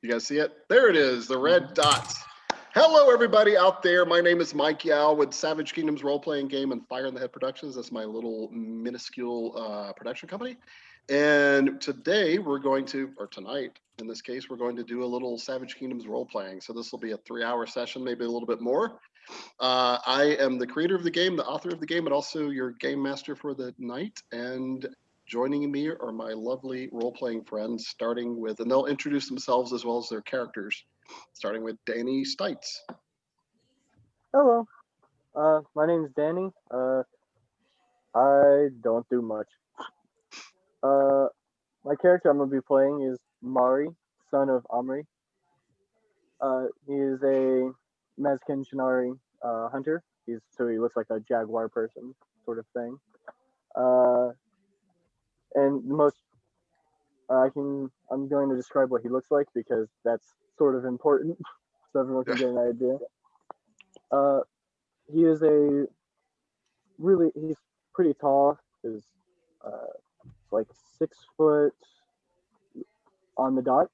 You guys see it? There it is, the red dots. Hello, everybody out there. My name is Mike Yao with Savage Kingdoms role-playing game and Fire in the Head Productions. That's my little minuscule production company. And today we're going to, or tonight in this case, we're going to do a little Savage Kingdoms role-playing. So this will be a 3-hour session, maybe a little bit more. I am the creator of the game, the author of the game, and also your game master for the night. And joining me are my lovely role-playing friends, starting with, and they'll introduce themselves as well as their characters, starting with Danny Stites. Hello, my name is Danny. I don't do much. My character I'm gonna be playing is Mari, son of Amri. He is a Mezkin Shinari hunter. So he looks like a jaguar person, sort of thing. And the most I'm going to describe what he looks like because that's sort of important, so everyone can get an idea. He is he's pretty tall. Is like 6 foot on the dot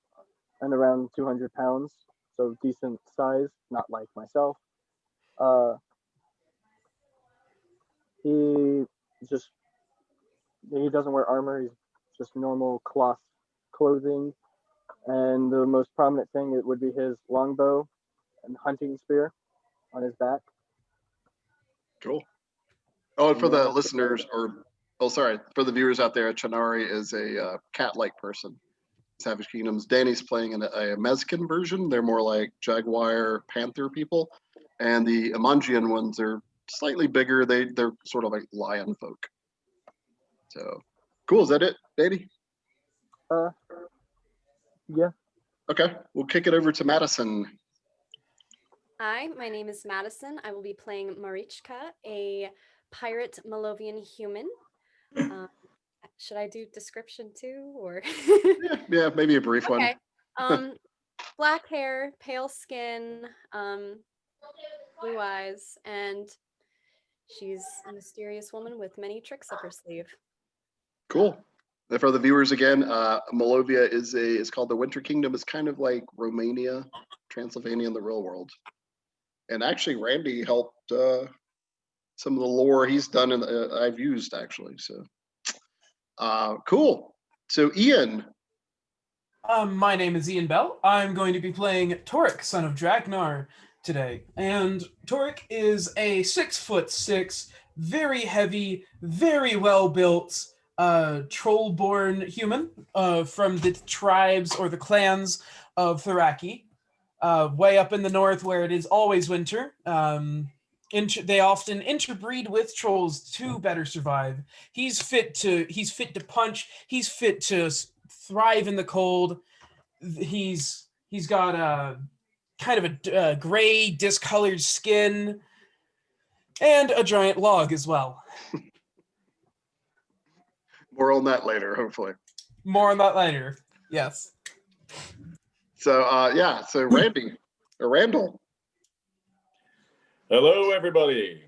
and around 200 pounds, so decent size, not like myself. He doesn't wear armor. He's just normal cloth clothing, and the most prominent thing it would be his longbow and hunting spear on his back. Cool. Oh, and for the listeners, for the viewers out there, Channari is a cat-like person. Savage Kingdoms. Danny's playing a Mezkin version. They're more like jaguar, panther people, and the Amangian ones are slightly bigger. They're sort of like lion folk. So, cool. Is that it, Danny? Yeah. Okay, we'll kick it over to Madison. Hi, my name is Madison. I will be playing Marichka, a pirate Malovian human. Should I do description too, or? yeah, maybe a brief one. Black hair, pale skin, blue eyes, and she's a mysterious woman with many tricks up her sleeve. Cool. And for the viewers again, Malovia is called the Winter Kingdom. It's kind of like Romania, Transylvania in the real world. And actually, Randy helped some of the lore he's done, and I've used actually. So, cool. So, Ian. My name is Ian Bell. I'm going to be playing Torek, son of Dragnar, today. And Torek is a 6'6", very heavy, very well built troll-born human from the tribes or the clans of Thuraki, way up in the north where it is always winter. They often interbreed with trolls to better survive. He's fit to punch. He's fit to thrive in the cold. He's got a kind of a gray, discolored skin, and a giant log as well. More on that later, hopefully. More on that later, yes. So, so Randy, or Randall. Hello, everybody.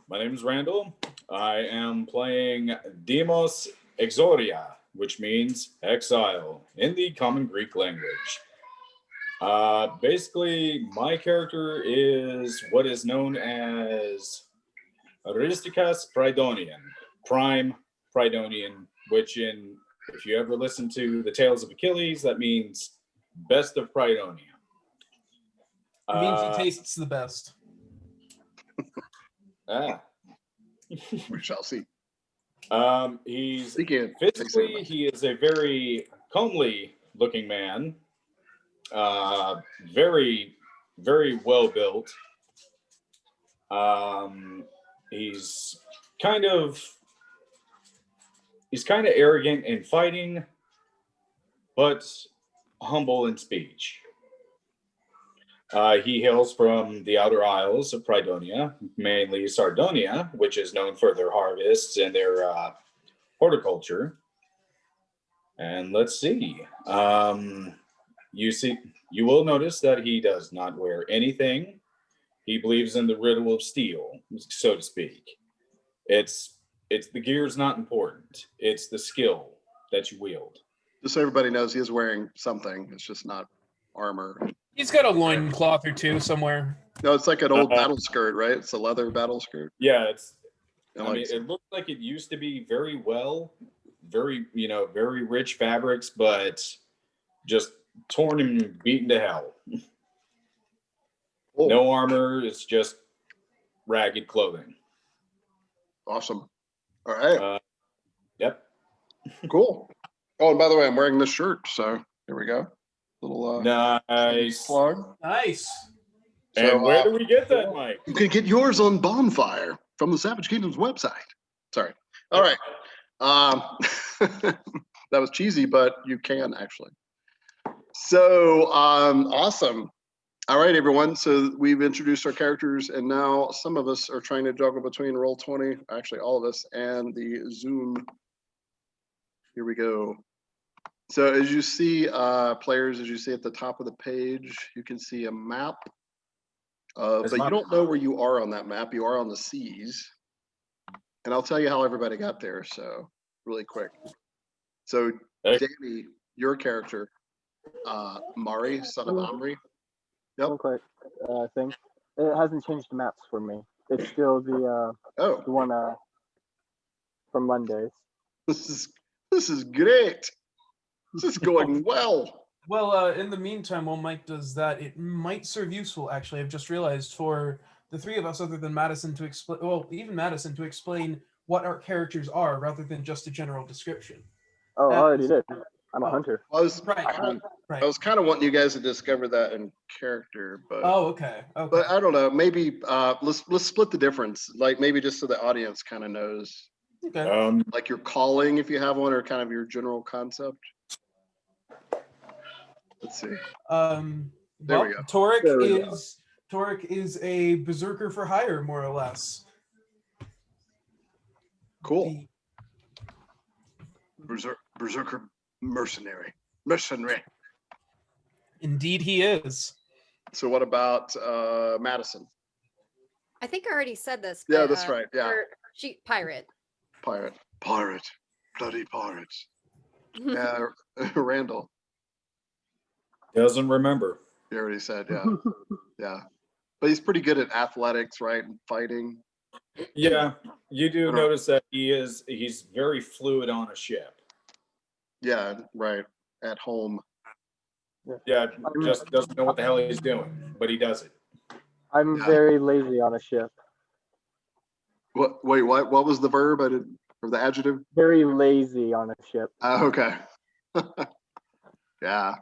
My name is Randall. I am playing Demos Exoria, which means exile in the common Greek language. Basically, my character is what is known as Aristikas Prydonian, Prime Prydonian, which if you ever listen to the Tales of Achilles, that means best of Prydonia. It means he tastes the best. We shall see. He's physically, he is a very comely looking man. Very, very well built. He's kind of arrogant in fighting, but humble in speech. He hails from the outer isles of Prydonia, mainly Sardonia, which is known for their harvests and their horticulture. And let's see. You will notice that he does not wear anything. He believes in the riddle of steel, so to speak. It's the gear's not important. It's the skill that you wield. Just so everybody knows, he is wearing something. It's just not armor. He's got a loincloth or two somewhere. No, it's like an old Uh, battle skirt, right? It's a leather battle skirt. Yeah, it's. I I like mean, it looked like it used to be very very rich fabrics, but just torn and beaten to hell. Cool. No armor. It's just ragged clothing. Awesome. All right. Yep. Cool. Oh, and by the way, I'm wearing this shirt, so here we go. Little Nice. plug. Nice. And So, where do we get that, Mike? You can get yours on Bonfire from the Savage Kingdoms website. Sorry. All right. That was cheesy, but you can actually. So awesome. All right, everyone. So we've introduced our characters, and now some of us are trying to juggle between Roll20, actually all of us, and the Zoom. Here we go. So as you see, players, as you see at the top of the page, you can see a map. But you don't know where you are on that map. You are on the seas. And I'll tell you how everybody got there, so really quick. So Hey. Danny, your character, Mari, son of Omri. Yep. One quick thing. It hasn't changed the maps for me. It's still the Oh, one from Mondays. this is great. This is going well. Well, in the meantime, while Mike does that, it might serve useful, actually. I've just realized for the three of us, other than Madison, to explain, well, even Madison, to explain what our characters are rather than just a general description. Oh, I already As- did. I'm a hunter. I was Right, I was kind of wanting you guys to discover that in character, but Oh, okay. Okay. but I don't know. Maybe let's split the difference. Like maybe just so the audience kind of knows, Okay. like your calling if you have one, or kind of your general concept. Let's see. There Well, we go. There we go. Torek is a berserker for hire, more or less. Cool. Berserker mercenary. Indeed, he is. So what about Madison? I think I already said this. Yeah, but, that's right. Yeah, pirate. pirate, bloody pirates. Yeah, Randall. Doesn't remember. You already said, yeah, yeah. But he's pretty good at athletics, right, and fighting. Yeah, you do Uh-huh. notice that he's very fluid on a ship. Yeah, right. At home. Yeah, just doesn't know what the hell he's doing, but he does it. I'm Yeah. very lazy on a ship. What? Wait, what? What was the verb? I did, or the adjective? Very lazy on a ship. Okay. Yeah,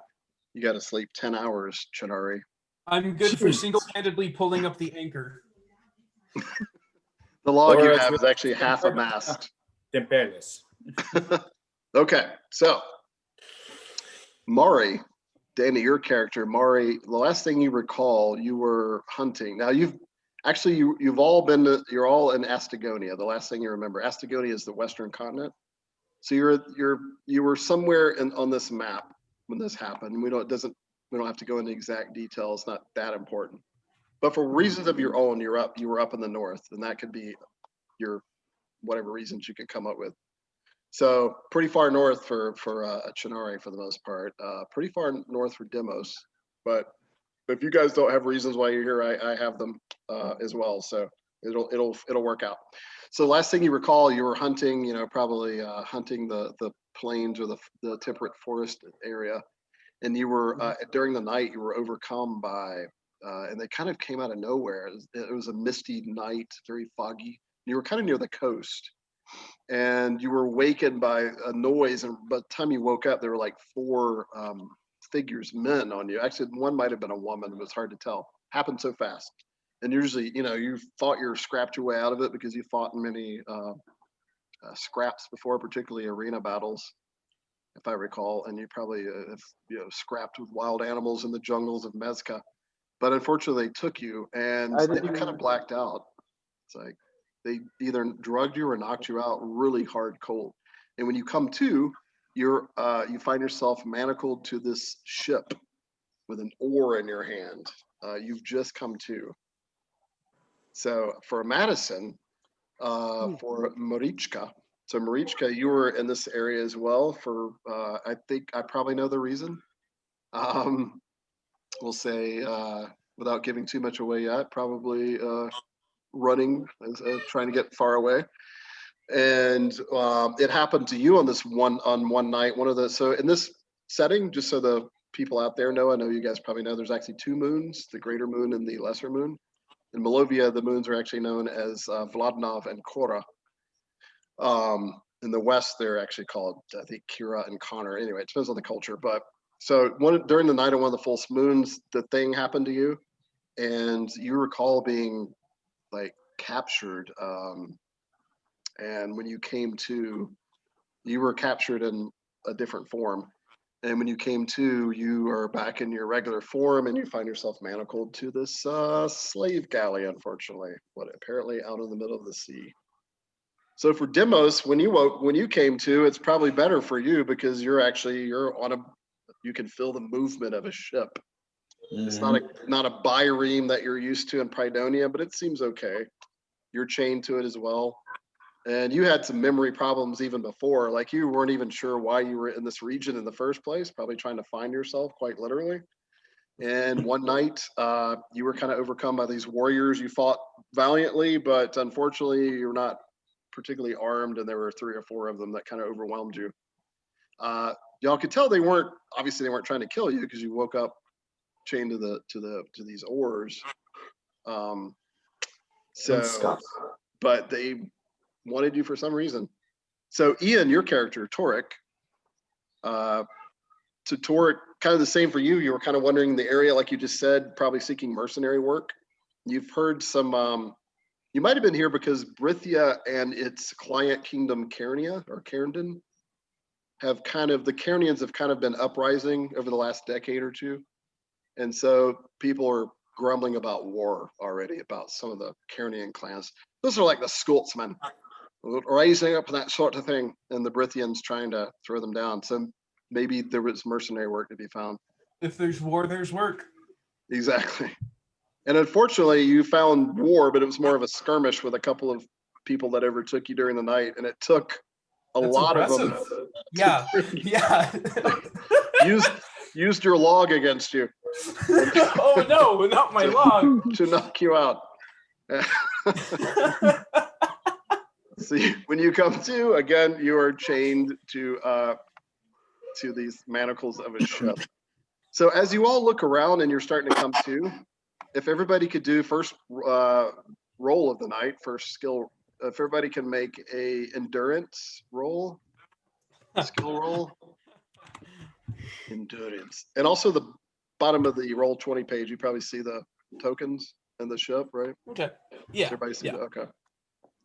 you got to sleep 10 hours, Chinari. I'm good for Jeez. single-handedly pulling up the anchor. The log Or you it's have with- is actually half a mast. Tempeles. Okay, so Mari, Danny, your character, Mari. The last thing you recall, you were hunting. Now you've all been you're all in Astagonia. The last thing you remember, Astagonia is the western continent. So you were somewhere on this map when this happened. We don't have to go into exact details. Not that important. But for reasons of your own, you were up in the north, and that could be your whatever reasons you could come up with. So pretty far north for Chinari for the most part. Pretty far north for Demos. But if you guys don't have reasons why you're here, I have them as well. So it'll work out. So last thing you recall, you were hunting. Probably hunting the plains or the temperate forest area, and you were during the night you were overcome by. And they kind of came out of nowhere. It was a misty night, very foggy. You were kind of near the coast, and you were wakened by a noise. And by the time you woke up, there were like four figures, men on you. Actually, one might have been a woman. It was hard to tell. Happened so fast. And usually, you thought you scrapped your way out of it because you fought in many scraps before, particularly arena battles, if I recall. And you probably have scrapped with wild animals in the jungles of Mezca. But unfortunately, they took you, and then you kind of blacked out. It's like they either drugged you or knocked you out really hard cold. And when you come to, you find yourself manacled to this ship with an oar in your hand. You've just come to. So for Madison, for Marichka. So Marichka, you were in this area as well for, I think I probably know the reason. we'll say, without giving too much away yet, probably running, trying to get far away. And it happened to you on one night. So in this setting, just so the people out there know, I know you guys probably know, there's actually two moons, the greater moon and the lesser moon. In Malovia, the moons are actually known as Vladnov and Kora. In the West, they're actually called, I think, Kira and Connor. Anyway, it depends on the culture. But so during the night of one of the full moons, the thing happened to you, and you recall being like captured. And when you came to, you were captured in a different form. And when you came to, you are back in your regular form, and you find yourself manacled to this slave galley, unfortunately, apparently out in the middle of the sea. So for Demos, when you came to, it's probably better for you because you're on you can feel the movement of a ship. It's not a bireme that you're used to in Pridonia, but it seems okay. You're chained to it as well. And you had some memory problems even before, like you weren't even sure why you were in this region in the first place, probably trying to find yourself quite literally. And one night, you were kind of overcome by these warriors. You fought valiantly, but unfortunately, you're not particularly armed, and there were 3 or 4 of them that kind of overwhelmed you. Y'all could tell they weren't trying to kill you because you woke up chained to these oars. But they wanted you for some reason. So Ian, your character, Torek, to Torek, kind of the same for you. You were kind of wondering the area, like you just said, probably seeking mercenary work. You've heard some, you might have been here because Brithia and its client kingdom, Cairnia, or Cairnden, the Cairnians have kind of been uprising over the last decade or two. And so people are grumbling about war already, about some of the Cairnian clans. Those are like the Scotsmen, rising up that sort of thing, and the Brithians trying to throw them down. So maybe there was mercenary work to be found. If there's war, there's work. Exactly. And unfortunately, you found war, but it was more of a skirmish with a couple of people that overtook you during the night, and it took That's lot impressive. of them. Yeah, yeah. used your log against you. Oh no, not my log. To knock you out. See, when you come to, again, you are chained to these manacles of a ship. So as you all look around and you're starting to come to, if everybody could do first roll of the night, first skill, if everybody can make a endurance roll, skill roll, endurance. And also the bottom of the roll 20 page, you probably see the tokens in the ship, right? Okay. Yeah. Everybody see that? Okay.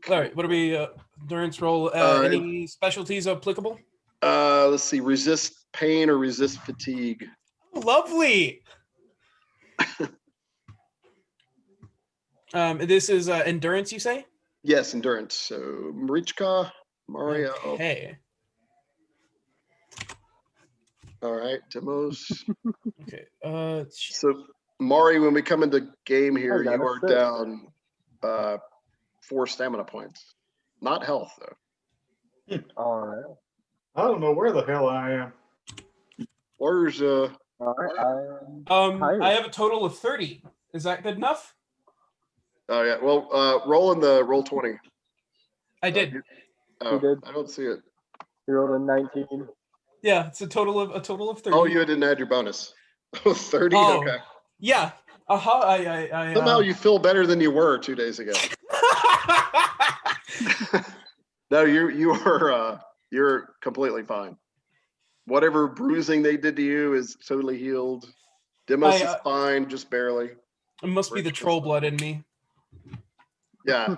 All right. What are we? Endurance roll. Any specialties applicable? Let's see. Resist pain or resist fatigue. Lovely. This is endurance, you say? Yes, endurance. So Marichka, Mario. Okay. All right, Demos. Okay. So Mari, when we come into game here, I got you a are 6. down 4 stamina points. Not health though. All right. I don't know where the hell I am. Where's All right. I have a total of 30. Is that good enough? oh yeah, well roll 20. I did. Oh, did. I don't see it. You rolled a 19. Yeah, it's a total of 30. Oh, you didn't add your bonus. 30? Oh. Okay. Yeah. I Somehow you feel better than you were 2 days ago. No, you're completely fine. Whatever bruising they did to you is totally healed. Demos is fine, just barely. It must be the troll blood in me. Yeah.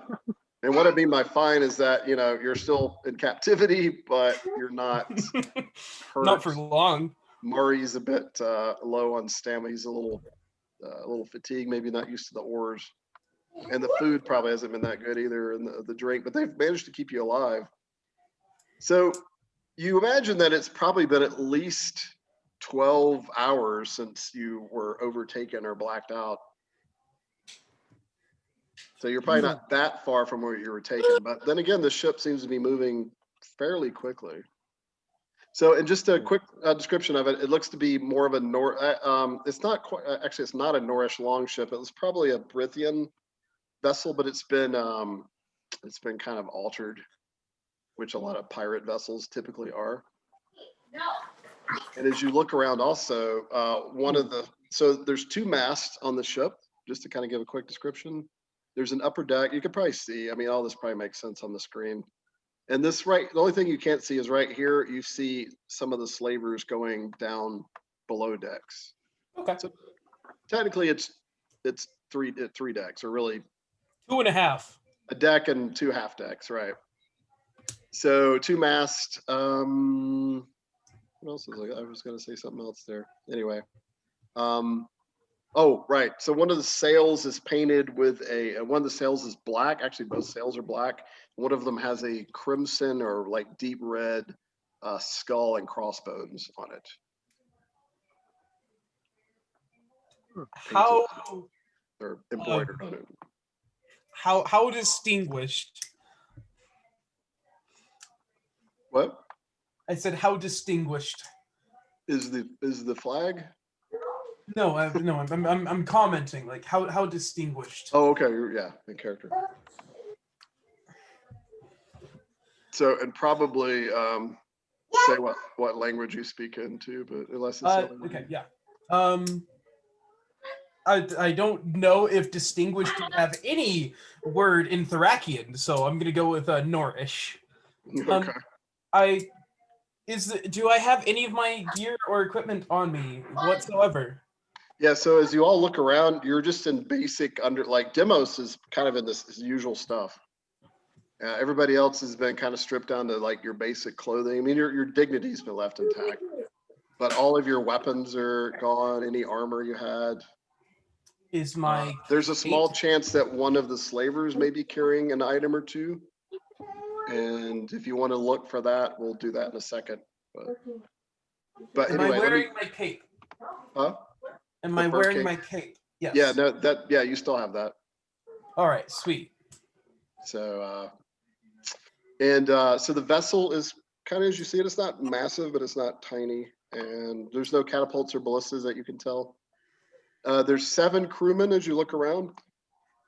And what I mean by fine is that, you're still in captivity, but you're not hurt. Not for long. Murray's a bit low on stamina. He's a little fatigued, maybe not used to the oars. And the food probably hasn't been that good either, and the drink, but they've managed to keep you alive. So you imagine that it's probably been at least 12 hours since you were overtaken or blacked out. So you're probably not that far from where you were taken. But then again, the ship seems to be moving fairly quickly. So, and just a quick description of it, it looks to be more of a it's not quite, actually, it's not a Norish longship. It was probably a Brithian vessel, but it's been kind of altered, which a lot of pirate vessels typically are. And as you look around also, so there's 2 masts on the ship, just to kind of give a quick description. There's an upper deck. You could probably see, I mean, all this probably makes sense on the screen. And the only thing you can't see is right here, you see some of the slavers going down below decks. Okay. So technically it's 3 decks, or really 2.5. a deck and 2 half decks, right? So 2 masts. What else is I was gonna say something else there. Anyway. Oh, right. So one of the sails is painted with one of the sails is black. Actually, both sails are black. One of them has a crimson or like deep red skull and crossbones on it. How Or embroidered on it. how distinguished? What I said how distinguished. is the flag? No, I'm commenting like how distinguished. Oh, okay. Yeah, the character. So, and probably say what language you speak into, but unless it's Okay, yeah. I don't know if distinguished would have any word in Thracian, so I'm gonna go with Norish. Okay. Do I have any of my gear or equipment on me whatsoever? Yeah, so as you all look around, you're just in basic like Demos is kind of in this usual stuff. Everybody else has been kind of stripped down to like your basic clothing. I mean, your dignity's been left intact, but all of your weapons are gone. Any armor you had. Is my There's a small chance that one of the slavers may be carrying an item or 2. And if you want to look for that, we'll do that in a second. But Am anyway, I wearing my cape? Huh? Am The I fur wearing cape? my cape? Yes. Yeah, no, yeah, you still have that. All right, sweet. So, so the vessel is kind of as you see it. It's not massive, but it's not tiny. And there's no catapults or ballistas that you can tell. There's 7 crewmen as you look around.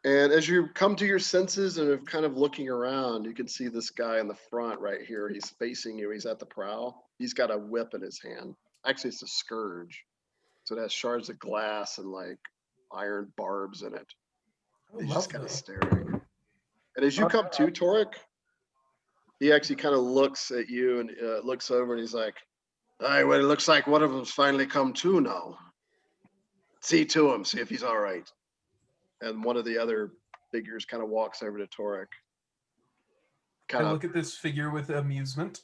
And as you come to your senses and are kind of looking around, you can see this guy in the front right here. He's facing you. He's at the prow. He's got a whip in his hand. Actually, it's a scourge. So it has shards of glass and like iron barbs in it. He's just kind of staring. And as you come to Torek, he actually kind of looks at you and looks over and he's like, all right, well, it looks like one of them's finally come to now. See to him, see if he's all right. And one of the other figures kind of walks over to Torek. I look at this figure with amusement.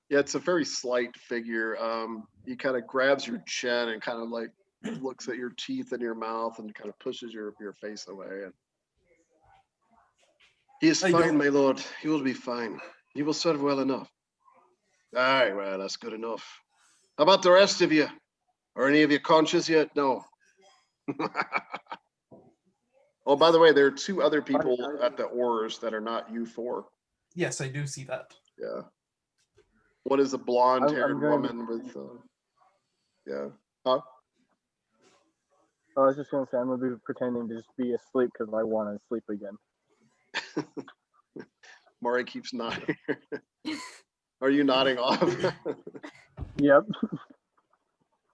Yeah, it's a very slight figure. He kind of grabs your chin and kind of like looks at your teeth and your mouth and kind of pushes your face away. And he is fine, my lord. He will be fine. He will serve well enough. Aye, well, that's good enough. How about the rest of you? Are any of you conscious yet? No. Oh, by the way, there are 2 other people at the oars that are not you 4. Yes, I do see that. Yeah. One is a blonde-haired woman with, yeah. Huh? I was just gonna say I'm gonna be pretending to just be asleep because I want to sleep again. Mari keeps nodding. Are you nodding off? Yep.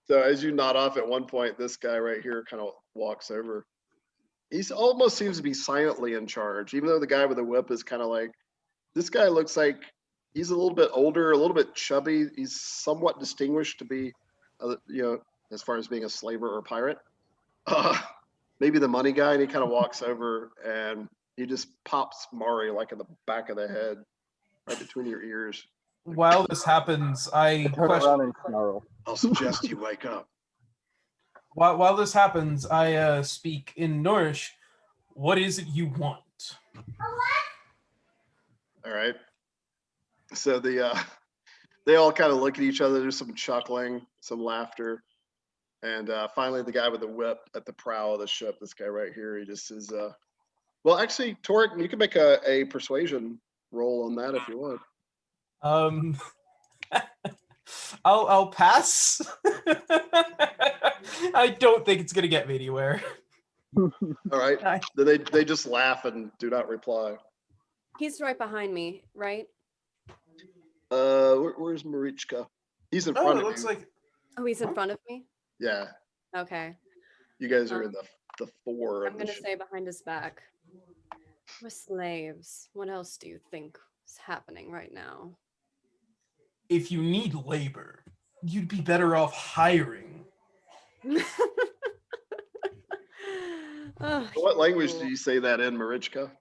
So as you nod off at one point, this guy right here kind of walks over. He's almost seems to be silently in charge, even though the guy with the whip is kind of like, this guy looks like he's a little bit older, a little bit chubby. He's somewhat distinguished to be, as far as being a slaver or a pirate. Maybe the money guy, and he kind of walks over and he just pops Mari like in the back of the head, right between your ears. While this happens, I turn around and snarl. I'll suggest you wake up. While this happens, I speak in Norish. What is it you want? All right. So they all kind of look at each other. There's some chuckling, some laughter, and finally the guy with the whip at the prow of the ship. This guy right here. He just says, "Well, actually, Torek, you can make a persuasion roll on that if you want." I'll pass. I don't think it's gonna get me anywhere. All right. I- Then they just laugh and do not reply. He's right behind me, right? Where's Marichka? He's in Oh, front it of looks you. like Oh, he's in front of me? Yeah, Okay. you guys are in the four I'm of the gonna say behind his back. We're slaves. What else do you think is happening right now? if you need labor, you'd be better off hiring. Oh, What you're language cool. do you say that in, Marichka?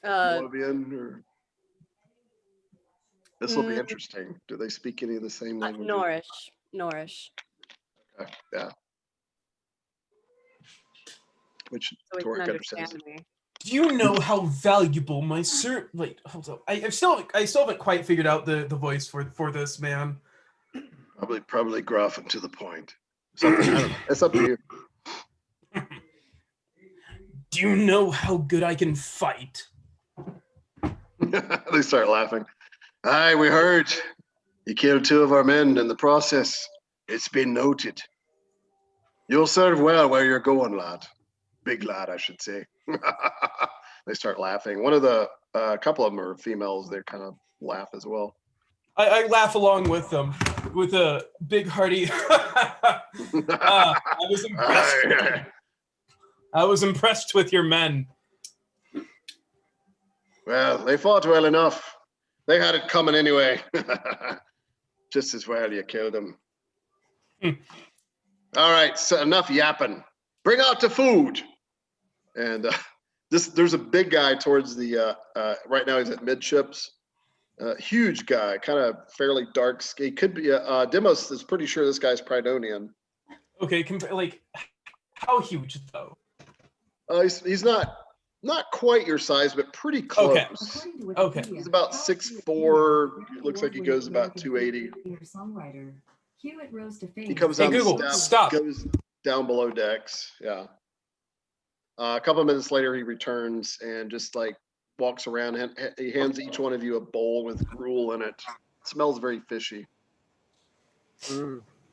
Molovian or this will be mm, interesting. Do they speak any of the same languages? Norish. Norish. Okay, yeah. Which So he can Torek understands. understand me. Do you know how valuable my Wait, hold up. I still haven't quite figured out the voice for this man. Probably gruff and to the point. Something. I don't know. It's up to you. Do you know how good I can fight? They start laughing. Aye, we heard. You killed 2 of our men in the process. It's been noted. You'll serve well where you're going, lad. Big lad, I should say. They start laughing. One of the, a couple of them are females. They kind of laugh as well. I laugh along with them with a big hearty. I was impressed. Aye. I was impressed with your men. Well, they fought well enough. They had it coming anyway. Just as well you killed them. All right, so enough yapping. Bring out the food. And there's a big guy towards the, right now he's at midships. Huge guy, kind of fairly dark skin. He could be, Demos is pretty sure this guy's Pridonian. Okay, like how huge though? He's not quite your size, but pretty close. Okay. He's about 6'4". Looks like he goes about 280. He comes Hey down the Google, steps, stop. goes down below decks. Yeah. A couple of minutes later, he returns and just like walks around. And he hands each one of you a bowl with gruel in it. It smells very fishy.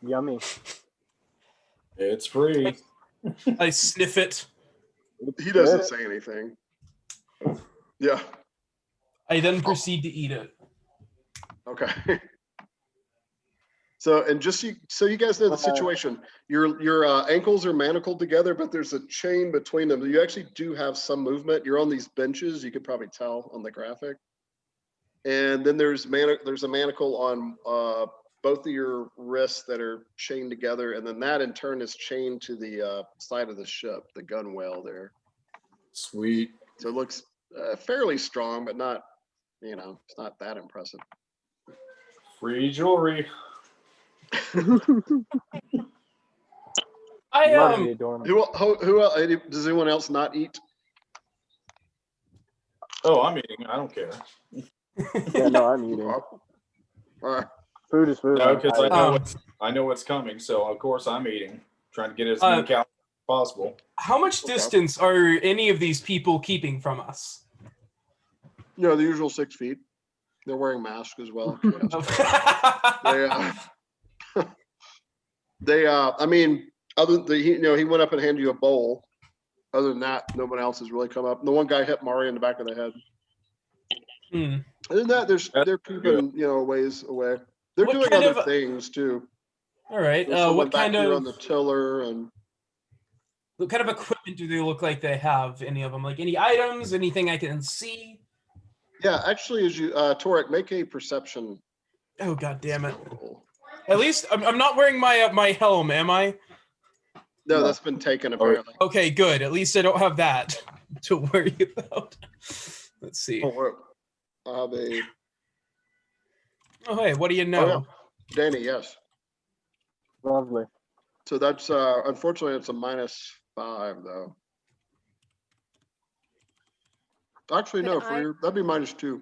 Yummy. It's free. I sniff it. He doesn't say anything. Yeah. I then proceed to eat it. Okay. So, and just so you guys know the situation, your ankles are manacled together, but there's a chain between them. You actually do have some movement. You're on these benches. You could probably tell on the graphic. And then there's a manacle on both of your wrists that are chained together, and then that in turn is chained to the side of the ship, the gunwale there. Sweet. So it looks fairly strong, but not, it's not that impressive. Free jewelry. I Love the adornment. Who else? Does anyone else not eat? Oh, I'm eating. I don't care. Yeah, no, I'm eating. All right. Food is food. No, because I Um, know what's coming, so of course I'm eating. Trying to get as many calories as possible. How much distance are any of these people keeping from us? The usual 6 feet. They're wearing masks as well. I mean, other than he went up and handed you a bowl. Other than that, no one else has really come up. And the one guy hit Mari in the back of the head. Hmm. Other than that, they're keeping a ways away. They're What doing kind other of- things too. All right. There's someone What back kind here of on the tiller and equipment do they look like they have? Any of them? Like any items? Anything I can see? yeah. Actually, as you Torek, make a perception Oh god damn it! roll. At least I'm not wearing my my helm, am I? No, that's been taken apparently. Okay, good. At least I don't have that to worry about. Let's see. I'll have a Oh hey, what do you know? Danny. Yes. Lovely. So that's unfortunately it's a -5 though. Actually, no, that'd be -2.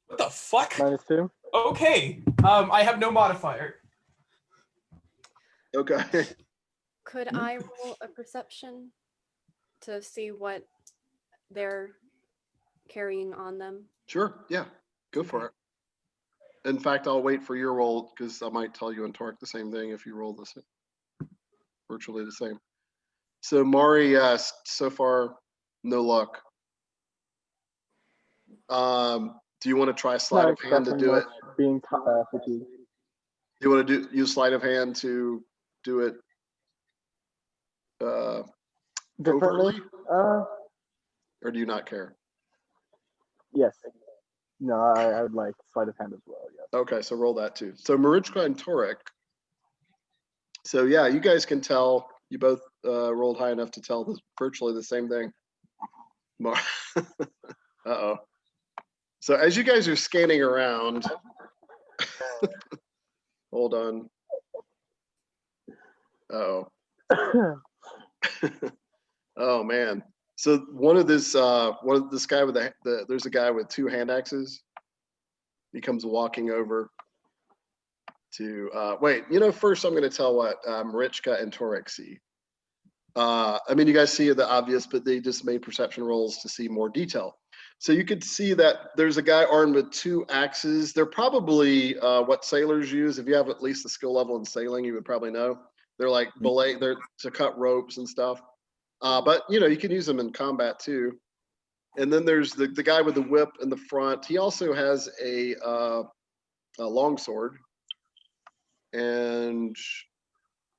What the fuck? -2. Okay. I have no modifier. Okay. Could I roll a perception to see what they're carrying on them? Sure. Yeah. Go for it. In fact, I'll wait for your roll because I might tell you and Torque the same thing if you roll the same, virtually the same. So Mari, so far, no luck. Do you want to try sleight Not of hand to expecting do it? much, being fatigued. You want to use sleight of hand to do it Differently? overtly, or do you not care? Yes. No, I would like sleight of hand as well, yes. Okay, so roll that too. So Marichka and Torek. So yeah, you guys can tell. You both rolled high enough to tell this virtually the same thing. Uh-oh. So as you guys are scanning around, hold on. Uh-oh. Oh man. So one of this guy with there's a guy with 2 hand axes. He comes walking over to wait, first I'm gonna tell what Marichka and Torek see. I mean, you guys see the obvious, but they just made perception rolls to see more detail. So you could see that there's a guy armed with 2 axes. They're probably what sailors use. If you have at least a skill level in sailing, you would probably know. They're like belay, they're to cut ropes and stuff. But you can use them in combat too. And then there's the guy with the whip in the front. He also has a long sword. And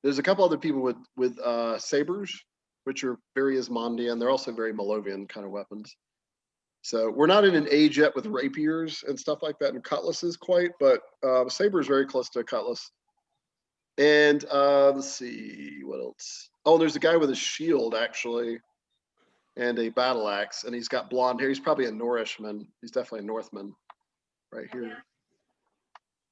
there's a couple other people with sabers, which are very Asmondian. They're also very Malovian kind of weapons. So we're not in an age yet with rapiers and stuff like that and cutlasses quite, but saber is very close to a cutlass. And let's see what else. Oh, there's a guy with a shield actually, and a battle axe, and he's got blonde hair. He's probably a Norishman. He's definitely a Northman, right here.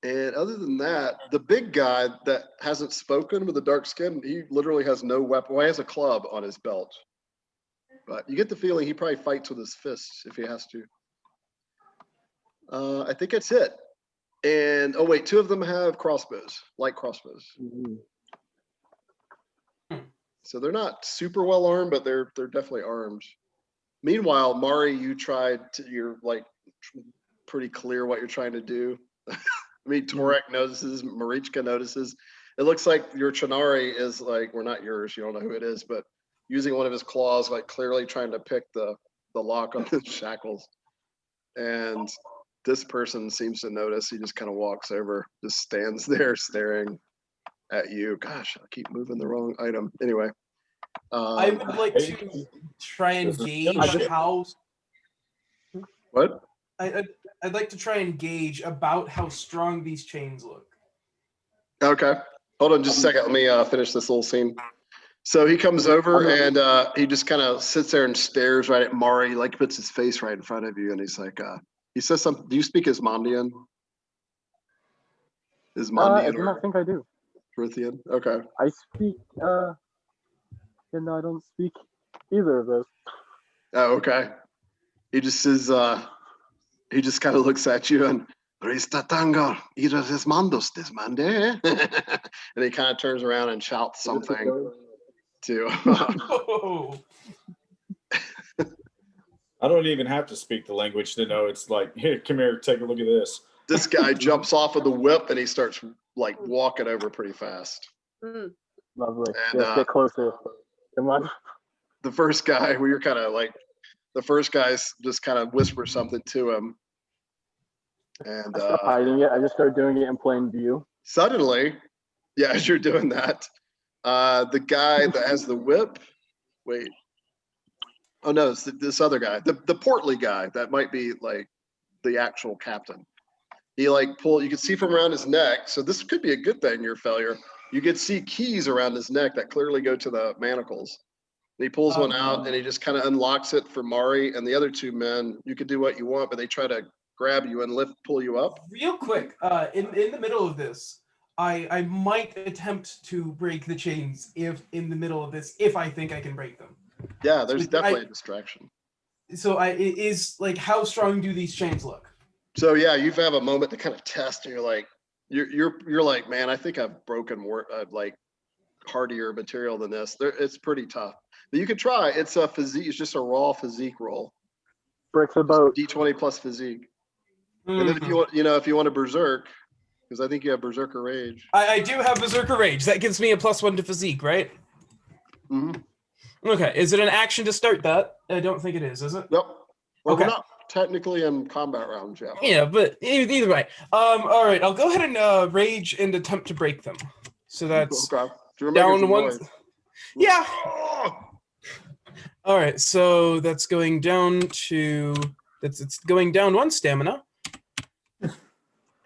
And other than that, the big guy that hasn't spoken with the dark skin, he literally has no weapon. Well, he has a club on his belt. But you get the feeling he probably fights with his fists if he has to. I think that's it. And, oh wait, 2 of them have crossbows, light crossbows. Mhm. So they're not super well armed, but they're definitely armed. Meanwhile, Mari, you're like pretty clear what you're trying to do. I mean, Torek notices, Marichka notices. It looks like your Chernari is like, well, not yours, you don't know who it is, but using one of his claws, like clearly trying to pick the lock on the shackles. And this person seems to notice. He just kind of walks over, just stands there staring at you. Gosh, I keep moving the wrong item. Anyway. I would like to try and This is gauge good. how What? I'd like to try and gauge about how strong these chains look. Okay. Hold on just a second. Let me finish this little scene. So he comes over and he just kind of sits there and stares right at Mari, like puts his face right in front of you, and he's like, he says something. Do you speak Asmondian? I Asmondian do not or think I do. Prithian? Okay. I speak, no, I don't speak either of those. Oh, okay. He just says, he just kind of looks at you and Ristatango, Iras Mandos desmande. And he kind of turns around and shouts something to Oh, I don't even have to speak the language to know it's like, here, come here, take a look at this. this guy jumps off of the whip and he starts like walking over pretty fast. Mm. Lovely. And, Yes, get closer. Come on. The first guy, well, you're kind of like, the first guy's just kind of whispers something to him. And I start hiding it. I just start doing it in plain view. suddenly, yeah, as you're doing that, the guy that has the whip, wait. Oh no, it's this other guy, the portly guy that might be like the actual captain. He like you can see from around his neck. So this could be a good thing, your failure. You could see keys around his neck that clearly go to the manacles. And he pulls one out and he just kind of unlocks it for Mari and the other 2 men. You could do what you want, but they try to grab you and pull you up. real quick, in the middle of this, I might attempt to break the chains if I think I can break them. Yeah, there's So definitely a distraction. So it is like, how strong do these chains look? So yeah, you have a moment to kind of test, and you're like, you're like, man, I think I've broken more like hardier material than this. It's pretty tough, but you could try. It's a physique. It's just a raw physique roll. Bricks about D20 plus physique. And then if you want, if you want to berserk, because I think you have berserker rage. I do have Berserker Rage. That gives me a +1 to physique, right? hmm Okay. Is it an action to start that? I don't think it is it? Nope. Well, Okay. we're not technically in combat rounds yet. Yeah, but either way. All right. I'll go ahead and rage and attempt to break them. So that's Okay. Do you remember down your one. noise? Yeah. Oh! All right. So that's going down to it's going down 1 stamina.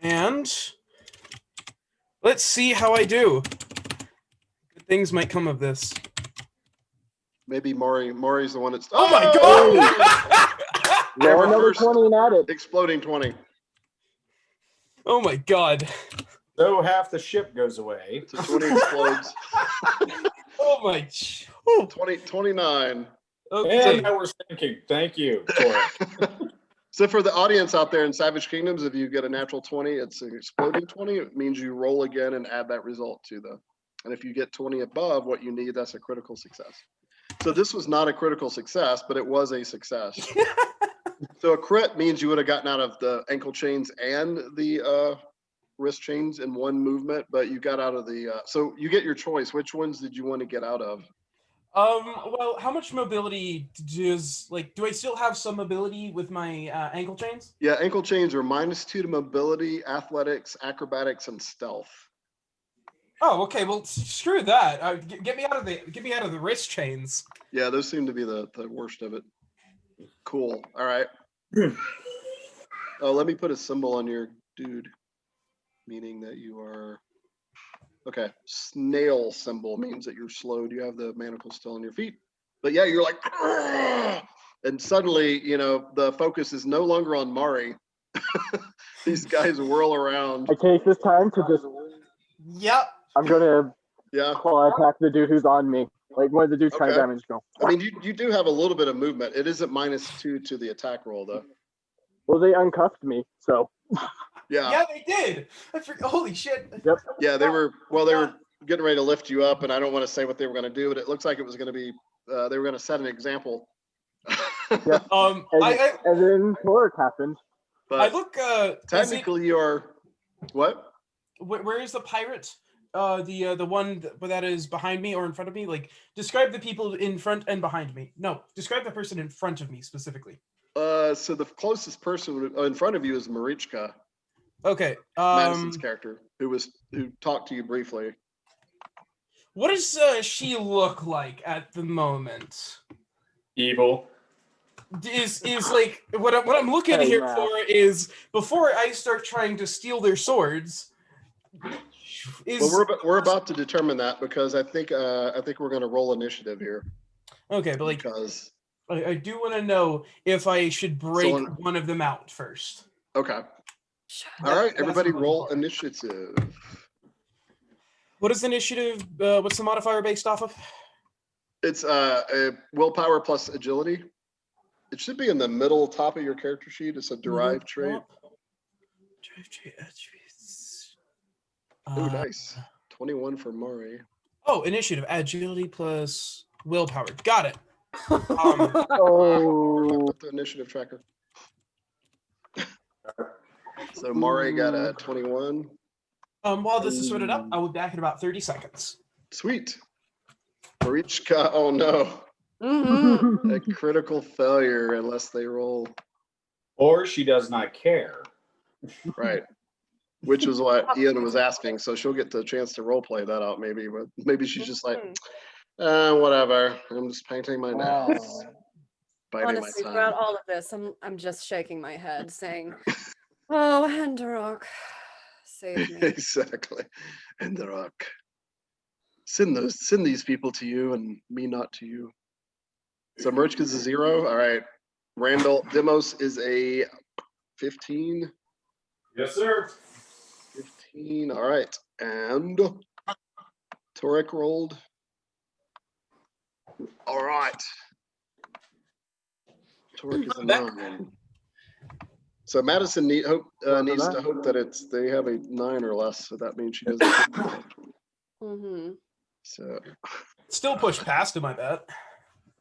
And let's see how I do. Good things might come of this. Maybe Maury's the one that's. Oh my god! Roll Ever another first. 20 and add it. Exploding 20. Oh my god. So half the ship goes away. So 20 explodes. Oh my. Whew. 29. Okay. And now we're sinking. Thank you, Torek. So for the audience out there in Savage Kingdoms, if you get a natural 20, it's an exploding 20. It means you roll again and add that result to the. And if you get 20 above what you need, that's a critical success. So this was not a critical success, but it was a success. So a crit means you would have gotten out of the ankle chains and the wrist chains in one movement, but you got out of the. So you get your choice. Which ones did you want to get out of? Well, how much mobility do I still have some mobility with my ankle chains? Yeah, ankle chains are -2 to mobility, athletics, acrobatics, and stealth. Oh, okay. Well, screw that. Get me out of the wrist chains. Yeah, those seem to be the worst of it. Cool. All right. Oh, let me put a symbol on your dude, meaning that you are. Okay, snail symbol means that you're slowed. You have the manacles still on your feet, but yeah, you're like, "Argh!" And suddenly, the focus is no longer on Mari. These guys whirl around. I take this time to just. Yep. I'm gonna Yeah, claw attack the dude who's on me. Like one of the dudes trying to Okay. damage go. I mean, you do have a little bit of movement. It isn't -2 to the attack roll though. Well, they uncuffed me, so Yeah, Yeah, they did. Holy shit. yeah, they were getting ready to lift you up, and I don't want to say what they were going to do, but it looks like it was going to be they were going to set an example. Yeah. And and then Torek happened. But I look. technically, you're what? Where is the pirate? The one that is behind me or in front of me. Like, describe the people in front and behind me. No, describe the person in front of me specifically. So the closest person in front of you is Marichka, Okay. Madison's character, who talked to you briefly. What does she look like at the moment? Evil. Is like what I'm looking Hey, here Matt. for is before I start trying to steal their swords. Well, we're about to determine that because I think we're going to roll initiative here Okay, but like because I do want to know if I should break So- one of them out first. okay. Shut All right, That's everybody, what I'm roll for. initiative. What is initiative? What's the modifier based off of? It's willpower plus agility. It should be in the middle top of your character sheet. It's a derived trait. Derived trait attributes. Oh, nice. 21 for Mari. Oh, initiative, agility plus willpower. Got it. up. Oh, Put the initiative tracker. So Mari got a 21. While this is sorted up, I will be back in about 30 seconds. Sweet. Marichka, oh no. Mhm. A critical failure unless they roll Or she does not care. right. Which was what Ian was asking. So she'll get the chance to role play that out maybe, but maybe she's just like, whatever. I'm just painting my nails. Biding Honestly, my throughout time. all of this, I'm just shaking my head, saying, "Oh, Enderok, save me." Exactly. And the rock. Send these people to you and me not to you. So Marichka's a 0. All right. Randall Demos is a 15. Yes, sir. 15. All right. And Torek rolled. All right. Torek is a 9. So Madison needs to hope that they have a 9 or less. So that means she doesn't. Mm-hmm. So, Still push past him, I bet.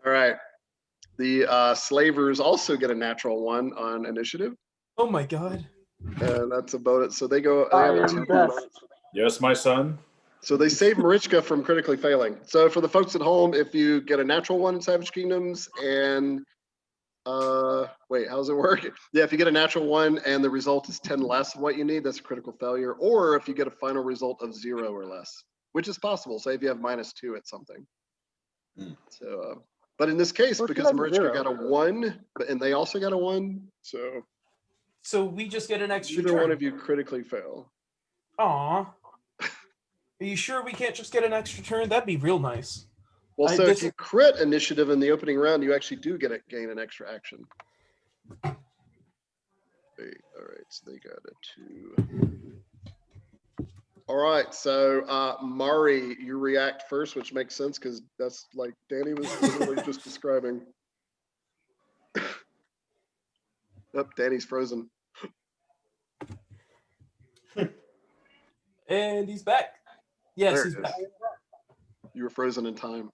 all right. The slavers also get a natural 1 on initiative. Oh my god. And that's a bonus. So they go. They I have a am 2. best. Yes, my son. So they save Marichka from critically failing. So for the folks at home, if you get a natural one in Savage Kingdoms and wait, how does it work? Yeah, if you get a natural one and the result is 10 less of what you need, that's a critical failure. Or if you get a final result of 0 or less, which is possible. Say if you have -2 at something. So, but in this case, Well, because should I Marichka 0? got a 1, and they also got a 1, so So we just get an extra either turn. one of you critically fail. Aw. Are you sure we can't just get an extra turn? That'd be real nice. Well, I so if dis- you crit initiative in the opening round, you actually do gain an extra action. Wait, all right, so they got a 2. All right, so Mari, you react first, which makes sense because that's like Danny was literally just describing. Oh, Danny's frozen. And he's back. Yes, There he's it is. back. You were frozen in time.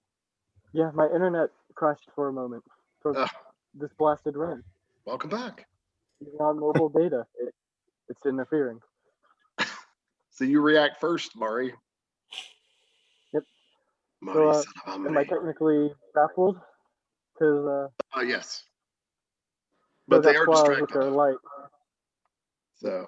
Yeah, my internet crashed for a moment for Ah. this blasted rain. Welcome back. Even on mobile data, it's interfering. So you react first, Mari. Yep. Mari, So, son of a Am I Mari. technically grappled? Because Oh, yes. still But they got are claws which distracted. are light. So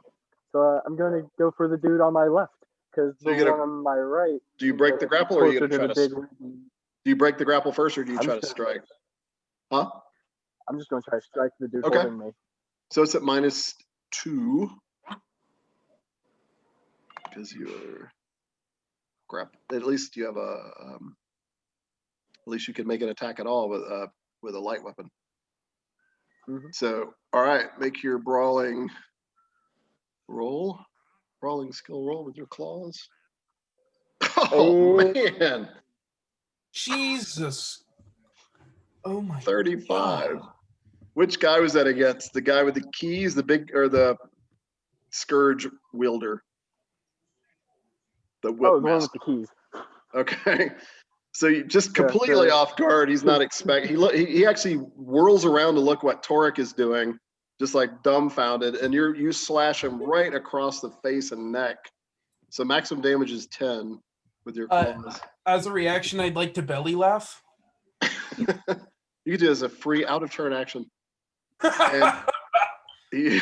So I'm going to go for the dude on my left because So the you're one gonna- on my right. do you break the grapple or are you closer going to to try the to? big. Do you break the grapple first or do you I'm try to just strike? Huh? I'm just going to try to strike the dude Okay. holding me. So it's at -2 because you're grapple. At least you have a. At least you can make an attack at all with a light weapon. Mhm. So all right, make your brawling roll, brawling skill roll with your claws. Oh man, Jesus. Oh my 35. God. Which guy was that against? The guy with the keys, the big or the scourge wielder? The whip Oh, the one master. with the keys. Okay. So you just Yeah, completely so- off guard. He's not expect. He actually whirls around to look what Torek is doing, just like dumbfounded, and you slash him right across the face and neck. So maximum damage is 10 with your claws. As a reaction, I'd like to belly laugh. You can do it as a free out of turn action. And he,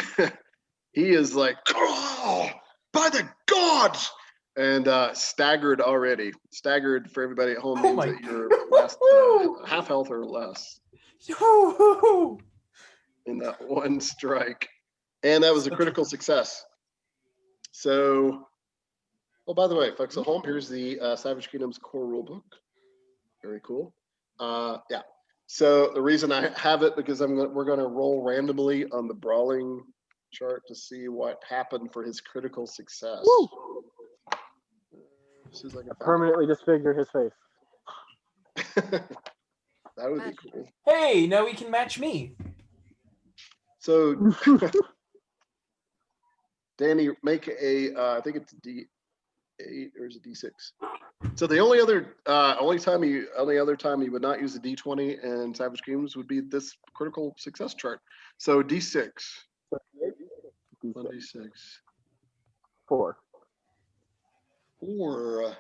he is like, oh, by the gods, and staggered already. Staggered for everybody at home Oh means my that you're last, half health or less Yoo-hoo-hoo. in that one strike. And that was a critical success. So, oh, by the way, folks at home, here's the Savage Kingdoms core rulebook. Very cool. Yeah. So the reason I have it because we're going to roll randomly on the brawling chart to see what happened for his critical success. Woo! As soon as I can find Permanently disfigure his face. it. That would be cool. Hey, now he can match me. So Danny, make a I think it's D8 or is it D6? So the only other time you would not use a D20 in Savage Games would be this critical success chart. So D6. D6. 1d6. 4. 4.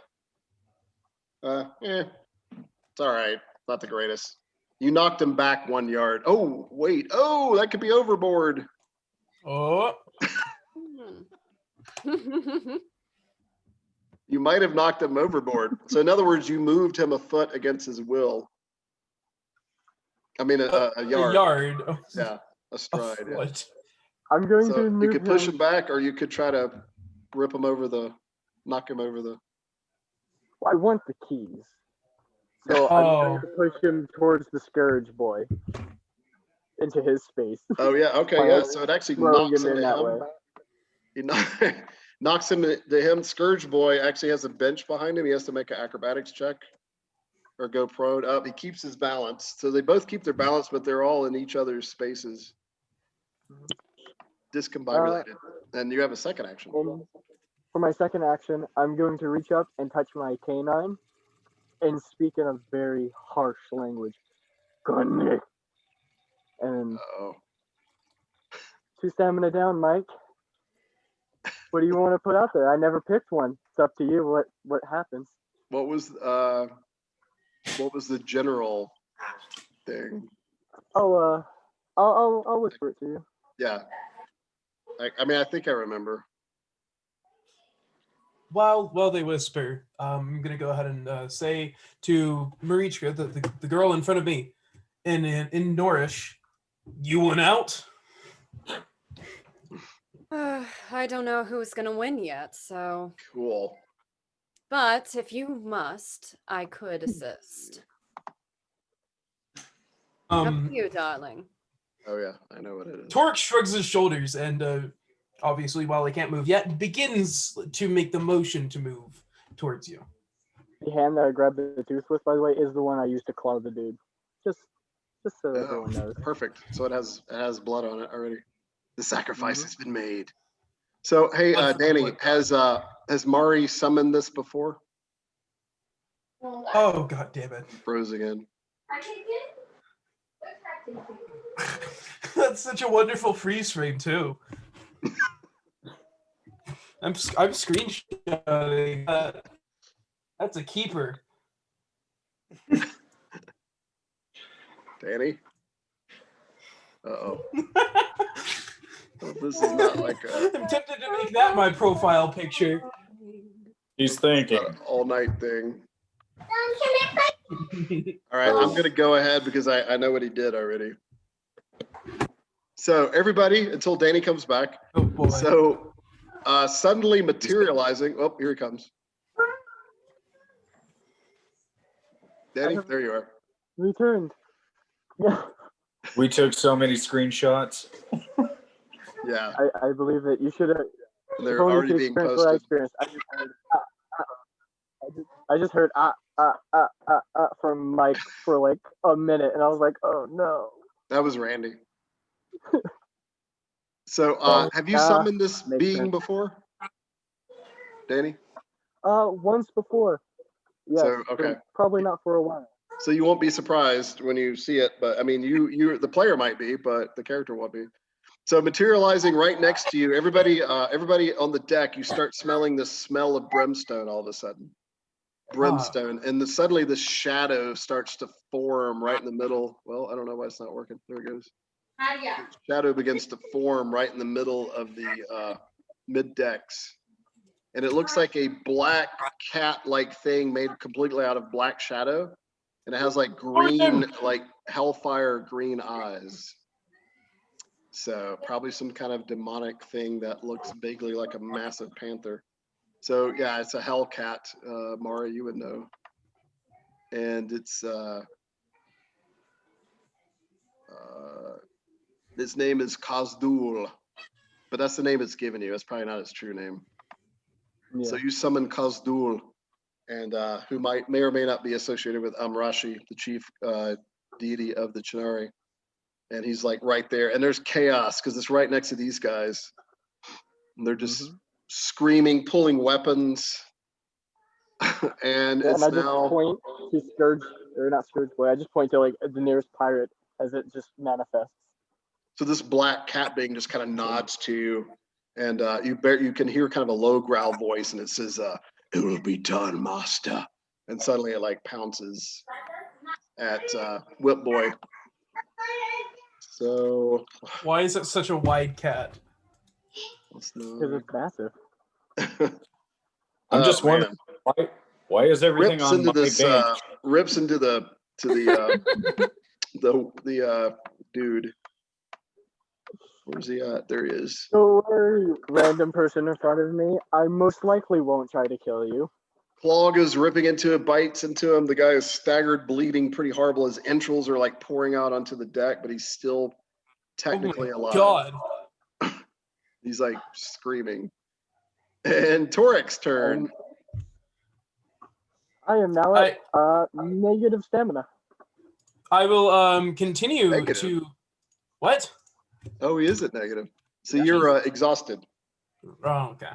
It's all right. Not the greatest. You knocked him back 1 yard. Oh, wait. Oh, that could be overboard. Oh, Hmm. You might have knocked him overboard. So in other words, you moved him a foot against his will. I mean, a a yard. yard. Oh, Yeah, a a stride. Yeah. foot. I'm going So to you move could push him. him back, or you could try to rip him over knock him over the. I want the keys. So I'm going Oh. to push him towards the Scourge boy. Into his space. Oh yeah, okay, By yeah. So it actually throwing knocks him him in to that him. way. He knocks him to him. Scourge boy actually has a bench behind him. He has to make an acrobatics check or go prone up. He keeps his balance. So they both keep their balance, but they're all in each other's spaces. Discombobulated. And you have a second action. For my second action, I'm going to reach up and touch my canine and speak in a very harsh language. Gunny. And Oh, 2 stamina down, Mike. What do you want to put out there? I never picked one. It's up to you. What happens? What was the general thing? I'll whisper it to you. Yeah. I mean, I think I remember. While they whisper, I'm gonna go ahead and say to Marichka, the girl in front of me, in Norish, you went out. I don't know who's gonna win yet, so. Cool. But if you must, I could assist. Up to you, darling. Oh yeah, I know what it is. Torque shrugs his shoulders and, obviously, while he can't move yet, begins to make the motion to move towards you. The hand that I grabbed the tooth with, by the way, is the one I used to claw the dude. Just so Oh, everyone knows. perfect. So it has blood on it already. The sacrifice has been made. So hey, Danny, has Mari summoned this before? Oh, god damn it. Froze again. That's such a wonderful freeze frame, too. I'm screenshotting that. That's a keeper. Danny? Uh-oh. Oh, this is not like I'm tempted to make that my profile picture. He's thinking. all night thing. All right, I'm gonna go ahead because I know what he did already. So everybody, until Danny comes back. Oh boy. So suddenly materializing. Oh, here he comes. Danny, there you are. Returned. Yeah, We took so many screenshots. Yeah, I believe it. You should have. they're already being posted. I just heard from Mike for like a minute, and I was like, oh no. That was Randy. So have you Yeah, summoned this makes being sense. before? Danny? Once before. Yes, So, but okay. probably not for a while. So you won't be surprised when you see it, but I mean, the player might be, but the character won't be. So materializing right next to you, everybody on the deck, you start smelling the smell of brimstone all of a sudden. Brimstone, and suddenly this shadow starts to form right in the middle. Well, I don't know why it's not working. There it goes. Shadow begins to form right in the middle of the mid decks, and it looks like a black cat-like thing made completely out of black shadow, and it has like green, like hellfire green eyes. So probably some kind of demonic thing that looks vaguely like a massive panther. So yeah, it's a hellcat. Mara, you would know. And it's his name is Kazdul, but that's the name it's given you. That's probably not his true name. Yeah. So you summon Kazdul, and who may or may not be associated with Amrashi, the chief deity of the Chernari. And he's like right there, and there's chaos because it's right next to these guys. And they're just screaming, pulling weapons. And Yeah, it's and I just now point to Scourge, or not Scourge Boy, I just point to like the nearest pirate as it just manifests. so this black cat being just kind of nods to you, and you can hear kind of a low growl voice, and it says, "It will be done, master." And suddenly it like pounces at Whip Boy. So Why is it such a wide cat? let's Because it's massive. I'm just wondering why is everything rips on into my this bench? rips into the dude. Where's he at? There he is. Don't worry, random person in front of me. I most likely won't try to kill you. Claw goes ripping into it, bites into him. The guy is staggered, bleeding pretty horrible. His entrails are like pouring out onto the deck, but he's still technically alive. God. He's like screaming. And Torik's turn. I am now at negative stamina. I will continue Negative. to what? Oh, he is at negative. So you're exhausted. Oh, okay.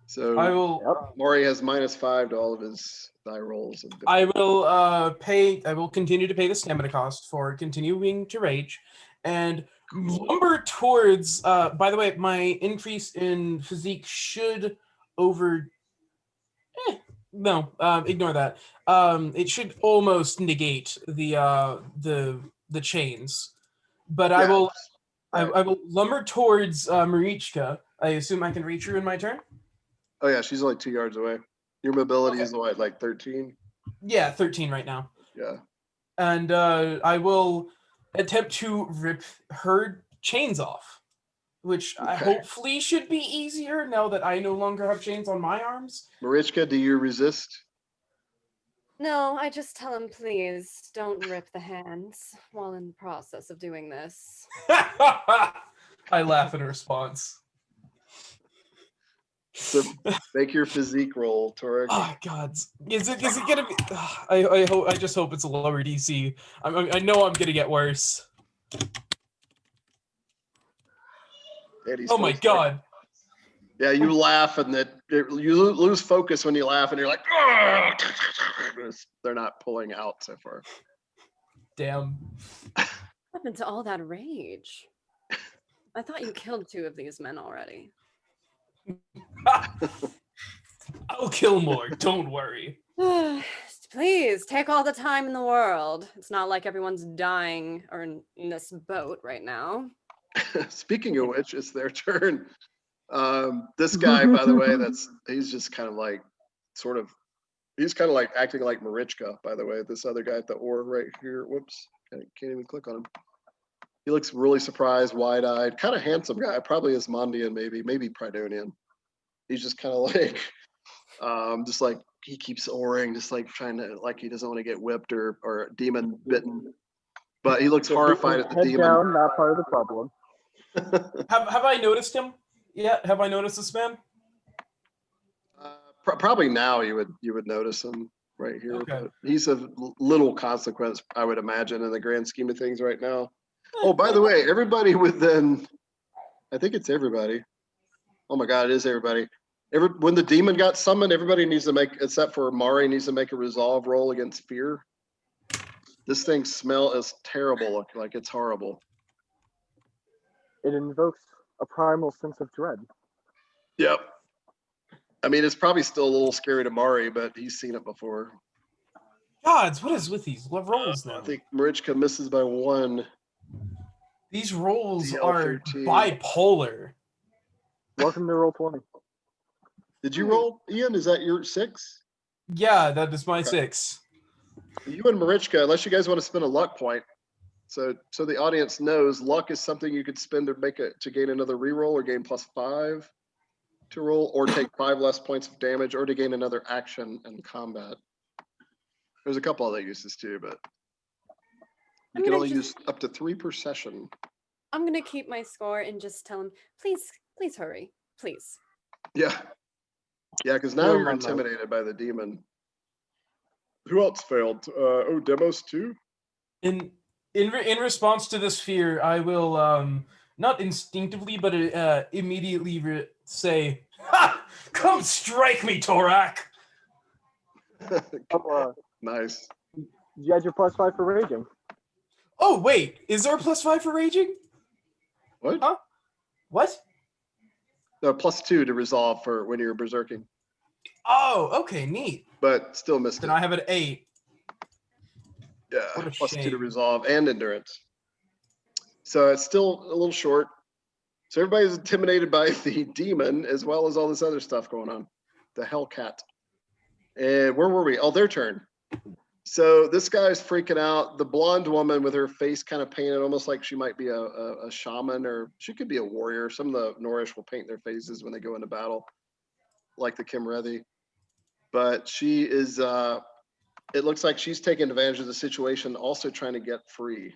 So I will Yep. Maury has -5 to all of his die rolls. I will continue to pay the stamina cost for continuing to rage. And lumber towards. By the way, my increase in physique should over. No, ignore that. It should almost negate the chains. But I Yeah, will right. I will lumber towards Marichka. I assume I can reach her in my turn. Oh yeah, she's only 2 yards away. Your mobility Okay. is what, like 13? Yeah, 13 right now. Yeah. And I will attempt to rip her chains off, which I Okay. hopefully should be easier now that I no longer have chains on my arms. Marichka, do you resist? No, I just tell him, please don't rip the hands while in the process of doing this. I laugh in response. So make your physique roll, Torek. Oh God, is it gonna be? I hope. I just hope it's a lower DC. I know I'm gonna get worse. Eddie's Oh my first. God. Yeah, you laugh and you lose focus when you laugh and you're like, "Ugh." They're not pulling out so far. Damn. What happened to all that rage? I thought you killed 2 of these men already. I'll kill more. Don't worry. Please take all the time in the world. It's not like everyone's dying or in this boat right now. Speaking of which, it's their turn. This guy, by the way, he's just kind of like, he's kind of like acting like Marichka, by the way. This other guy at the oar right here. Whoops, can't even click on him. He looks really surprised, wide-eyed, kind of handsome guy. Probably Ismondian, maybe Pridonian. He's just kind of like, just like he keeps oaring, just like trying to, like he doesn't want to get whipped or demon bitten. But he looks horrified at the Head demon. down, not part of the problem. Have I noticed him? Yeah. Have I noticed this man? Probably now you would notice him right here. Okay. But he's of little consequence, I would imagine, in the grand scheme of things right now. Oh, by the way, everybody within, I think it's everybody. Oh my God, it is everybody. When the demon got summoned, everybody needs to make, except for Mari, needs to make a resolve roll against fear. This thing is terrible. Like it's horrible. It invokes a primal sense of dread. Yep. I mean, it's probably still a little scary to Mari, but he's seen it before. Gods, what is with these rolls I now? think Marichka misses by 1. These rolls DL are 13. bipolar. Welcome to Roll20. Did you roll, Ian? Is that your 6? Yeah, that is my 6. You and Marichka, unless you guys want to spend a luck point. So the audience knows luck is something you could spend to gain another reroll or gain +5 to roll, or take 5 less points of damage, or to gain another action in combat. There's a couple other uses too, but you can only use up to 3 per session. I'm gonna keep my score and just tell him, please hurry, please. Yeah, because now you're intimidated by the demon. Who else failed? Demos too. In response to this fear, I will not instinctively, but immediately say, "Ha! Come strike me, Torak!" Nice. You had your +5 for raging. Oh wait, is there a +5 for raging? What? Huh? What? No, +2 to resolve for when you're berserking, Oh, okay, neat. but still missed Then it. I have an 8. Yeah, What a +2 to shame. resolve and endurance. So it's still a little short. So everybody's intimidated by the demon as well as all this other stuff going on. The Hellcat. And where were we? Oh, their turn. So this guy's freaking out. The blonde woman with her face kind of painted almost like she might be a shaman, or she could be a warrior. Some of the Norish will paint their faces when they go into battle, like the Kimrethi. But she is, it looks like she's taking advantage of the situation, also trying to get free.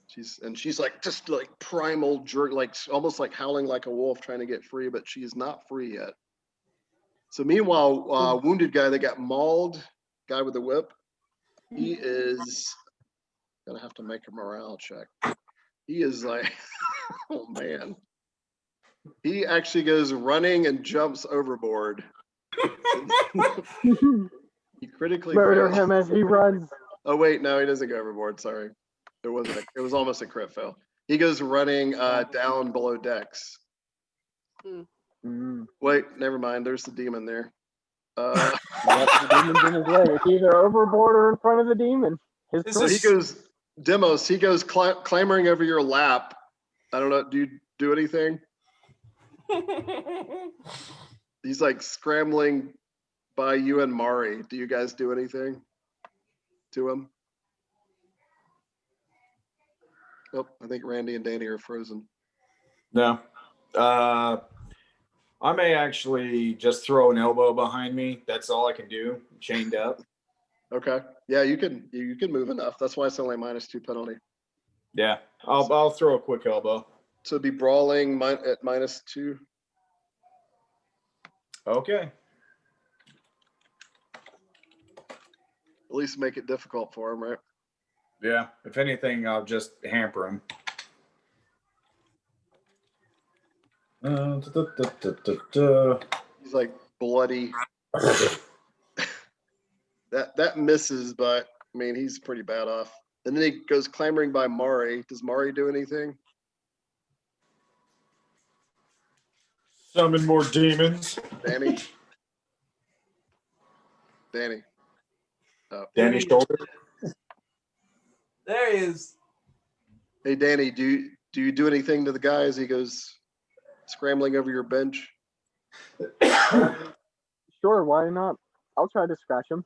She's like just like primal jerk, like almost like howling like a wolf trying to get free, but she's not free yet. So meanwhile, wounded guy that got mauled, guy with the whip, he is gonna have to make a morale check. He is like, oh man. He actually goes running and jumps overboard. He critically Murder failed. him as he runs. Oh wait, no, he doesn't go overboard. Sorry. It wasn't. It was almost a crit fail. He goes running down below decks. Mm. Wait, never mind. There's the demon there. Yep, the demon's in his way. It's either overboard or in front of the demon. His Is So he choice. goes, Demos. He goes clambering over your lap. I don't know. Do you do anything? He's like scrambling by you and Mari. Do you guys do anything to him? Oh, I think Randy and Danny are frozen. No. I may actually just throw an elbow behind me. That's all I can do. Chained up. Okay. Yeah, you can move enough. That's why it's only -2 penalty. Yeah. I'll throw a quick elbow. So it'd be brawling at -2. Okay. At least make it difficult for him, right? Yeah. If anything, I'll just hamper him. He's like bloody. That misses, but I mean he's pretty bad off. And then he goes clambering by Mari. Does Mari do anything? Summon more demons. Danny? Danny. Oh. Danny's shoulder. There he is. Hey Danny, do you do anything to the guy as he goes scrambling over your bench? Sure, why not? I'll try to scratch him.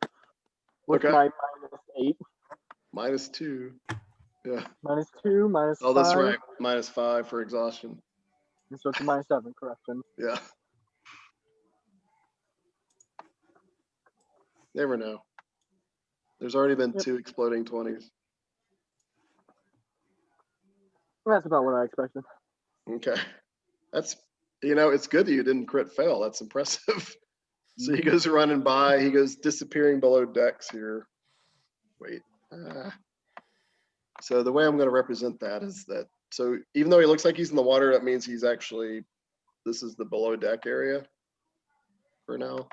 With Okay. my -8. -2. Yeah. -2, -5. Oh, that's right. -5 for exhaustion. So it's a -7, correction. Yeah. Never know. There's already been Yep. 2 exploding 20s. That's about what I expected. Okay. That's, it's good that you didn't crit fail. That's impressive. So he goes running by. He goes disappearing below decks here. Wait. So the way I'm going to represent that is that, so even though he looks like he's in the water, that means he's actually, this is the below deck area for now.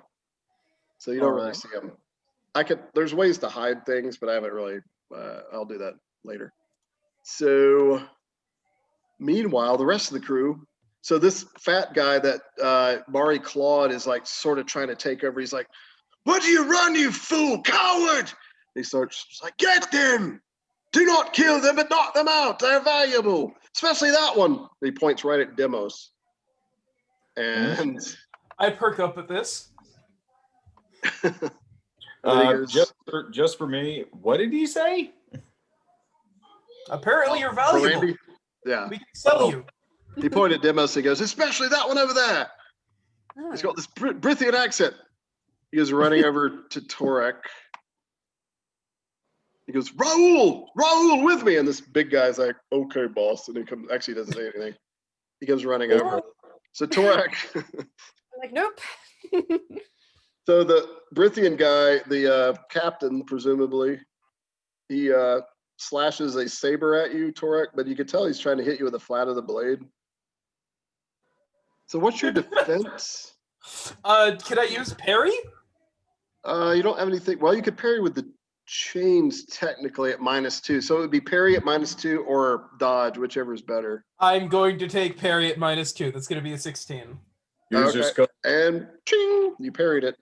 So you don't really Alright. see him. There's ways to hide things, but I haven't really, I'll do that later. So meanwhile, the rest of the crew, so this fat guy that Mari clawed is like sort of trying to take over. He's like, "What do you run, you fool, coward?" He starts like, "Get them! Do not kill them, but knock them out. They're valuable, especially that one." He points right at Demos. And I perk up at this. Just for me, what did he say? Apparently, you're for valuable. Randy, yeah. We can sell you. He pointed at Demos. He goes, "Especially that one over there. Oh, He's got this Brithian accent." He goes running over to Torek. He goes, Raul with me." And this big guy's like, "Okay, boss." And he comes, actually doesn't say anything. He comes running over. So Torek, I'm like, nope. so the Brithian guy, the captain, presumably, he slashes a saber at you, Torek, but you can tell he's trying to hit you with the flat of the blade. So what's your defense? Could I use parry? You don't have anything. Well, you could parry with the chains technically at -2. So it would be parry at -2 or dodge, whichever is better. I'm going to take parry at -2. That's going to be a 16. Use your Okay. skull. And ching, you parried it.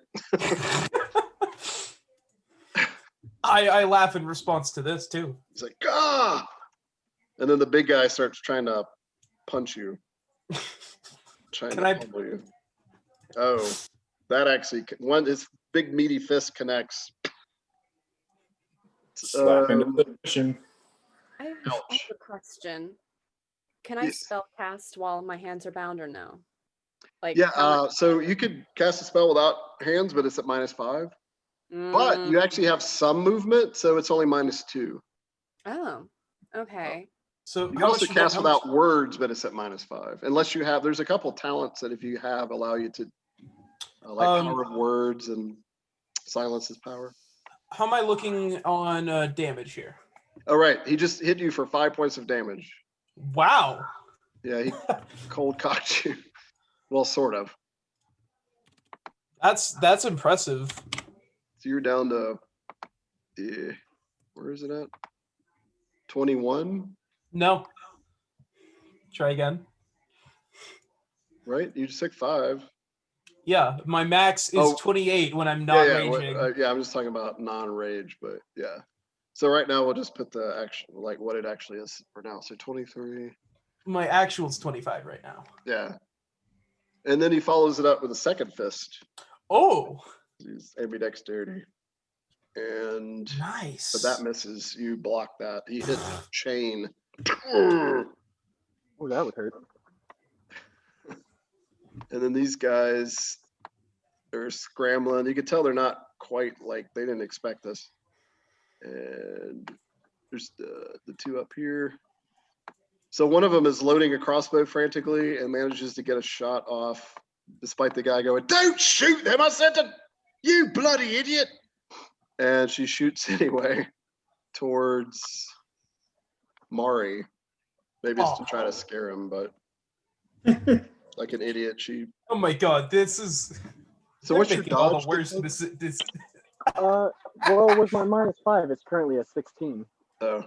I laugh in response to this too. He's like, "Ah!" And then the big guy starts trying to punch you. Trying Can to I- pummel you. Oh, that actually, his big meaty fist connects. Slap into Um, the cushion. I have Ouch. a question. Can I Yes. spell cast while my hands are bound or no? Like, Yeah, how much- so you could cast a spell without hands, but it's at -5. But Mm, you actually have some movement, so it's only -2. Oh, okay. So You can how also much? cast how much- without words, but it's at -5. Unless you have, there's a couple talents that if you have allow you to, like power of words and silence is power. How am I looking on damage here? All right, he just hit you for 5 points of damage. Wow. Yeah, he cold cocked you. Well, sort of. That's impressive. So you're down to, where is it at? 21, No. Try again. right? You just took 5. Yeah, my max is Oh. 28 when I'm not yeah, raging. yeah, I'm just talking about non-rage, but yeah. So right now we'll just put the action, like what it actually is for now. So 23. My actual's 25 right now. Yeah. And then he follows it up with a second fist. Oh, He's ambidexterity. And nice. but that misses. You block that. He hit chain. Oh, that would hurt. And then these guys are scrambling. You can tell they're not quite like they didn't expect this. And there's the 2 up here. So one of them is loading a crossbow frantically and manages to get a shot off, despite the guy going, "Don't shoot them! I said to you, bloody idiot!" And she shoots anyway towards Mari. Maybe it's to try to scare him, but like an idiot, she. Oh my god, this is. So what's your making all dodge? the worst. difference? This. Well, with my -5, it's currently a 16. Oh,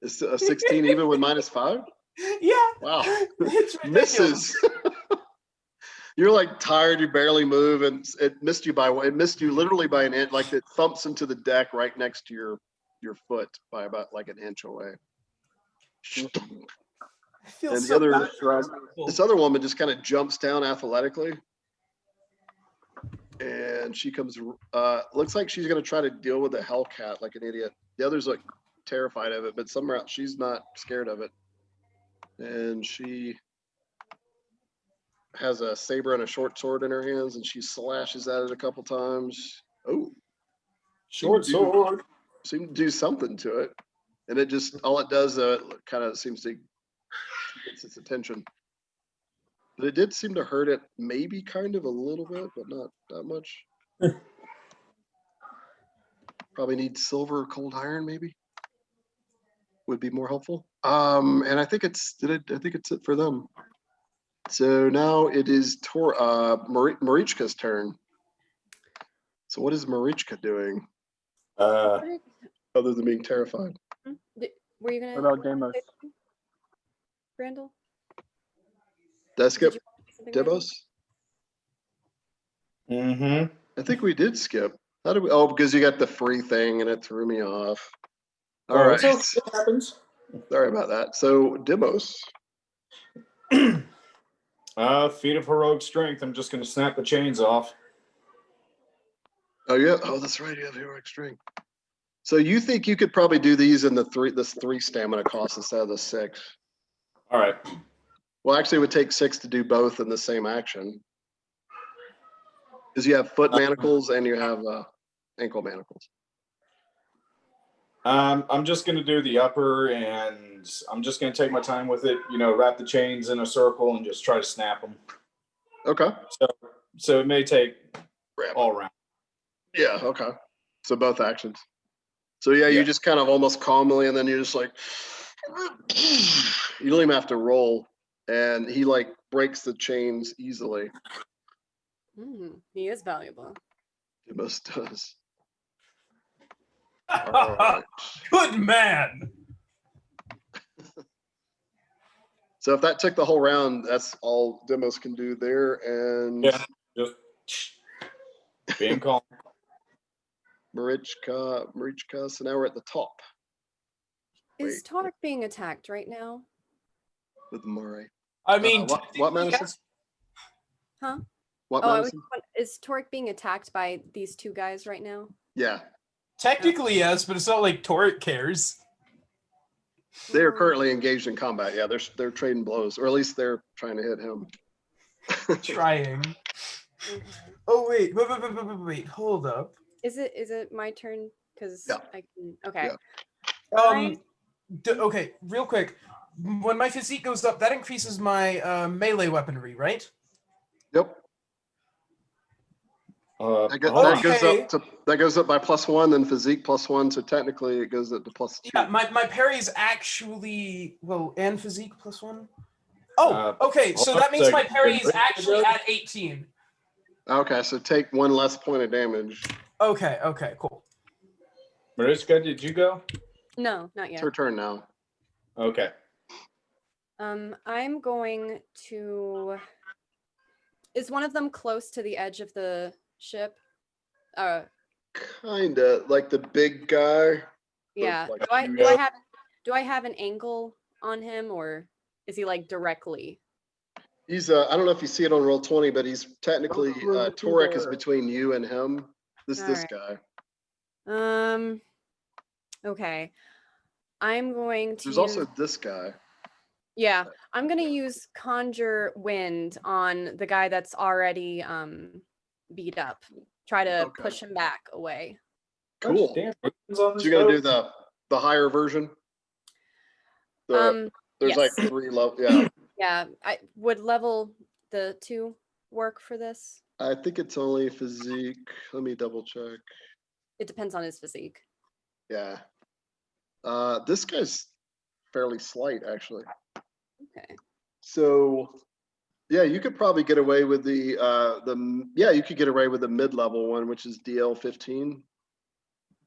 it's a 16 even with -5. Yeah. Wow, It's ridiculous. misses. You're like tired, you barely move, and it missed you by it missed you literally by an inch. Like it thumps into the deck right next to your foot by about like an inch away. I feel And the so other- bad for Shrug. people. This other woman just kind of jumps down athletically, and she comes. Looks like she's gonna try to deal with the Hellcat like an idiot. The others look terrified of it, but somehow she's not scared of it, and she has a saber and a short sword in her hands, and she slashes at it a couple times. Oh, Short sword. seemed to do something to it, and it just all it does kind of seems to gets its attention. But it did seem to hurt it, maybe kind of a little bit, but not that much. Probably need silver or cold iron, maybe would be more helpful. And I think I think it's it for them. So now it is Marichka's turn. So what is Marichka doing Uh, other than being terrified? Were you gonna? What about Demos? Randall? Did I skip Did you want to say something, Randall? Demos? mm-hmm. I think we did skip. How did we? Oh, because you got the free thing and it threw me off. All right. It happens. Sorry about that. So Demos. Feat of heroic strength. I'm just gonna snap the chains off. Oh yeah. Oh, that's right. You have heroic strength. So you think you could probably do these in this 3 stamina cost instead of the 6? All right. Well, actually, it would take 6 to do both in the same action. Because you have foot manacles and you have ankle manacles. I'm just gonna do the upper, and I'm just gonna take my time with it. You know, wrap the chains in a circle and just try to snap them. Okay. So it may take Grab. all round. Yeah. Okay. So both actions. So yeah, you Yeah. just kind of almost calmly, and then you're just like, you don't even have to roll, and he like breaks the chains easily. He is valuable. It most does. All right. Good man. So if that took the whole round, that's all Demos can do there. And Yeah. Just being calm. Marichka. So now we're at the top Is Wait. Tark being attacked right now? with Murray. I mean, what technically, Madison? yes. Huh? What Oh, I was. Madison? Is Torque being attacked by these 2 guys right now? Yeah, Technically, yes, but it's not like Torque cares. they are Mm. currently engaged in combat. Yeah, they're trading blows, or at least they're trying to hit him. Trying. Okay. Oh wait, hold up. Is it my turn? Because Yeah. I can. Okay. Yeah. I- Okay, real quick. When my physique goes up, that increases my melee weaponry, right? Yep. Uh, That, oh, that goes up by +1, then physique +1. So technically, it goes up to +2. Yeah, my parry's actually and physique +1. Oh, okay. hold So on that a means my second. parry is Wait, actually wait. at 18. Okay, so take 1 less point of damage. Okay, cool. Marichka, did you go? No, not It's yet. her turn now. Okay. I'm going to. Is one of them close to the edge of the ship? Kinda like the big guy. Yeah. like, Do I have an angle on him, or is he like directly? He's I don't know if you see it on roll 20, but he's technically Torek is there. between you and him. This Alright. guy. Okay. I'm going to There's use. also this guy. Yeah, I'm gonna use Conjure Wind on the guy that's already beat up. Try to Okay. push him back away. Cool. Damn, on So this you're gonna do boat? the higher version. There's Yes. like 3 levels. Yeah, Yeah, I would level the 2 work for this. I think it's only physique. Let me double check. It depends on his physique. Yeah. This guy's fairly slight actually. Okay. So yeah, you could probably get away with you could get away with the mid-level one, which is DL 15.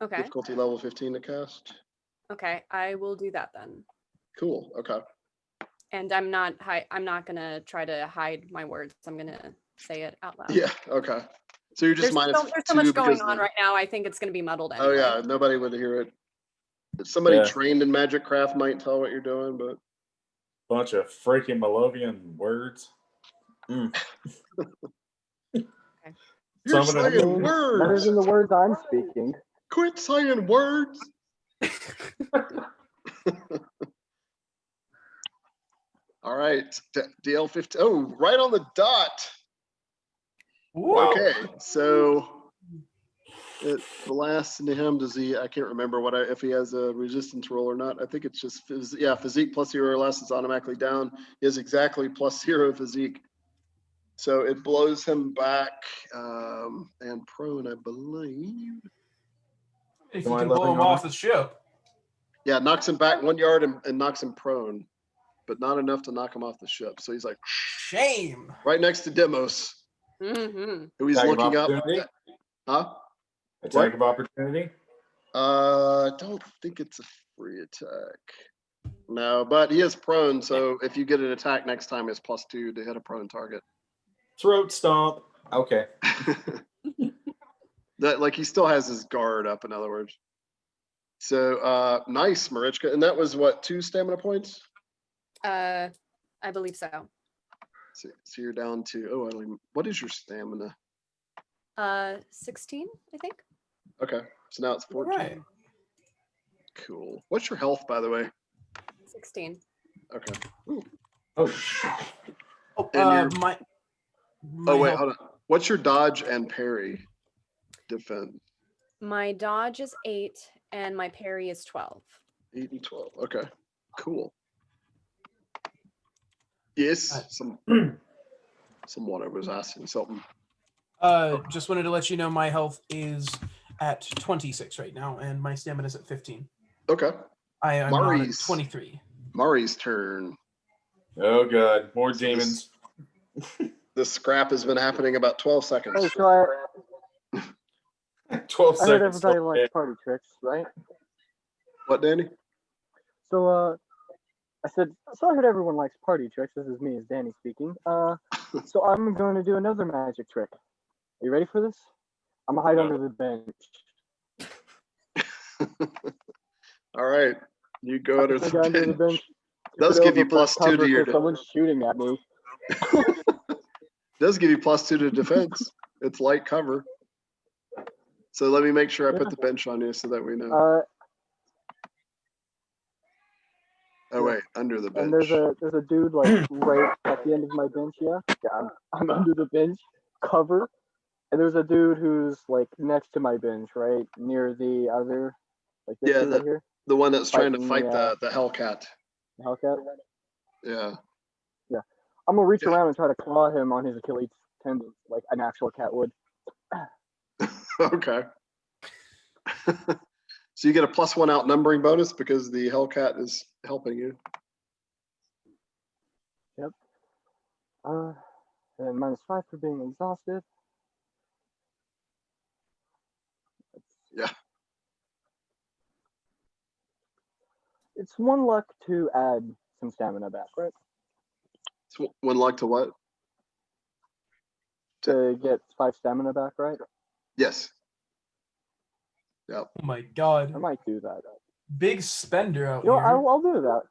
Okay. Difficulty level 15 to cast. Okay, I will do that then. Cool. Okay. And I'm not gonna try to hide my words. I'm gonna say it out loud. Yeah. Okay. So you're just There's so -2 much going because on right now. I think it's gonna be muddled Oh anyway. yeah, nobody would hear it. If somebody Yeah. trained in Magic Craft might tell what you're doing, but Bunch of freaking Malovian words. you're Some of saying them- Better words. than the words I'm speaking. Quit saying words. All right, DL 15. Oh, right on the dot. Wow. Okay, so it blasts into him. Does he? I can't remember if he has a resistance roll or not. I think it's just physique plus 0 or less is automatically down. He has exactly +0 physique, so it blows him back and prone, I believe. If Am you I can blow leveling him on off it? the ship. Yeah, knocks him back 1 yard and knocks him prone, but not enough to knock him off the ship. So he's like Shame. right next to Demos, Mm-hmm. who he's Attack of looking up. opportunity? Huh? Attack of opportunity. I don't think it's a free attack. No, but he is prone, so if you get an attack next time, it's +2 to hit a prone target. Throat stomp. Okay. That like he still has his guard up, in other words. So nice, Marichka. And that was what, 2 stamina points? I believe so. So you're down to I don't even, what is your stamina? 16, I think. Okay. So now it's 14. Right. Cool. What's your health, by the way? 16. Okay. Oh. Oh, And my Oh wait, health- hold on. What's your dodge and parry defense? My dodge is 8 and my parry is 12. 8 and 12. Okay. Cool. Yes. Someone I was asking something. Just wanted to let you know my health is at 26 right now, and my stamina is at 15. Okay. I'm on at Maurice. 23. Mari's turn. Oh god, more demons. This scrap has been happening about 12 Hey, seconds. so I 12 I heard seconds. everybody likes party tricks, right? What, Danny? So I said, so I heard everyone likes party tricks. This is me, as Danny speaking. So I'm going to do another magic trick. Are you ready for this? I'm gonna hide No. under the bench. All right. You go under Get the under the bench. bench. Does Tip it give you over for +2 to cover your 'cause someone's shooting at me. does give you +2 to defense. It's light cover. So let me make sure I put the bench on you so that we know. Oh wait, under the And bench. there's a dude like right at the end of my bench. Yeah, I'm under the bench, cover. And there's a dude who's like next to my bench, right near the other, like this Yeah, dude right here, The one that's trying to fighting fight the, the Hellcat. the Hellcat. Yeah. I'm gonna reach Yeah. around and try to claw him on his Achilles tendon, like an actual cat would. Okay. So you get a +1 outnumbering bonus because the Hellcat is helping you. And -5 for being exhausted. Yeah. It's 1 luck to add some stamina back, right? It's 1 luck to what? To get 5 stamina back, right? Yes. Oh my god. I might do that. Big spender out You know, here. I'll do that.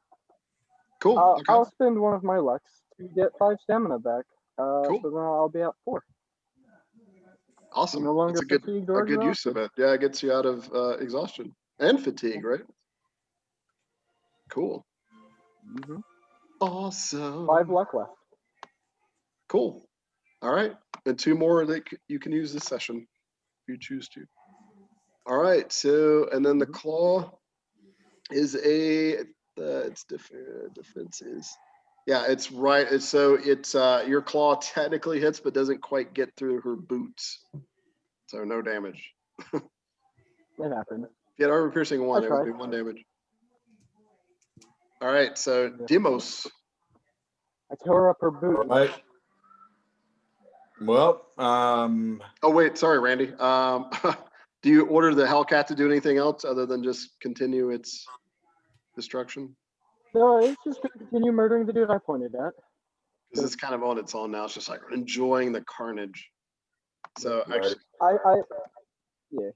Cool. Okay. I'll spend 1 of my lucks to get 5 stamina back. Cool. So then I'll be at 4. Awesome. No longer That's a good, fatigued or good use of it. Yeah, it gets you out of exhaustion and fatigue, right? Cool. Mm-hmm. Awesome. 5 luck left. Cool. All right. And 2 more that you can use this session if you choose to. All right. So, and then the claw is its defense is, yeah, it's right. It's your claw technically hits, but doesn't quite get through her boots. So no damage. It happened. If you had armor piercing 1, I it would tried. be 1 damage. All right. So Demos. I tore up her boot. All right. Well, Oh wait, sorry, Randy. Do you order the Hellcat to do anything else other than just continue its destruction? No, it's just gonna continue murdering the dude I pointed at. Because it's kind of on its own now. It's just like enjoying the carnage. So Right. actually, Yeah.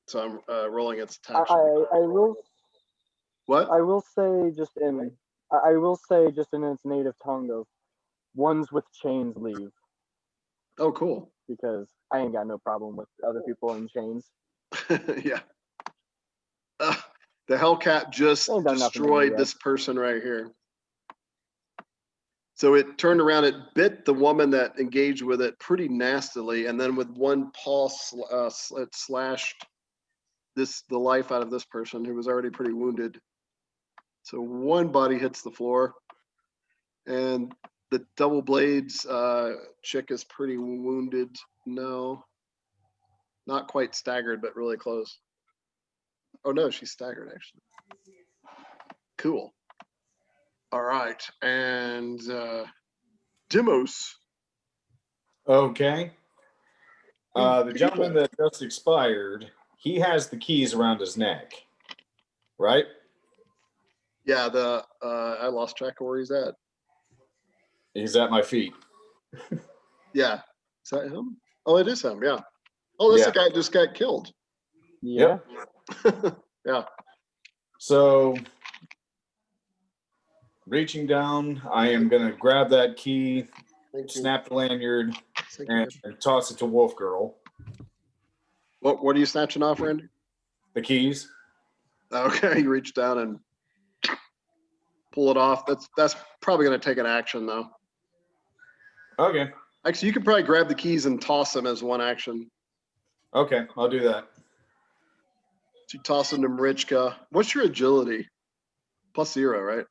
so I'm rolling its attack. I will What? I will say just in I will say just in its native tongue of ones with chains leave, Oh, cool. because I ain't got no problem with other people in chains. Yeah. The Hellcat just Ain't done nothing to me destroyed yet. this person right here. So it turned around, it bit the woman that engaged with it pretty nastily, and then with 1 paw, it slashed the life out of this person who was already pretty wounded. So 1 body hits the floor, and the double blades chick is pretty wounded. No, not quite staggered, but really close. Oh no, she's staggered actually. Cool. All right, and Demos. okay. The gentleman that just expired, he has the keys around his neck, right? Yeah, I lost track of where he's at. He's at my feet. Yeah, is that him? Oh, it is him. Yeah. Oh, that's Yeah. the guy that just got killed. Yeah. Yeah. So, reaching down, I am going to grab that key, Thank you. snap the lanyard, Thank you. and toss it to Wolf Girl. What are you snatching off, Randy? The keys. Okay, you reach down and pull it off. That's probably going to take an action though. Okay. Actually, you could probably grab the keys and toss them as 1 action. Okay, I'll do that. So you toss them to Marichka. What's your agility? +0,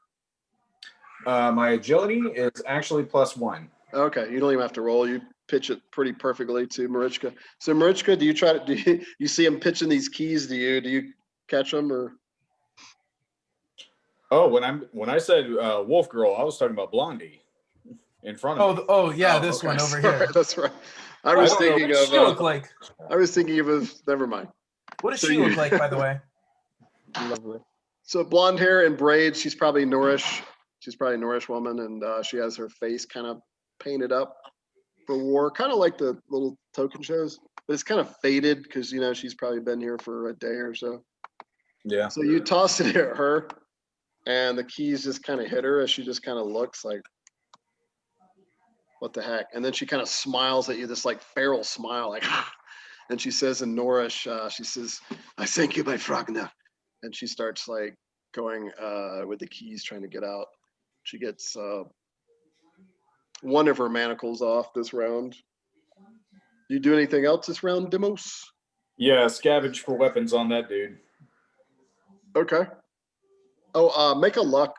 right? My agility is actually +1. Okay, you don't even have to roll. You pitch it pretty perfectly to Marichka. So Marichka, do you see him pitching these keys to you? Do you catch them or? Oh, when I said Wolf Girl, I was talking about Blondie in front of me. Oh yeah, this okay, one over sorry, here. That's right. I was don't know. thinking What does she of. look like? I was thinking of. Never mind. What does So she you- look like, by the way? Lovely. So blonde hair and braids. She's probably Noorish. She's probably a Noorish woman, and she has her face kind of painted up for war, kind of like the little token shows. But it's kind of faded because she's probably been here for a day or so. Yeah. So you toss it at her, and the keys just kind of hit her as she just kind of looks like, "What the heck?" And then she kind of smiles at you, this like feral smile, like, and she says in Noorish, she says, "I thank you, my Fragna," and she starts like going with the keys, trying to get out. She gets 1 of her manacles off this round. You do anything else this round, Demos? Yeah, scavenge for weapons on that dude. Okay. Oh, make a luck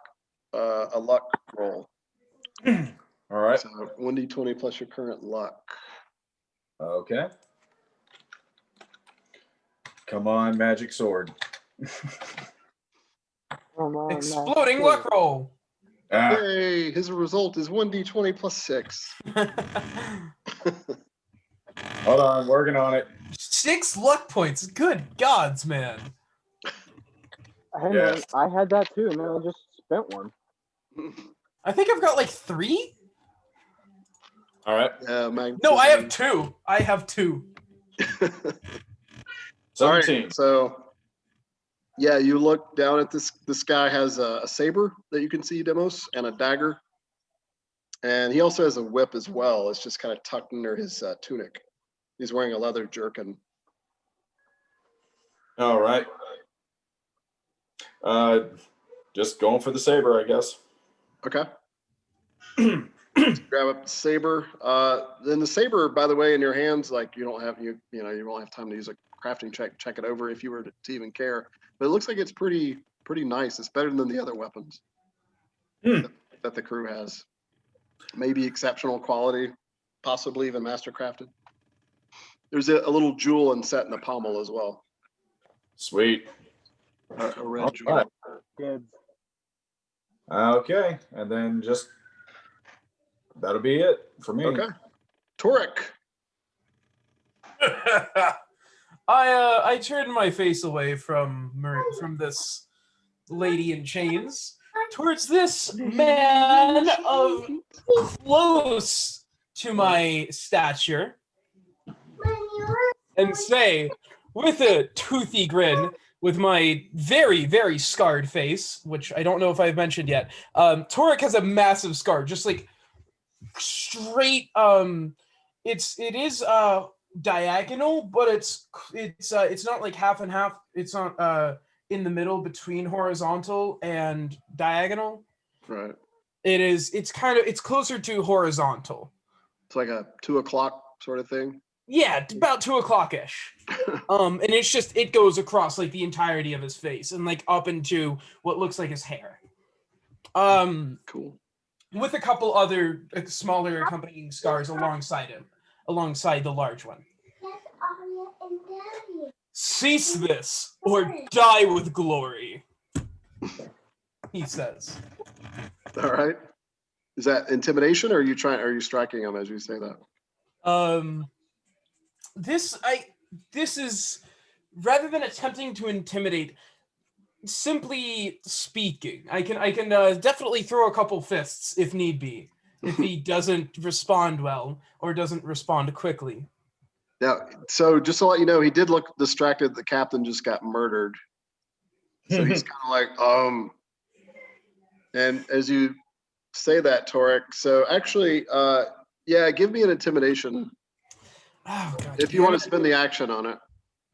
roll. All right. So 1d20 plus your current luck. Okay. Come on, magic sword. Come on, Exploding Matt. luck roll. Ah, Yay! His result is 1d20 plus 6. hold on, working on it. 6 luck points. Good gods, man. Hey Yeah. man, I had that too, and then I just spent one. I think I've got like 3. All right. Yeah, No, I have 2. I have 2. All right, 17. so yeah, you look down at this. This guy has a saber that you can see, Demos, and a dagger, and he also has a whip as well. It's just kind of tucked under his tunic. He's wearing a leather jerkin. All right. Just going for the saber, I guess. Okay. Grab up the saber. Then the saber, by the way, in your hands, like you won't have time to use a crafting check it over if you were to even care. But it looks like it's pretty nice. It's better than the other weapons that the crew has. Maybe exceptional quality, possibly even master crafted. There's a little jewel inset in the pommel as well. Sweet. A red All jewel. right. Dibs. Okay, and then just that'll be it for me. Okay. Torek. I turned my face away from this lady in chains towards this man of close to my stature and say, with a toothy grin, with my very, very scarred face, which I don't know if I've mentioned yet, Torek has a massive scar, just like straight. It is diagonal, but it's not like half and half. It's not in the middle between horizontal and diagonal. Right. It's closer to horizontal. It's like a 2 o'clock sort of thing. Yeah, about 2 o'clock-ish. And it goes across like the entirety of his face and like up into what looks like his hair. Cool. With a couple other smaller accompanying scars alongside the large one. Cease this, or die with glory, he says. All right. Is that intimidation, or are you striking him as you say that? This is, rather than attempting to intimidate, simply speaking. I can definitely throw a couple fists if need be, if he doesn't respond well or doesn't respond quickly. Yeah. So just to let you know, he did look distracted. The captain just got murdered. So he's kind of like, and as you say that, Torek, so actually, yeah, give me an intimidation. Oh, God, if you want to spend the action on it.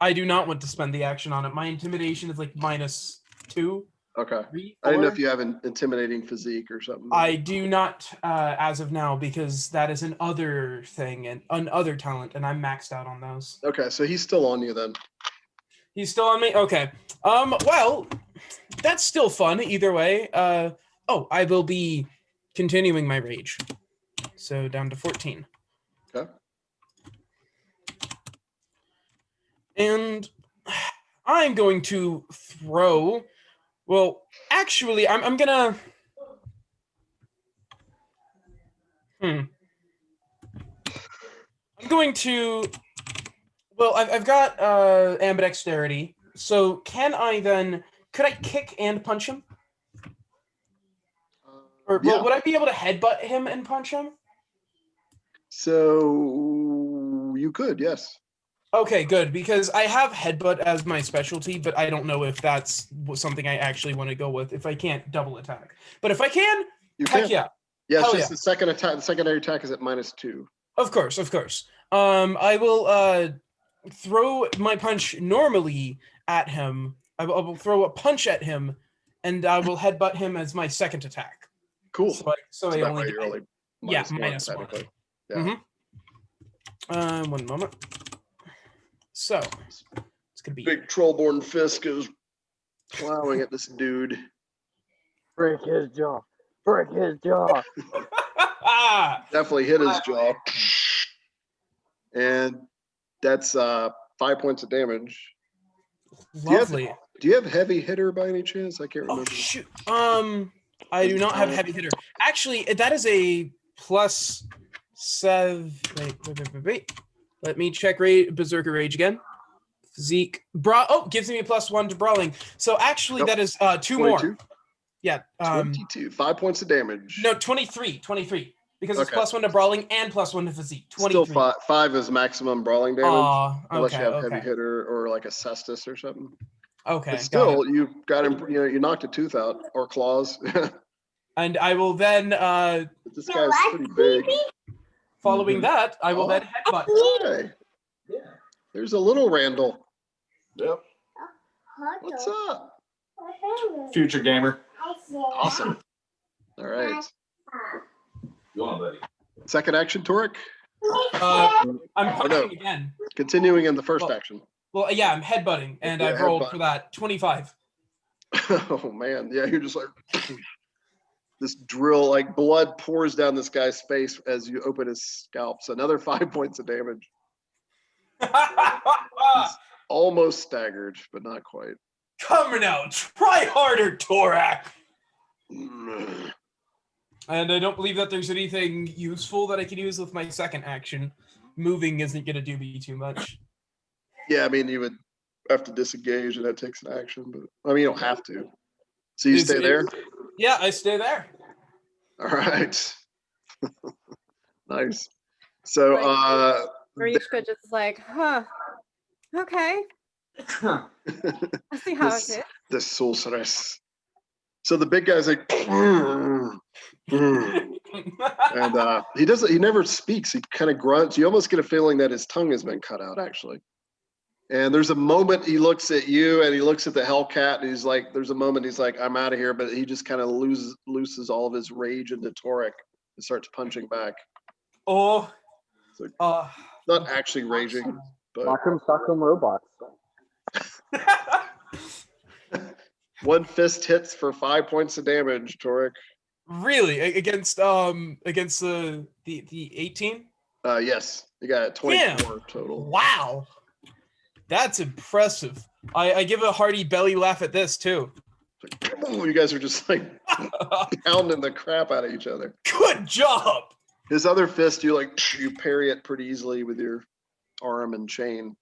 I do not want to spend the action on it. My intimidation is like -2. Okay. 3, 4. I didn't know if you have an intimidating physique or something. I do not as of now, because that is an other thing and an other talent, and I'm maxed out on those. Okay, so he's still on you then. He's still on me? Okay. Well, that's still fun either way. I will be continuing my rage. So down to 14. Okay. And I'm going to throw. Well, actually, I'm gonna. I'm going to. Well, I've got ambidexterity. So can I then? Could I kick and punch him? Or Yeah. would I be able to headbutt him and punch him? So you could, yes. Okay, good, because I have headbutt as my specialty, but I don't know if that's something I actually want to go with if I can't double attack. But if I can, You heck can. yeah. Yeah, it's Hell just yeah. the second attack. The secondary attack is at -2. Of course. I will throw my punch normally at him. I will throw a punch at him, and I will headbutt him as my second attack. Cool. So That's I about only right, get you're only yeah, -1, -1. technically. Yeah. One moment. So it's gonna be Big trollborn fist goes plowing at this dude. Break his jaw. Break his jaw. Definitely hit his jaw. And that's 5 points of damage. lovely. Do you have heavy hitter by any chance? I can't Oh remember. shoot. I do not have heavy hitter. Actually, that is a +7. Wait. Let me check Berserker Rage again. physique. Gives me a +1 to brawling. So actually, Nope. that is 2 22? more. Yeah. 22. 5 points of damage. No, 23. 23. Because it's Okay. +1 to brawling and +1 to physique. 23. Still five is maximum brawling damage. Aw, Unless you okay, have okay. heavy hitter or like a cestus or something. Okay, But got it. still, you got him. You knocked a tooth out or claws. And I will then, This guy's pretty big. following Mhm. that, I will then headbutt. Hey, Yeah. there's a little Randall. Yep. What's up? Future gamer. Awesome. All right. Go on, buddy. Second action, Torek. I'm Oh, punching no. again. Continuing in the first Well- action. Well, yeah, I'm headbutting, and Yeah, I've rolled headbutt. for that 25. Oh man, yeah, you're just like this drill, like blood pours down this guy's face as you open his scalp. So another 5 points of damage. He's almost staggered, but not quite. Come now, try harder, Torak. And I don't believe that there's anything useful that I can use with my second action. Moving isn't going to do me too much. Yeah, I mean, you would have to disengage, and that takes an action, but I mean, you don't have to. So you Is stay it- there. Yeah, I stay there. All right. Nice. So, Marichka just is like, huh. Okay. I see how This- it is. the sorceress. So the big guy's like, and he never speaks. He kind of grunts. You almost get a feeling that his tongue has been cut out, actually. And there's a moment he looks at you and he looks at the Hellcat and he's like, there's a moment he's like, I'm out of here, but he just kind of looses all of his rage into Torek and starts punching back. Oh, So- uh, Not actually raging, but Sock'em Sock'em robots. one fist hits for 5 points of damage, Torek. really? Against the 18? Yes, you got 24 total. Wow, that's impressive. I give a hearty belly laugh at this too. You guys are just like pounding the crap out of each other. Good job. His other fist, you parry it pretty easily with your arm and chain.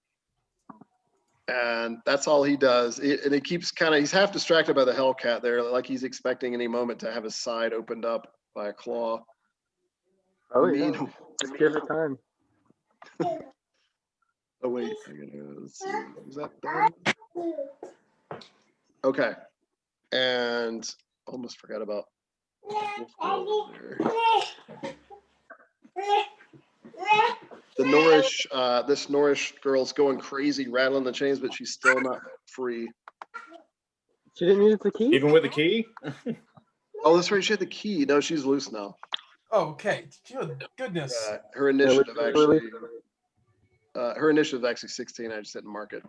And that's all he does. And he keeps he's half distracted by the Hellcat there, like he's expecting any moment to have his side opened up by a claw. Oh, yeah. Mean- Just give it time. Oh wait, let's see. Is that done? Okay. And almost forgot about there. The Nourish, this Nourish girl's going crazy, rattling the chains, but she's still not free. She didn't use the key? Even with the key? Oh, that's right. She had the key. No, she's loose now. Okay, good goodness. Her initiative Yeah, actually. Her initiative is actually 16. I just didn't mark it.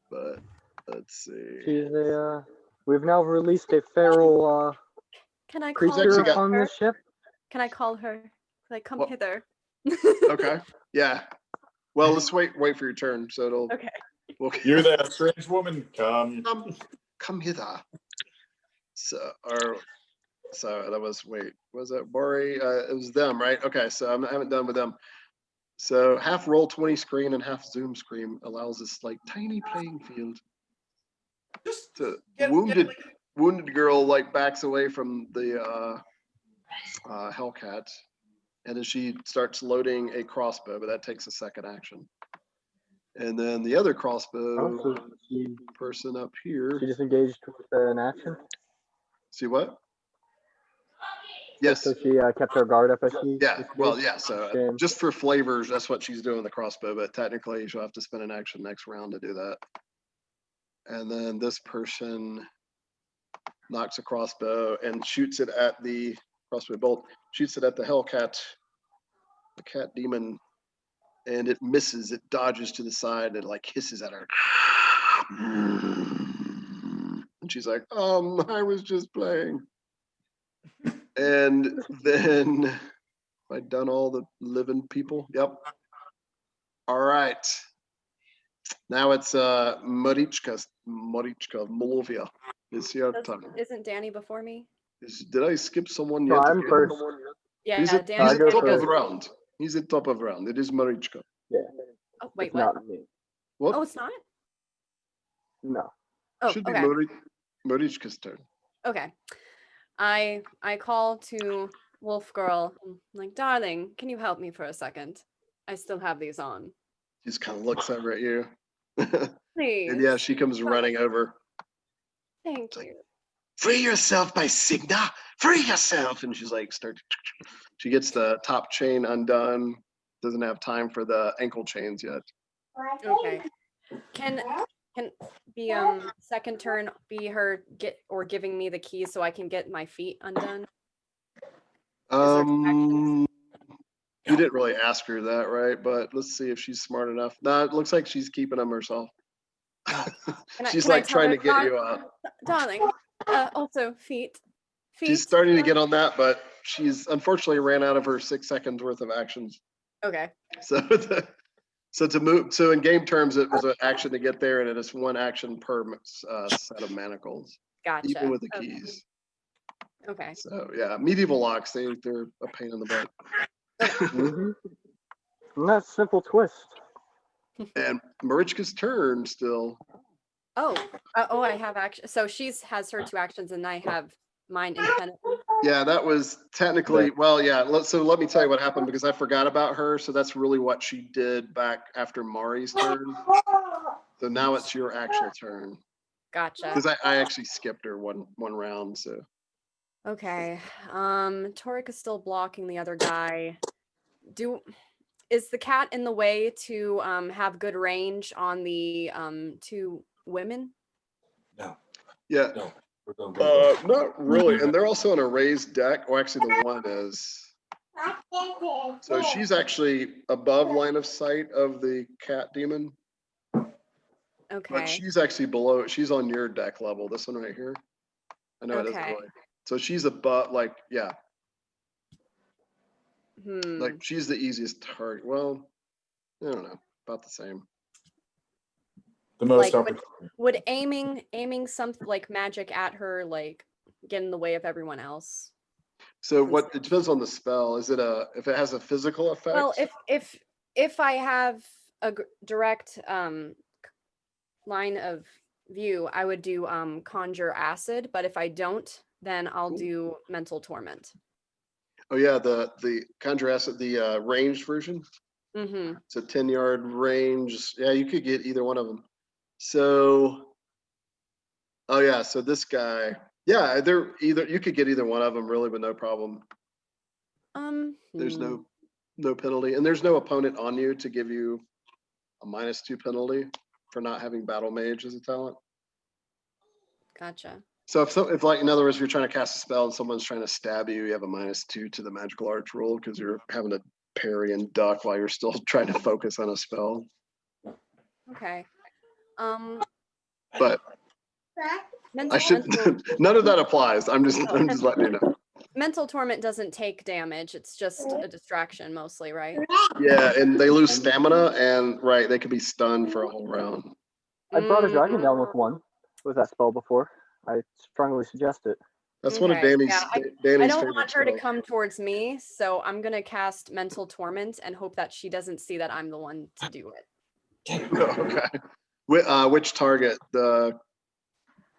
But let's see. She's a, we've now released a feral Can I call actually creature got- on her? this ship. Can I call her? Like, come What? hither. Okay. Yeah. Well, let's wait for your turn. So it'll. Okay. We'll, You're that strange woman. Come. come hither. So that was was that Bori? It was them, right? Okay, so I haven't done with them. So half roll 20 screen and half zoom screen allows this like tiny playing field. Just To get wounded girl like backs away from the Hellcat, and then she starts loading a crossbow, but that takes a second action. And then the other crossbow Oh, so she person up here. just engaged with an action. See what? Yes. So she kept her guard up as she. Yeah. Well, yeah. So Shame. just for flavors, that's what she's doing with the crossbow. But technically, she'll have to spend an action next round to do that. And then this person knocks a crossbow and shoots it at the crossbow bolt. Shoots it at the Hellcat, the cat demon, and it misses. It dodges to the side and it like hisses at her. And she's like, I was just playing. And then have I done all the living people? Yep. All right. Now it's Marichka Molovia. It's your turn. Isn't Danny before me? Did I skip someone No, yet? I'm first. Yeah, He's at, Danny's he's go at top before of first. the round. He's at top of the round. It is Marichka. Yeah. Oh, wait, It's what? not me. Well, Oh, it's not? No. Oh, should be okay. Marichka's turn. Okay. I call to Wolf Girl. I'm like, darling, can you help me for a second? I still have these on. She just kind of looks over at you. And Please. yeah, she comes running over. Thank like, you. Free yourself, my Signa. Free yourself. And she's like, she gets the top chain undone. Doesn't have time for the ankle chains yet. Okay. Can the second turn be her giving me the keys so I can get my feet undone? there two actions? You didn't really ask her that, right? But let's see if she's smart enough. No, it looks like she's keeping them herself. She's can I like tell trying her, to get you out. darling? Also feet. She's starting to get on that, but she's unfortunately ran out of her 6 seconds worth of actions. Okay. So to move, so in game terms, it was an action to get there, and it is 1 action per set of manacles, Gotcha. even with the Okay. keys. Okay. So yeah, medieval locks, they're a pain in the butt. Mhm. And that's simple twist. And Marichka's turn still. Oh, I have action. So she's has her 2 actions, and I have mine independently. Yeah, that was technically, well, yeah, so let me tell you what happened because I forgot about her. So that's really what she did back after Mari's turn. So now it's your actual turn. Gotcha. Because I actually skipped her one round, so. Okay. Torek is still blocking the other guy. Is the cat in the way to have good range on the 2 women? No, Yeah, no. We're going go. not really. And they're also on a raised deck. Well, actually, the one is. So she's actually above line of sight of the cat demon, Okay. but she's actually below. She's on your deck level. This one right here. I know it doesn't Okay. really. So she's above, like, yeah, Hmm. like she's the easiest target. Well, I don't know, about the same. The most Like, opportunity. would aiming something like magic at her like get in the way of everyone else? So what, it depends on the spell. Is it if it has a physical effect? Well, if I have a direct line of view, I would do conjure acid, but if I don't, then I'll do mental torment. Oh yeah, the conjure acid, the ranged version. Mm-hmm. It's a 10-yard range. Yeah, you could get either one of them. So, oh yeah, so this guy, yeah, you could get either one of them really with no problem. There's no penalty, and there's no opponent on you to give you a -2 penalty for not having battle mage as a talent. Gotcha. So if like, in other words, you're trying to cast a spell and someone's trying to stab you, you have a -2 to the magical arts roll because you're having to parry and duck while you're still trying to focus on a spell. Okay. But I should, none of that applies. I'm just letting you know. Mental torment doesn't take damage. It's just a distraction mostly, right? Yeah, and they lose stamina, and right, they could be stunned for a whole round. I brought a dragon down with that spell before. I strongly suggest it. That's one of Okay, Danny's yeah, I Danny's don't favorite want her to spells. come towards me, so I'm gonna cast mental torment and hope that she doesn't see that I'm the one to do it. Okay. Which target? The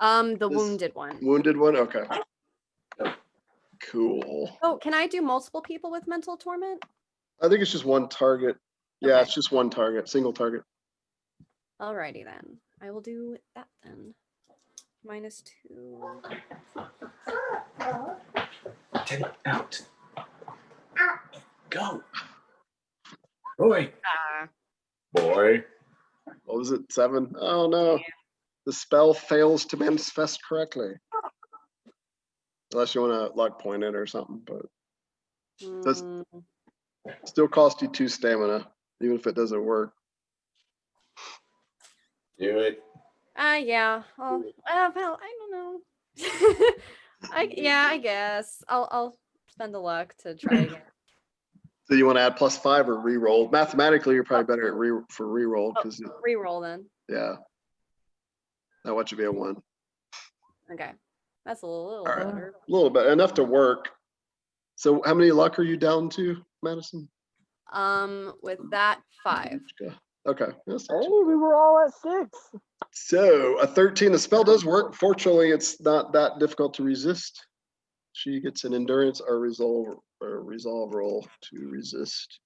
Wounded one. wounded one? Okay. Cool. Oh, can I do multiple people with mental torment? I think it's just one target. Yeah, Okay. it's just one target, single target. Alrighty then. I will do that then. -2. Teddy, out. Go. Boy. Boy. What was it? 7? Oh no. Yeah. The spell fails to manifest correctly. Unless you want to luck point it or something, but Does- still cost you 2 stamina, even if it doesn't work. Do it. Yeah. Well, I don't know. I guess I'll spend a luck to try again. So you want to add +5 or re-roll? Mathematically, you're probably better at re-roll because Reroll then. yeah. That one should be a 1. Okay. That's a little All right. better. A little bit, enough to work. So how many luck are you down to, Madison? With that 5. Okay. That's not Hey, too- we were all at 6. So a 13, the spell does work. Fortunately, it's not that difficult to resist. She gets an endurance or resolve roll to resist.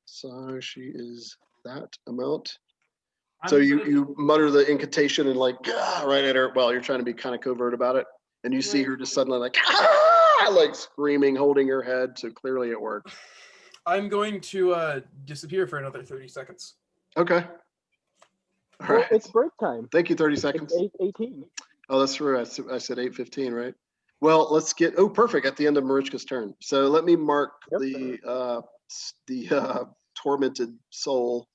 So she is that amount. So I'm you gonna- you mutter the incantation and like right at her. Well, you're trying to be kind of covert about it, and you see Mhm. her just suddenly like like screaming, holding her head. So clearly it worked. I'm going to disappear for another 30 seconds. Okay. All Well, right. it's break time. Thank you. 30 It's seconds. 8:18. Oh, that's true. I said 8:15, right? Well, let's get. Oh, perfect. At the end of Marichka's turn. So let me mark Yep. the tormented soul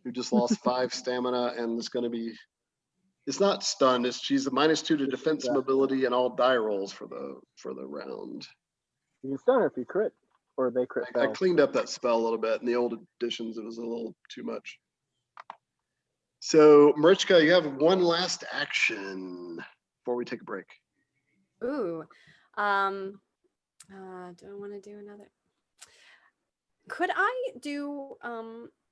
who just lost 5 stamina and is going to be. It's not stunned. She's a -2 to defense, Yeah. mobility, and all die rolls for the round. You can stun her if you crit, or they crit I fail. cleaned up that spell a little bit. In the old editions, it was a little too much. So, Marichka, you have one last action before we take a break. Ooh. Do I want to do another? Could I do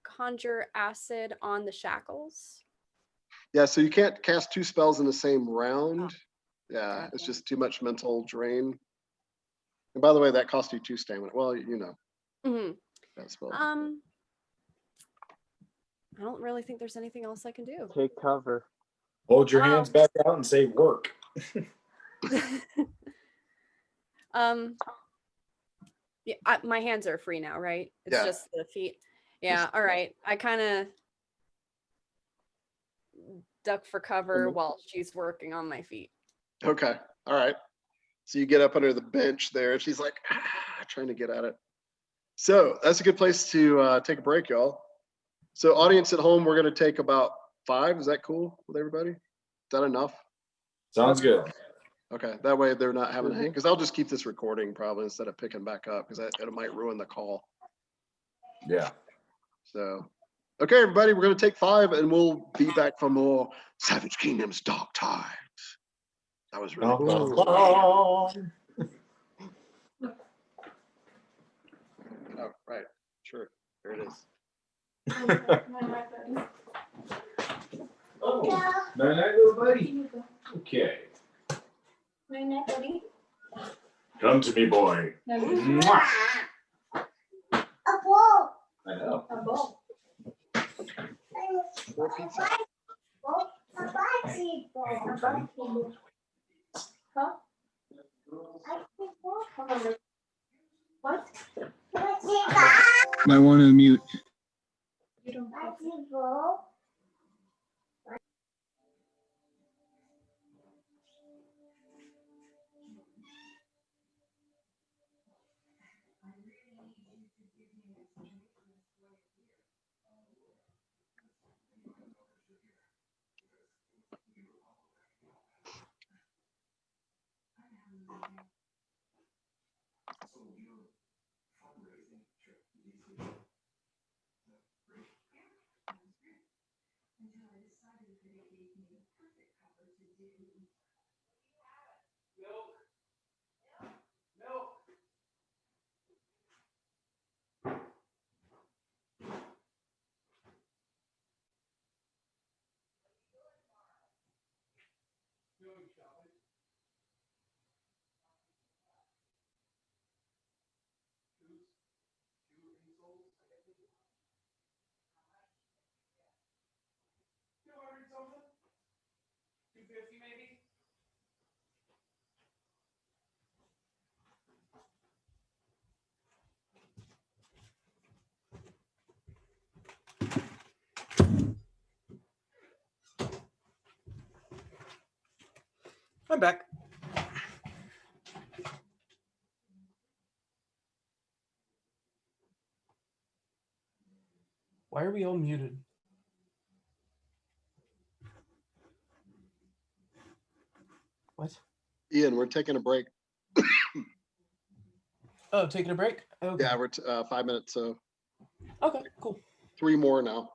conjure acid on the shackles? Yeah, so you can't cast 2 spells in the same round. Yeah, it's Gotcha. just too much mental drain. And by the way, that cost you 2 stamina. Well, you know Hmm. that spell. I don't really think there's anything else I can do. Take cover. Hold your hands back out and say work. Yeah, my hands are free now, right? It's Yeah. just the feet. Yeah, Just- all right. I kind of duck for cover while she's working on my feet. Okay. All right. So you get up under the bench there, and she's like trying to get at it. So that's a good place to take a break, y'all. So audience at home, we're gonna take about 5. Is that cool with everybody? Is that enough? Sounds good. Okay. That way they're not having a hang, because I'll just keep this recording probably instead of picking back up, because it might ruin the call. Yeah. So, okay, everybody, we're gonna take 5, and we'll be back for more Savage Kingdom's Dark Tides. That was really cool. Oh, right. Sure. There it is. Oh, night night, little buddy. Okay. Come to me, boy. Mwah. I know. More pizza. Might want to mute. I'm back. Why are we all muted? What? Ian, we're taking a break. Oh, taking a break? Okay. Yeah, we're 5 minutes, so Okay, cool. 3 more now.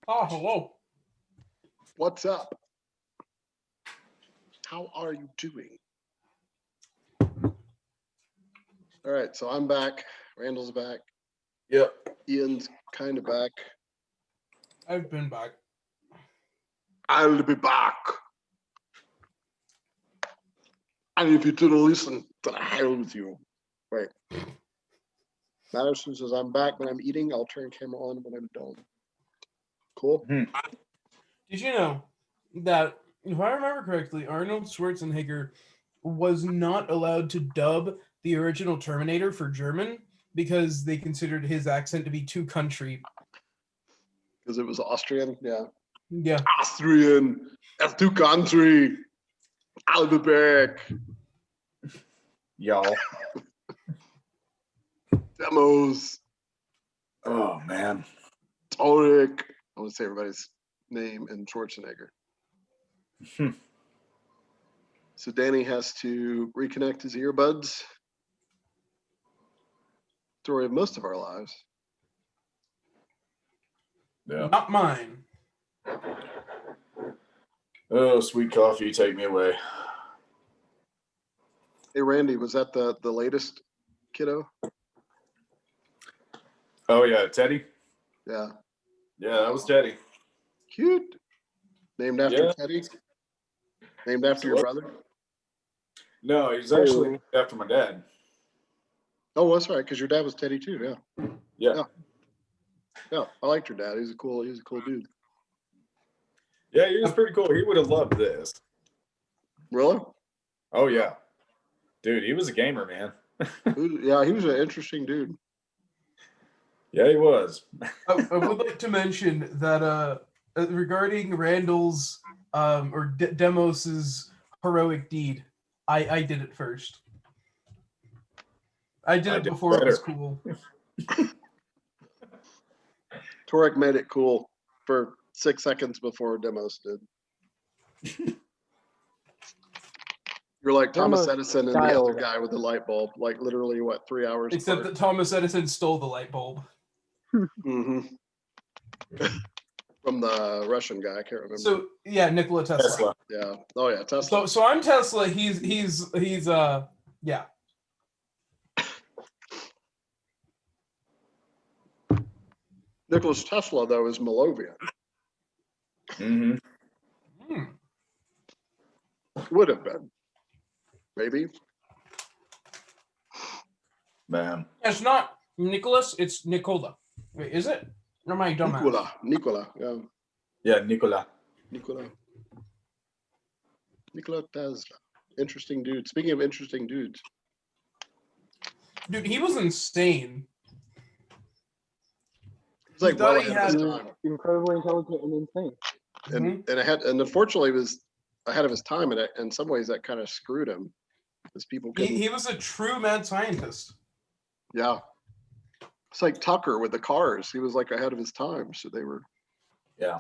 Oh, hello. What's up? How are you doing? All right, so I'm back. Randall's back. Yep. Ian's kind of back. I've been back. I'll be back. And if you didn't listen, to the hell with you. Right. Madison says I'm back when I'm eating. I'll turn camera on when I'm done. Cool. Did you know that, if I remember correctly, Arnold Schwarzenegger was not allowed to dub the original Terminator for German because they considered his accent to be too country? Because it was Austrian. Yeah. Yeah. Austrian. That's too country. I'll be back. Y'all. Demos. Oh man. Torek. I want to say everybody's name and Schwarzenegger. So Danny has to reconnect his earbuds. Story of most of our lives. Yeah. Not mine. Oh, sweet coffee, take me away. Hey Randy, was that the latest kiddo? Oh yeah, Teddy. Yeah. Yeah, that was Teddy. Cute. Named after Yeah. Teddy? Named after your What? brother? No, he's actually after my dad. Oh, that's right, because your dad was Teddy too, yeah. Yeah. Yeah, I liked your dad. He's a cool dude. Yeah, he was pretty cool. He would have loved this. Really? Oh yeah. Dude, he was a gamer, man. Yeah, he was an interesting dude. Yeah, he was. I would like to mention that regarding Randall's or Demos's heroic deed, I did it first. I did I it did before it was better. cool. Torek made it cool for 6 seconds before Demos did. You're like Thomas Demos Edison and the other style. guy with the light bulb, like literally what, 3 hours Except that Thomas Edison stole the light bulb. hmm From the Russian guy, I can't remember. So yeah, Nikola Tesla. Tesla. Yeah. Oh yeah, Tesla. So I'm Tesla. He's yeah. Nicholas Tesla though is Malovian. Mm-hmm. Hmm. Would have been. Maybe. Man. It's not Nicholas. It's Nikola. Wait, is it? Or am I dumbass? Nikola. Yeah. Yeah, Nikola. Nikola Tesla. Interesting dude. Speaking of interesting dudes. Dude, he was insane. It's like He thought well he ahead of his He was time. incredibly intelligent and insane. And unfortunately was ahead of his time, and in some ways that kind of screwed him. Because people couldn't He was a true mad scientist. yeah. It's like Tucker with the cars. He was like ahead of his time. So they were Yeah.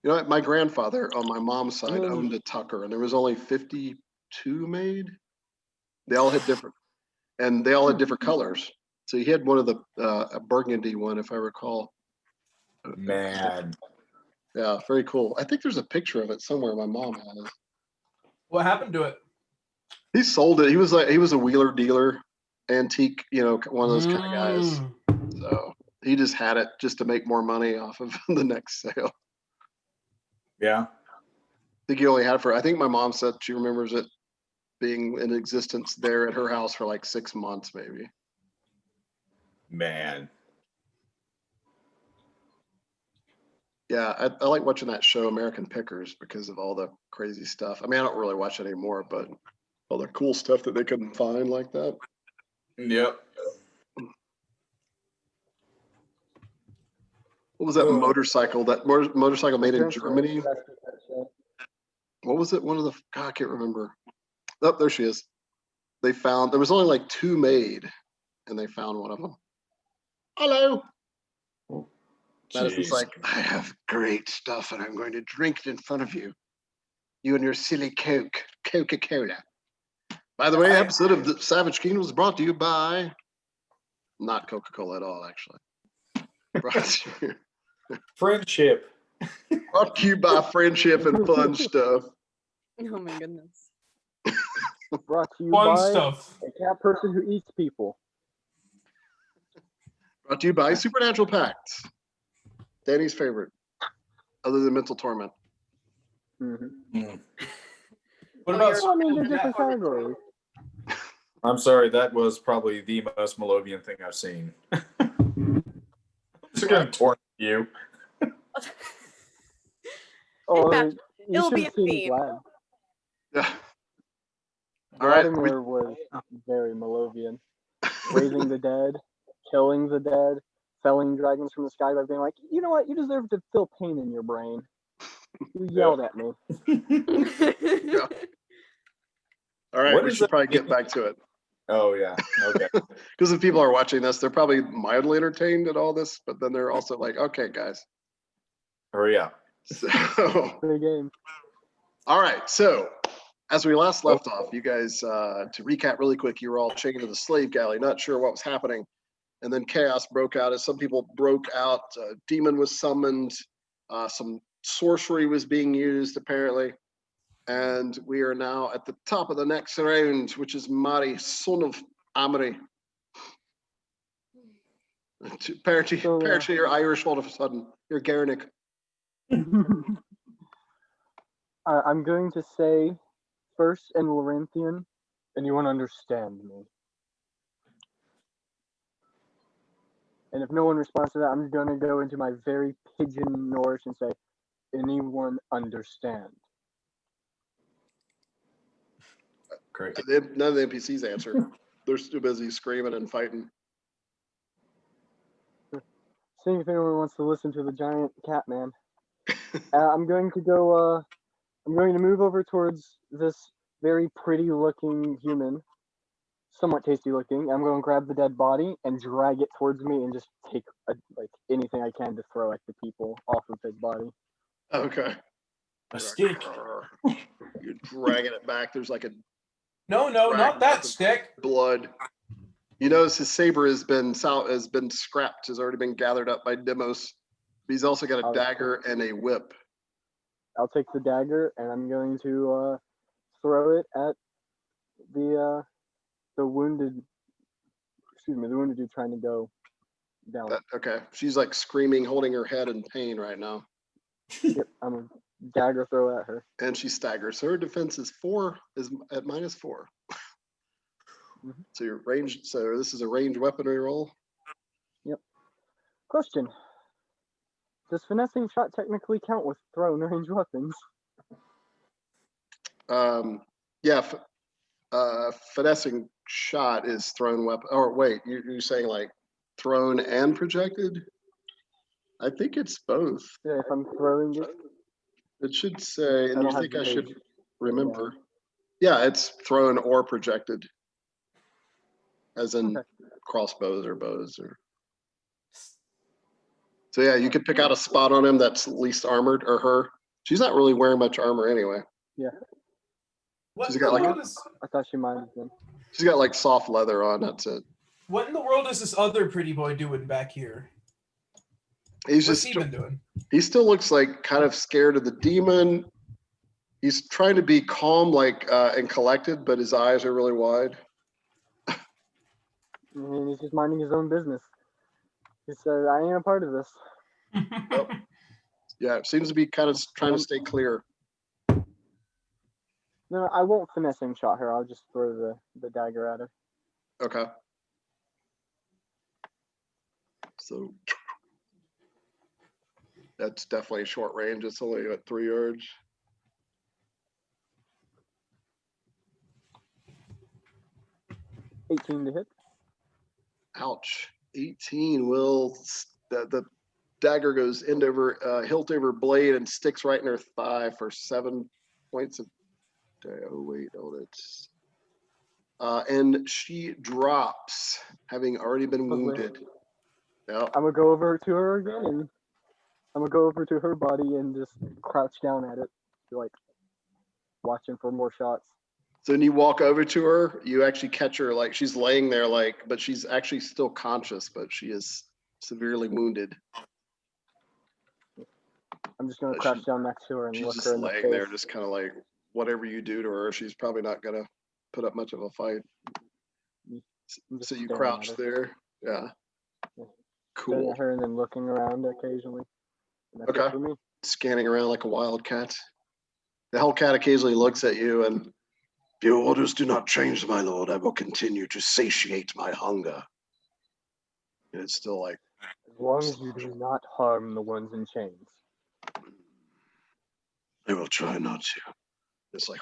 you know, my grandfather on my mom's side Mm. owned a Tucker, and there was only 52 made. They all had different colors. So he had one of the a burgundy one, if I recall. Man. Yeah, very cool. I think there's a picture of it somewhere. My mom has. What happened to it? He sold it. He was a wheeler dealer, antique, you know, one of those kind of guys. Mm. So he just had it just to make more money off of the next sale. Yeah. I think he only had it for, I think my mom said she remembers it being in existence there at her house for like 6 months, maybe. Man. Yeah, I like watching that show, American Pickers, because of all the crazy stuff. I mean, I don't really watch it anymore, but all the cool stuff that they couldn't find like that. Yep. What was that Oh. motorcycle? That motorcycle made in Parents were Germany? obsessed with that show. What was it? One of the, God, I can't remember. Oh, there she is. They found, there was only like 2 made, and they found one of them. Hello. Madison's Jeez. like, I have great stuff, and I'm going to drink it in front of you. You and your silly Coke, Coca-Cola. By the way, episode of the Savage Kingdom was brought to you by, not Coca-Cola at all, actually. Brought to you. Friendship. Brought to you by Friendship and Fun Stuff. Oh my goodness. Brought to you Fun by stuff. a cat person who eats people. Brought to you by Supernatural Pact. Danny's favorite, other than Mental Torment. Mm-hmm. What Oh, about? you're- Well, I mean, they're different categories. I'm sorry, that was probably the most Malovian thing I've seen. Just gonna torment you. Oh, Matt, you it'll should be have a seen theme. Vlad. Yeah. All right. Vladimir was very Malovian. Raising the dead, killing the dead, felling dragons from the sky by being like, you know what, you deserve to feel pain in your brain. You yelled at me. Yeah. All right, What we is should that probably get thing? back to it. Oh yeah. Okay. Because if people are watching this, they're probably mildly entertained at all this, but then they're also like, okay, guys. Hurry up. So, Good game. all right. So, as we last left off, you guys, to recap really quick, you were all chained to the slave galley, not sure what was happening. And then chaos broke out as some people broke out. A demon was summoned. Some sorcery was being used, apparently. And we are now at the top of the next round, which is Mari, son of Amri. Apparently, So, apparently you're Irish all of a sudden. You're Garnick. I'm going to say first in Labyrinthian, and you won't understand me. And if no one responds to that, I'm going to go into my very pidgin Norse and say, anyone understand? Great. None of the NPCs answer. They're too busy screaming and fighting. Seeing if anyone wants to listen to the giant cat man. I'm going to go, I'm going to move over towards this very pretty looking human, somewhat tasty looking. I'm going to grab the dead body and drag it towards me and just take like anything I can to throw at the people off of his body. Okay. A stick. You're dragging it back. There's like a No, not Drag that the- stick. blood. You notice his saber has been scrapped, has already been gathered up by Demos. He's also got a Oh. dagger and a whip. I'll take the dagger and I'm going to throw it at the wounded. Excuse me, the wounded dude trying to go down. Okay. She's like screaming, holding her head in pain right now. Yep, I'm a dagger throw at her. And she staggers. So her defense is at -4. Mhm. So your range. So this is a ranged weaponry roll. Question: does finessing shot technically count with thrown range weapons? Yeah. Finessing shot is thrown weapon. Or wait, you're saying like thrown and projected? I think it's both. Yeah, if I'm throwing it, It should say, and I you don't have think I the should page. remember? Yeah, it's thrown or projected, as in Okay. crossbows or bows or. So yeah, you could pick out a spot on him that's least armored, or her. She's not really wearing much armor anyway. What She's in got the like world is? I thought she might have been. She's got like soft leather on. That's it. What in the world is this other pretty boy doing back here? He's What's just. he been doing? He still looks like kind of scared of the demon. He's trying to be calm, like and collected, but his eyes are really wide. And he's just minding his own business. He said, "I ain't a part of this." Yeah, it seems to be kind of trying to stay clear. No, I won't finessing shot her. I'll just throw the dagger at her. Okay. So that's definitely short range. It's only at 3 yards. $18 to hit. Ouch. 18 will the dagger goes end over hilt over blade and sticks right in her thigh for 7 points of oh wait, hold it. And she drops, having already been Lovely. wounded. Yep. I'm gonna go over to her again, and I'm gonna go over to her body and just crouch down at it, like watching for more shots. So when you walk over to her, you actually catch her like she's laying there, like, but she's actually still conscious, but she is severely wounded. I'm just gonna But crouch down next to her and She's look just her in the laying face. there, just kind of like, whatever you do to her, she's probably not gonna put up much of a fight. I'm just So you staring crouch at her, there. Yeah. Yeah. staring Cool. at her and then looking around occasionally. And that's Okay. it for me. Scanning around like a wildcat. The Hellcat occasionally looks at you and, if your orders do not change, my lord, I will continue to satiate my hunger. And it's still like, As long as you do not harm the ones in chains. I will try not to. It's like,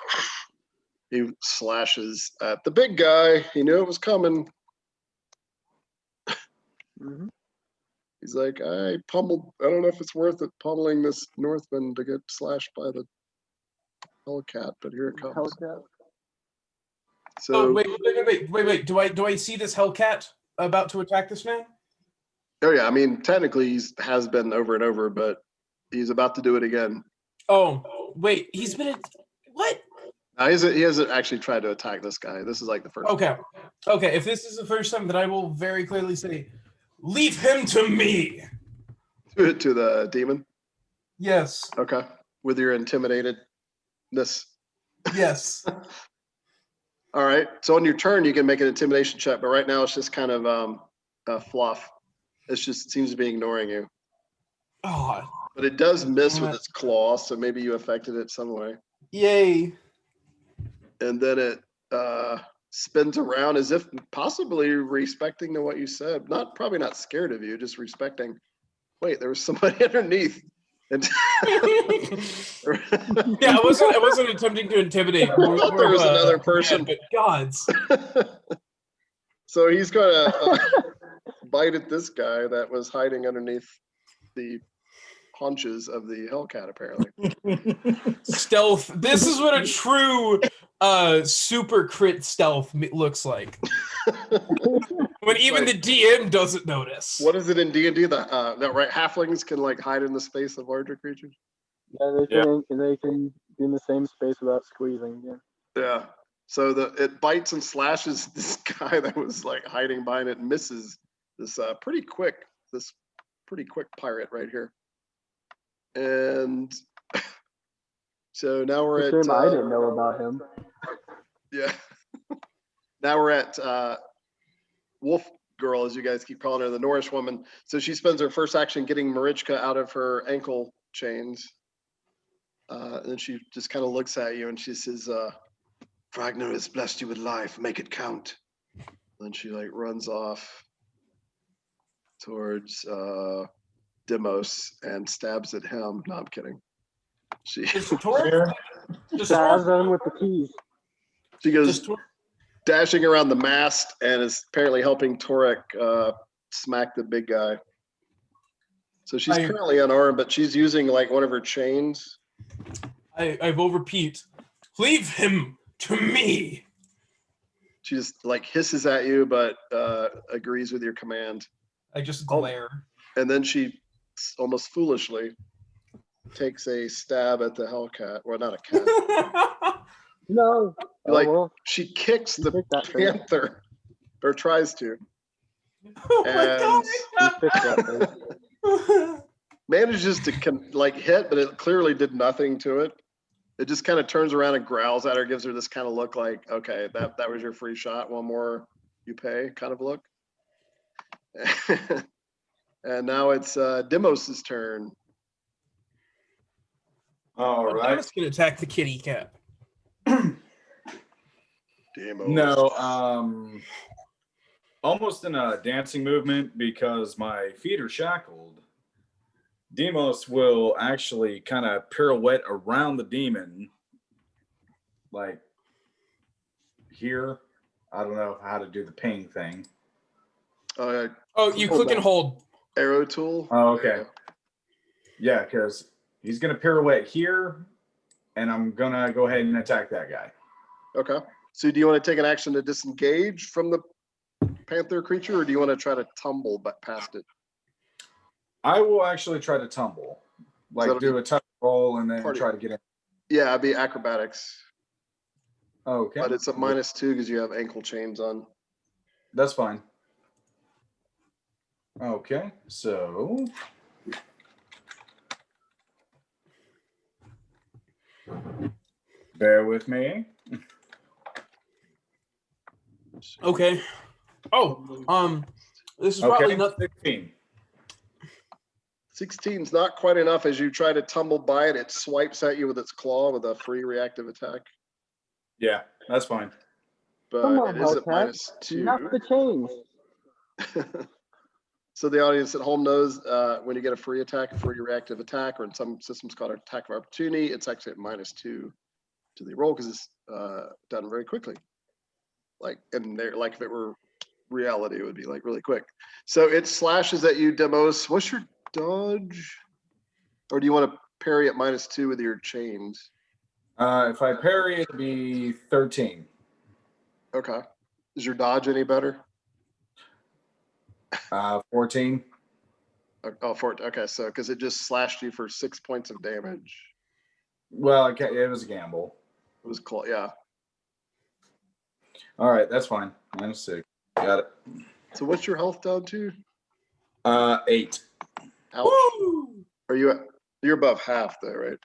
he slashes at the big guy. He knew it was coming. Mm-hmm. He's like, I don't know if it's worth it pummeling this Northman to get slashed by the Hellcat, but here it comes. Hellcat. So, Oh wait! Do I see this Hellcat about to attack this man? oh yeah, I mean, technically has been over and over, but he's about to do it again. Oh wait, he's been what? He hasn't actually tried to attack this guy. This is like the first. Okay. If this is the first time, then I will very clearly say, leave him to me. To the demon. Yes. Okay, with your intimidatedness. Yes. All right. So on your turn, you can make an intimidation check, but right now it's just kind of fluff. It seems to be ignoring you. Oh, But it does miss with its claw, so maybe you affected it some way. yay. And then it spins around as if possibly respecting to what you said. Probably not scared of you, just respecting. Wait, there was somebody underneath. And Yeah, I wasn't attempting to intimidate. I thought there was another person. But gods. So he's gonna bite at this guy that was hiding underneath the haunches of the Hellcat, apparently. Stealth. This is what a true super crit stealth looks like. When even like- the DM doesn't notice. What is it in D&D? That right? Halflings can like hide in the space of larger creatures. Yeah, they can be in the same space without squeezing. Yeah. Yeah. So it bites and slashes this guy that was like hiding behind it and misses this pretty quick pirate right here. And so now we're It's a shame I didn't know about him. Yeah. Now we're at Wolf Girl, as you guys keep calling her, the Norrish woman. So she spends her first action getting Marichka out of her ankle chains. And then she just kind of looks at you and she says, Fragner has blessed you with life, make it count. Then she like runs off towards Demos and stabs at him. No, I'm kidding. She Stabs them with the keys. she goes dashing around the mast and is apparently helping Torek smack the big guy. So she's currently unarmed, but she's using like one of her chains. I will repeat, leave him to me. She just like hisses at you, but agrees with your command. I just glare. And then she almost foolishly takes a stab at the Hellcat. Well, not a cat. No. Like, well, she kicks the picked that thing. panther, or tries to. Oh my And You picked that thing. god. manages to like hit, but it clearly did nothing to it. It just kind of turns around and growls at her, gives her this kind of look like, okay, that was your free shot. One more you pay kind of look. And now it's Demos's turn. All right. Demus can attack the kitty cat. Demos. No, almost in a dancing movement because my feet are shackled. Demos will actually kind of pirouette around the demon, like here. I don't know how to do the ping thing. Oh, Oh, you click and hold. arrow tool. Oh, okay. Yeah, because he's going to pirouette here, and I'm going to go ahead and attack that guy. Okay. So do you want to take an action to disengage from the panther creature, or do you want to try to tumble past it? I will actually try to tumble, like that'll do a touch roll and then party. try to get in. Yeah, it'd be acrobatics, Okay. but it's a -2 because you have ankle chains on. That's fine. Okay, so Bear with me. Okay. Oh, this is Okay, probably not. 16. 16's not quite enough. As you try to tumble by it, it swipes at you with its claw with a free reactive attack. Yeah, that's fine. But Come on, it is at Hellcat. -2. Not the change. So the audience at home knows when you get a free attack, a free reactive attack, or in some systems called an attack of opportunity, it's actually at -2 to the roll because it's done very quickly. Like, and there, like if it were reality, it would be like really quick. So it slashes at you, Demos. What's your dodge? Or do you want to parry at -2 with your chains? If I parry, it'd be 13. Okay. Is your dodge any better? 14. Oh, okay. So because it just slashed you for 6 points of damage. Well, it was a gamble. It was close. Yeah. All right, that's fine. -6. Got it. So what's your health down to? 8. Ouch. Woo! Are you you're above half though, right?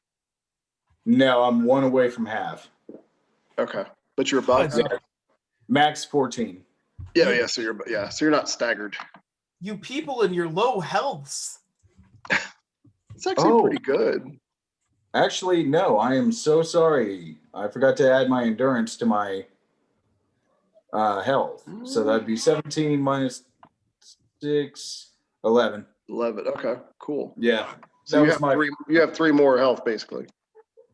No, I'm 1 away from half. Okay. But you're above Nice. half? Max 14. Yeah. So you're not staggered. You people in your low healths. It's actually Oh. pretty good. Actually, no, I am so sorry. I forgot to add my endurance to my health. So that'd be 17 minus 6, 11. 11. Okay, cool. Yeah. So That you was have my three. You have 3 more health basically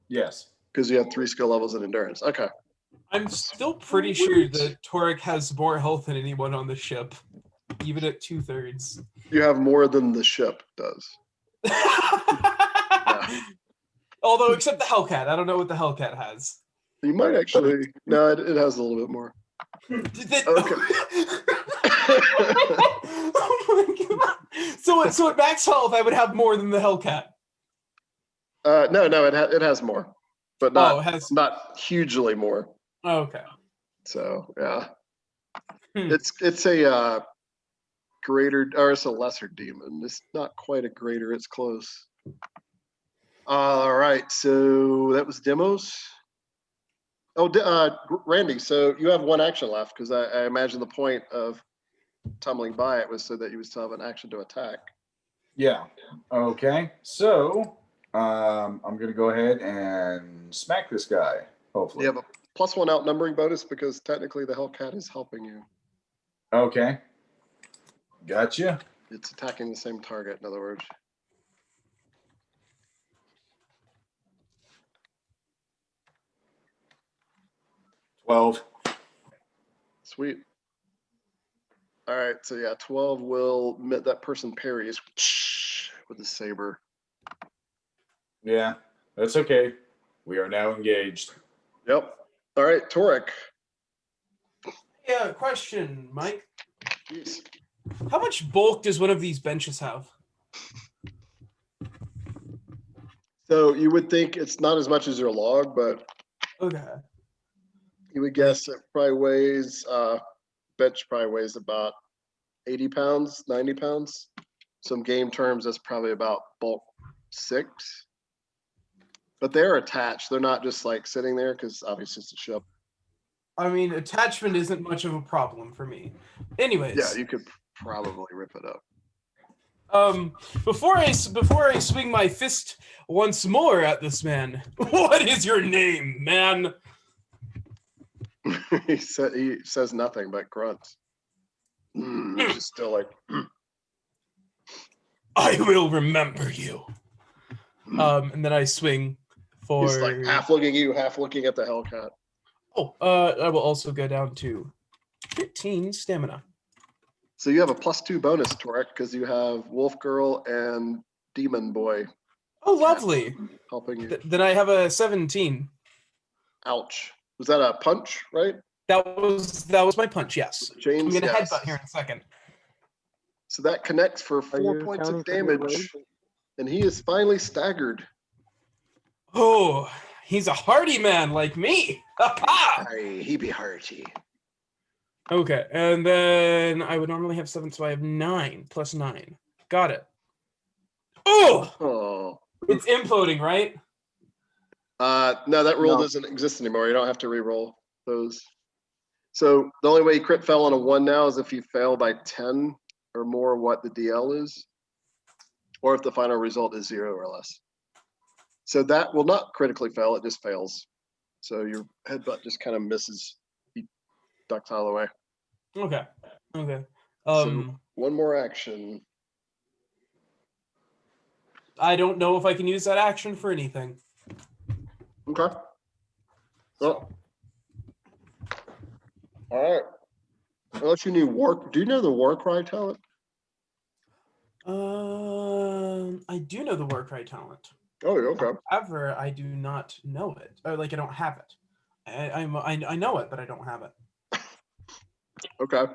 yes. because you have 3 skill levels in endurance. Okay. I'm still pretty sure that Torek has more health than anyone on the ship, even at 2/3. You have more than the ship does. Although, except the Hellcat. I don't know what the Hellcat has. You might actually. No, it has a little bit more. Okay. Okay. Oh my god. So at max health, I would have more than the Hellcat. No, it has more, but Oh, it has. not hugely more. Okay. So yeah, Hmm. it's a greater, or it's a lesser demon. It's not quite a greater. It's close. All right, so that was demos. Oh, Randy, so you have 1 action left because I imagine the point of tumbling by it was so that you would still have an action to attack. Yeah. Okay. So I'm gonna go ahead and smack this guy. Hopefully. You have a +1 outnumbering bonus because technically the Hellcat is helping you. Okay. Gotcha. It's attacking the same target, in other words. $12. Sweet. All right, so yeah, 12 will that person parries with the saber. Yeah, that's okay. We are now engaged. Yep. All right, Torek. Yeah, question, Mike. Jeez. How much bulk does one of these benches have? So you would think it's not as much as your log, but Okay. you would guess it probably weighs, bench probably weighs about 80 pounds, 90 pounds. Some game terms, that's probably about bulk 6. But they're attached. They're not just like sitting there because obviously it's a ship. I mean, attachment isn't much of a problem for me. Anyways. Yeah, you could probably rip it up. Before I swing my fist once more at this man, what is your name, man? He says nothing but grunts. He's just still like. I will remember you. And then I swing for. He's like half looking at you, half looking at the Hellcat. Oh, I will also go down to 15 stamina. So you have a +2 bonus, Torek, because you have Wolf Girl and Demon Boy Oh, lovely. helping you. Then I have a 17. Ouch. Was that a punch, right? That was my punch. Yes. James, I'm gonna yes. headbutt here in a second. So that connects for Are 4 you points of accounting for your damage, blade? and he is finally staggered. Oh, he's a hardy man like me. Ha-ha! Aye, he be hearty. Okay, and then I would normally have 7, so I have 9 plus 9. Got it. Oh, Oh, it's imploding, right? No, that rule No. doesn't exist anymore. You don't have to re-roll those. So the only way you crit fail on a 1 now is if you fail by 10 or more what the DL is, or if the final result is 0 or less. So that will not critically fail, it just fails. So your headbutt just kind of misses, he ducks out of the way. Okay. Okay. So one more action. I don't know if I can use that action for anything. Okay. Well, all right. Unless you need do you know the war cry talent? I do know the war cry talent. Oh, okay. However, I do not know it. Or like I don't have it. I know it, but I don't have it. Okay.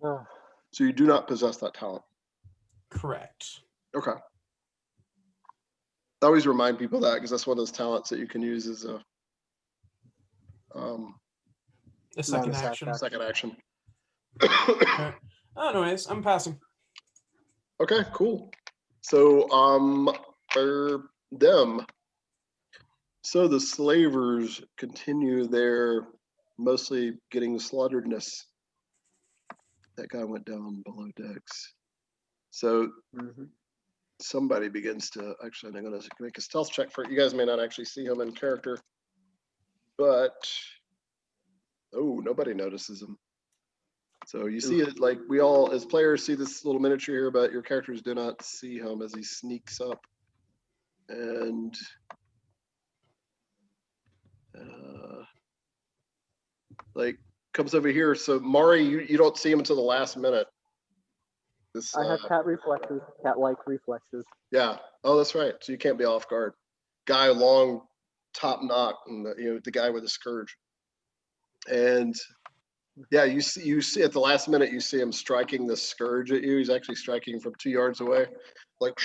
Ugh. So you do not possess that talent. Correct. Okay. I always remind people that because that's one of those talents that you can use as a The second attack action. action. second action. Alright. Anyways, I'm passing. Okay, cool. So for them, so the slavers continue their mostly getting slaughteredness. That guy went down below decks. So Mhm. somebody begins to actually, I'm going to make a stealth check for it. You guys may not actually see him in character, but oh, nobody notices him. So you see it like we all as players see this little miniature here, but your characters do not see him as he sneaks up and like comes over here. So Mari, you don't see him until the last minute. This I have cat reflexes, cat-like reflexes. yeah. Oh, that's right. So you can't be off guard. Guy long top knock, and the guy with the scourge. And yeah, you see at the last minute you see him striking the scourge at you. He's actually striking from 2 yards away, like,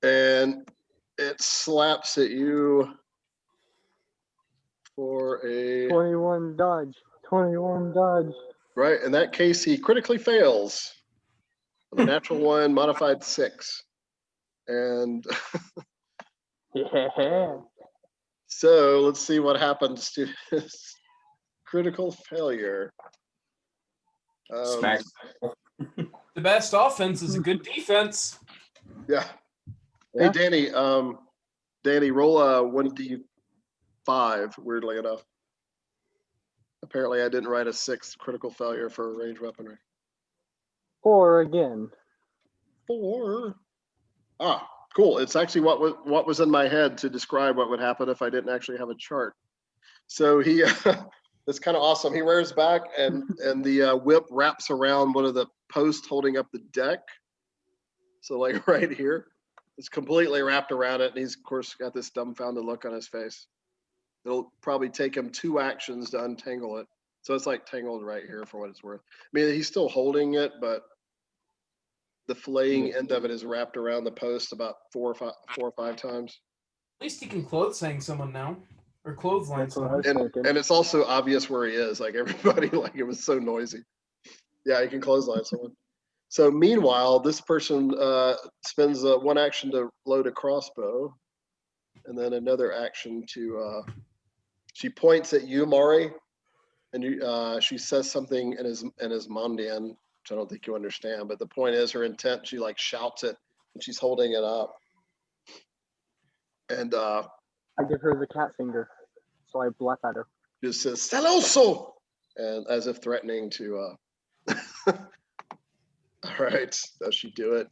and it slaps at you for a 21 dodge. 21 dodge. right. In that case, he critically fails. The natural 1, modified 6, and Yeah. so let's see what happens to his critical failure. Smack. The best offense is a good defense. Yeah. Yeah. Hey, Danny, roll a 1d5, weirdly enough. Apparently I didn't write a 6 critical failure for range weaponry. 4 again. 4. Ah, cool. It's actually what was in my head to describe what would happen if I didn't actually have a chart. So he, it's kind of awesome. He rears back and the whip wraps around one of the posts holding up the deck. So like right here, it's completely wrapped around it. And he's of course got this dumbfounded look on his face. It'll probably take him 2 actions to untangle it. So it's like tangled right here for what it's worth. I mean, he's still holding it, but the flaying end of it is wrapped around the post about 4 or 5 times. At least he can clothesline someone now. Or clothesline That's what I someone. was thinking. And it's also obvious where he is. Like everybody, like it was so noisy. Yeah, he can clothesline someone. So meanwhile, this person spends 1 action to load a crossbow, and then another action to. She points at you, Mari, and she says something in his Mondian, which I don't think you understand. But the point is, her intent. She like shouts it, and she's holding it up. And I give her the cat finger, so I bluff at her. just says "Celoso," and as if threatening to. All right, does she do it?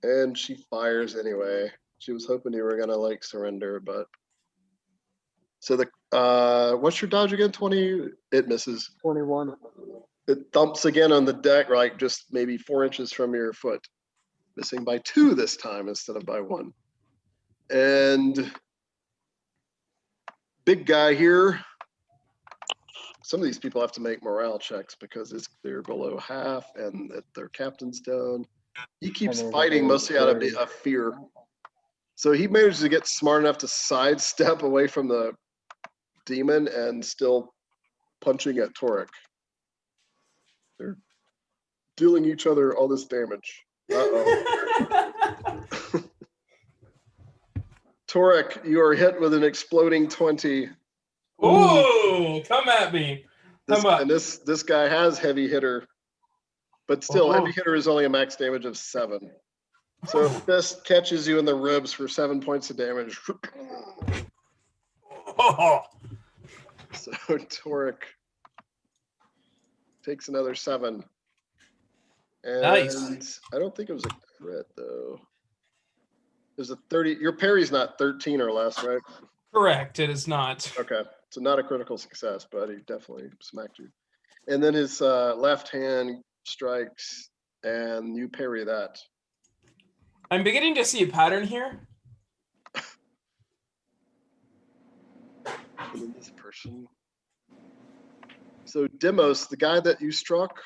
And she fires anyway. She was hoping you were gonna like surrender, but so the what's your dodge again? 20. It misses. 21. It thumps again on the deck, like just maybe 4 inches from your foot, missing by 2 this time instead of by 1. And big guy here. Some of these people have to make morale checks because they're below half and their captain's down. He keeps And there's a fighting whole mostly out of story. fear. So he manages to get smart enough to sidestep away from the demon and still punching at Torek. They're dealing each other all this damage. Uh-oh. Torek, you are hit with an exploding 20. Ooh, come at me. This, Come up. and this guy has heavy hitter, but still, heavy hitter is only a max damage of 7. So fist catches you in the ribs for 7 points of damage. So Torek takes another 7. And Nice. I don't think it was a crit though. There's a 30. Your parry's not 13 or less, right? Correct, it is not. Okay, so not a critical success, but he definitely smacked you. And then his left hand strikes, and you parry that. I'm beginning to see a pattern here. And then this person. So Demos, the guy that you struck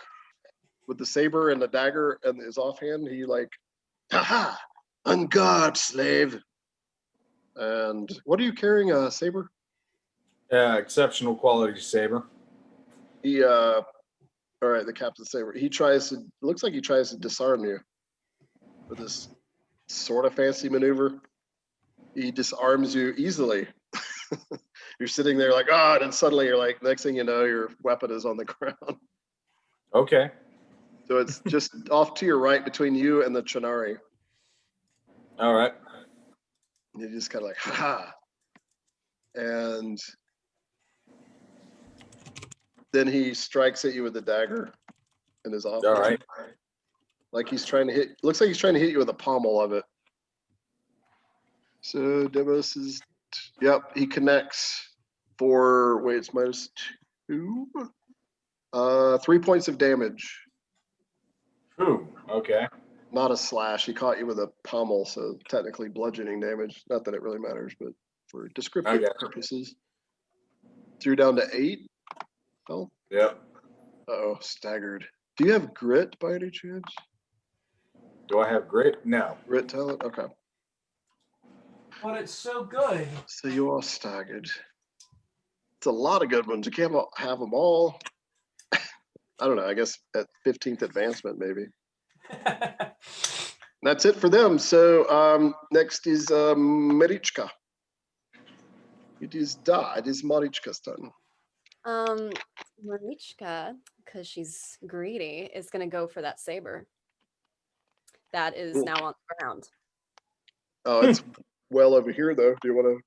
with the saber and the dagger and his offhand, he like, haha, on guard, slave. And what are you carrying, a saber? Exceptional quality saber. He all right, the captain saber. He tries to, looks like he tries to disarm you with this sort of fancy maneuver. He disarms you easily. You're sitting there like, oh, and suddenly you're like, next thing you know, your weapon is on the ground. Okay. So it's just off to your right between you and the Chernari. All right. You're just kind of like, ha. And then he strikes at you with the dagger in his offhand. All right. Like he's trying to hit, looks like he's trying to hit you with a pommel of it. So Demos is, yep, he connects for, wait, it's -2. 3 points of damage. Ooh. Okay. Not a slash. He caught you with a pommel, so technically bludgeoning damage. Not that it really matters, but for descriptive Okay. purposes. Threw down to 8. Oh, Yep. uh-oh, staggered. Do you have grit by any chance? Do I have grit? No. Grit talent? Okay. But it's so good. So you are staggered. It's a lot of good ones. You can't have them all. I don't know. I guess at 15th advancement, maybe. That's it for them. So next is Marichka. It is Marichka's turn. Marichka, because she's greedy, is going to go for that saber. That is Cool. now on the ground. Oh, it's well over here, though. Do you want to?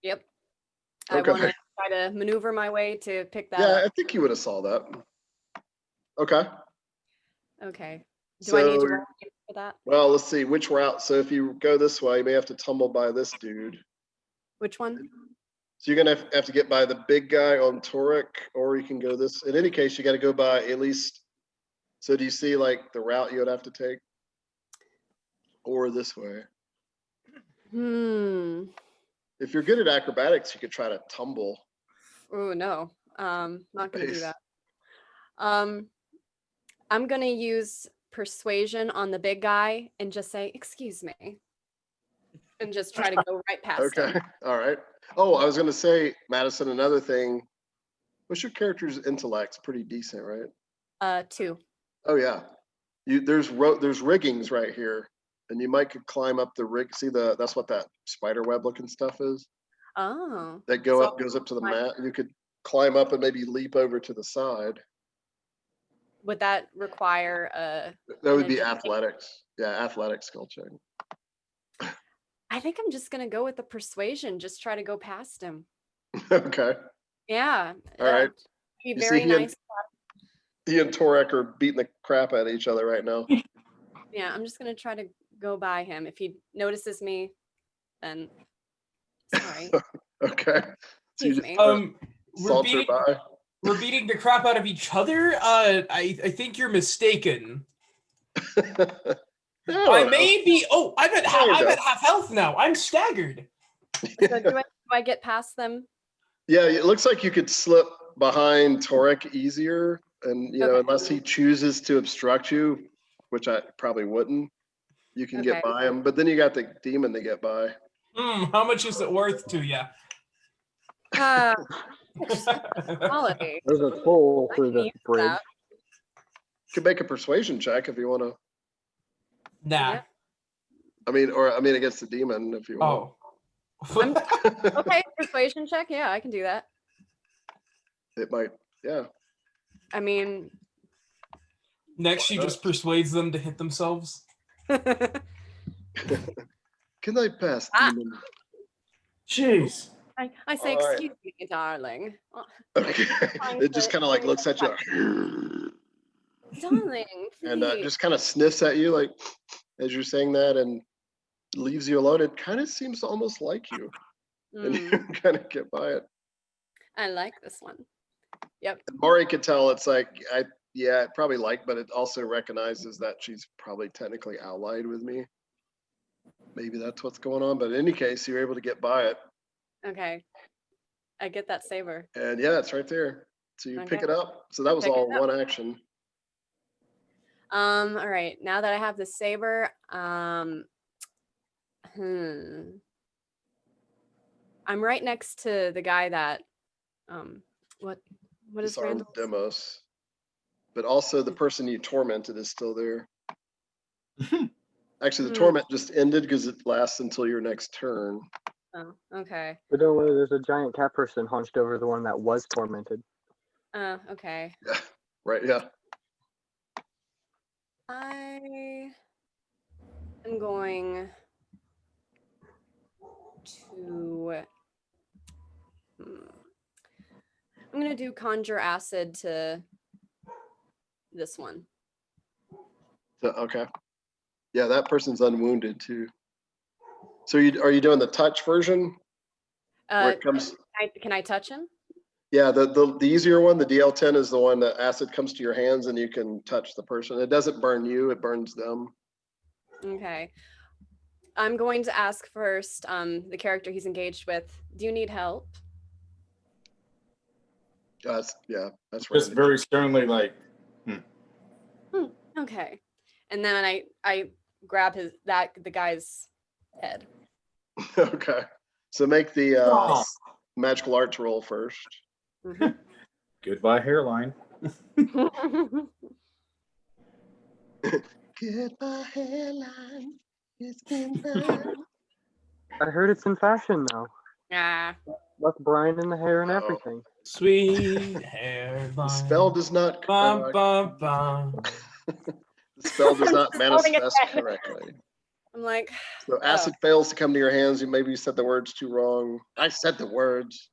Yep. Okay. I want to try to maneuver my way to pick that Yeah, I up. think you would have saw that. Okay. Okay. Do I need to So, roll for that? well, let's see which route. So if you go this way, you may have to tumble by this dude. Which one? So you're gonna have to get by the big guy on Torek, or you can go this. In any case, you got to go by at least. So do you see like the route you would have to take, or this way? If you're good at acrobatics, you could try to tumble. Oh no. Not gonna do Base. that. I'm gonna use persuasion on the big guy and just say, "Excuse me," and just try to go right past Okay. him. All right. Oh, I was gonna say, Madison, another thing. What's your character's intellect? Pretty decent, right? 2. Oh yeah. There's riggings right here, and you might could climb up the rig. See that's what that spider web looking stuff is. Oh. That So goes up to the my- mat. You could climb up and maybe leap over to the side. Would that require That would be agility? athletics. Yeah, athletic skill check. I think I'm just gonna go with the persuasion. Just try to go past him. Okay. Yeah. All right. Be You see very he and- nice. He and Torek are beating the crap out of each other right now. Yeah, I'm just gonna try to go by him. If he notices me, then sorry. Okay. So you Excuse just me. We're saunter beating, by. we're beating the crap out of each other. I think you're mistaken. I may be. Oh, I'm at half health now. I'm staggered. So do I get past them? Yeah, it looks like you could slip behind Torek easier, and Okay. unless he chooses to obstruct you, which I probably wouldn't, you can get Okay. by him. But then you got the demon to get by. How much is it worth to you? Quality. There's a toll I through can the use bridge. that. You could make a persuasion check if you want to. Nah. Yeah. I mean, against the demon if you want. Oh. Okay, persuasion check. Yeah, I can do that. It might, yeah. I mean, Next, she just persuades them to hit themselves. Can I pass, Ah. demon? Jeez. I say, All right. excuse me, darling. Okay. It just kind of like looks at you Darling, and please. just kind of sniffs at you like as you're saying that and leaves you alone. It kind of seems almost like you, and Mm, you kind of get by it. I like this one. Yep. And Mari could tell it's like yeah, it probably like, but it also recognizes that she's probably technically allied with me. Maybe that's what's going on, but in any case, you're able to get by it, Okay. I get that saber. and yeah, it's right there. So you pick Okay. it up. So that was Pick it all up. one action. All right. Now that I have the saber, I'm right next to the guy that, what is Disarmed Randall? Demos, but also the person you tormented is still there. Actually, the torment just ended because it lasts until your next turn. Oh, okay. But don't worry, there's a giant cat person hunched over the one that was tormented. Oh, okay. Yeah, right. Yeah. I am going to. I'm gonna do conjure acid to this one. So, okay. Yeah, that person's unwounded too. So are you doing the touch version? Where it comes. Can I touch him? Yeah, the easier one, the DL10 is the one that acid comes to your hands and you can touch the person. It doesn't burn you, it burns them. Okay. I'm going to ask first, the character he's engaged with, do you need help? That's right. Just very sternly, like, Okay. And then I grab the guy's head. Okay. So make the magical arts roll first. Mhm. goodbye hairline. Goodbye hairline. It's been fun. I heard it's in fashion now. Ah. Left Brian in the hair and Uh-oh. everything. Sweet hairline. The spell does not. Bum, bum, bum. The spell does not I'm just holding it manifest down. correctly. I'm like, So acid fails to come to your hands. Maybe you said the words too wrong. I said the words.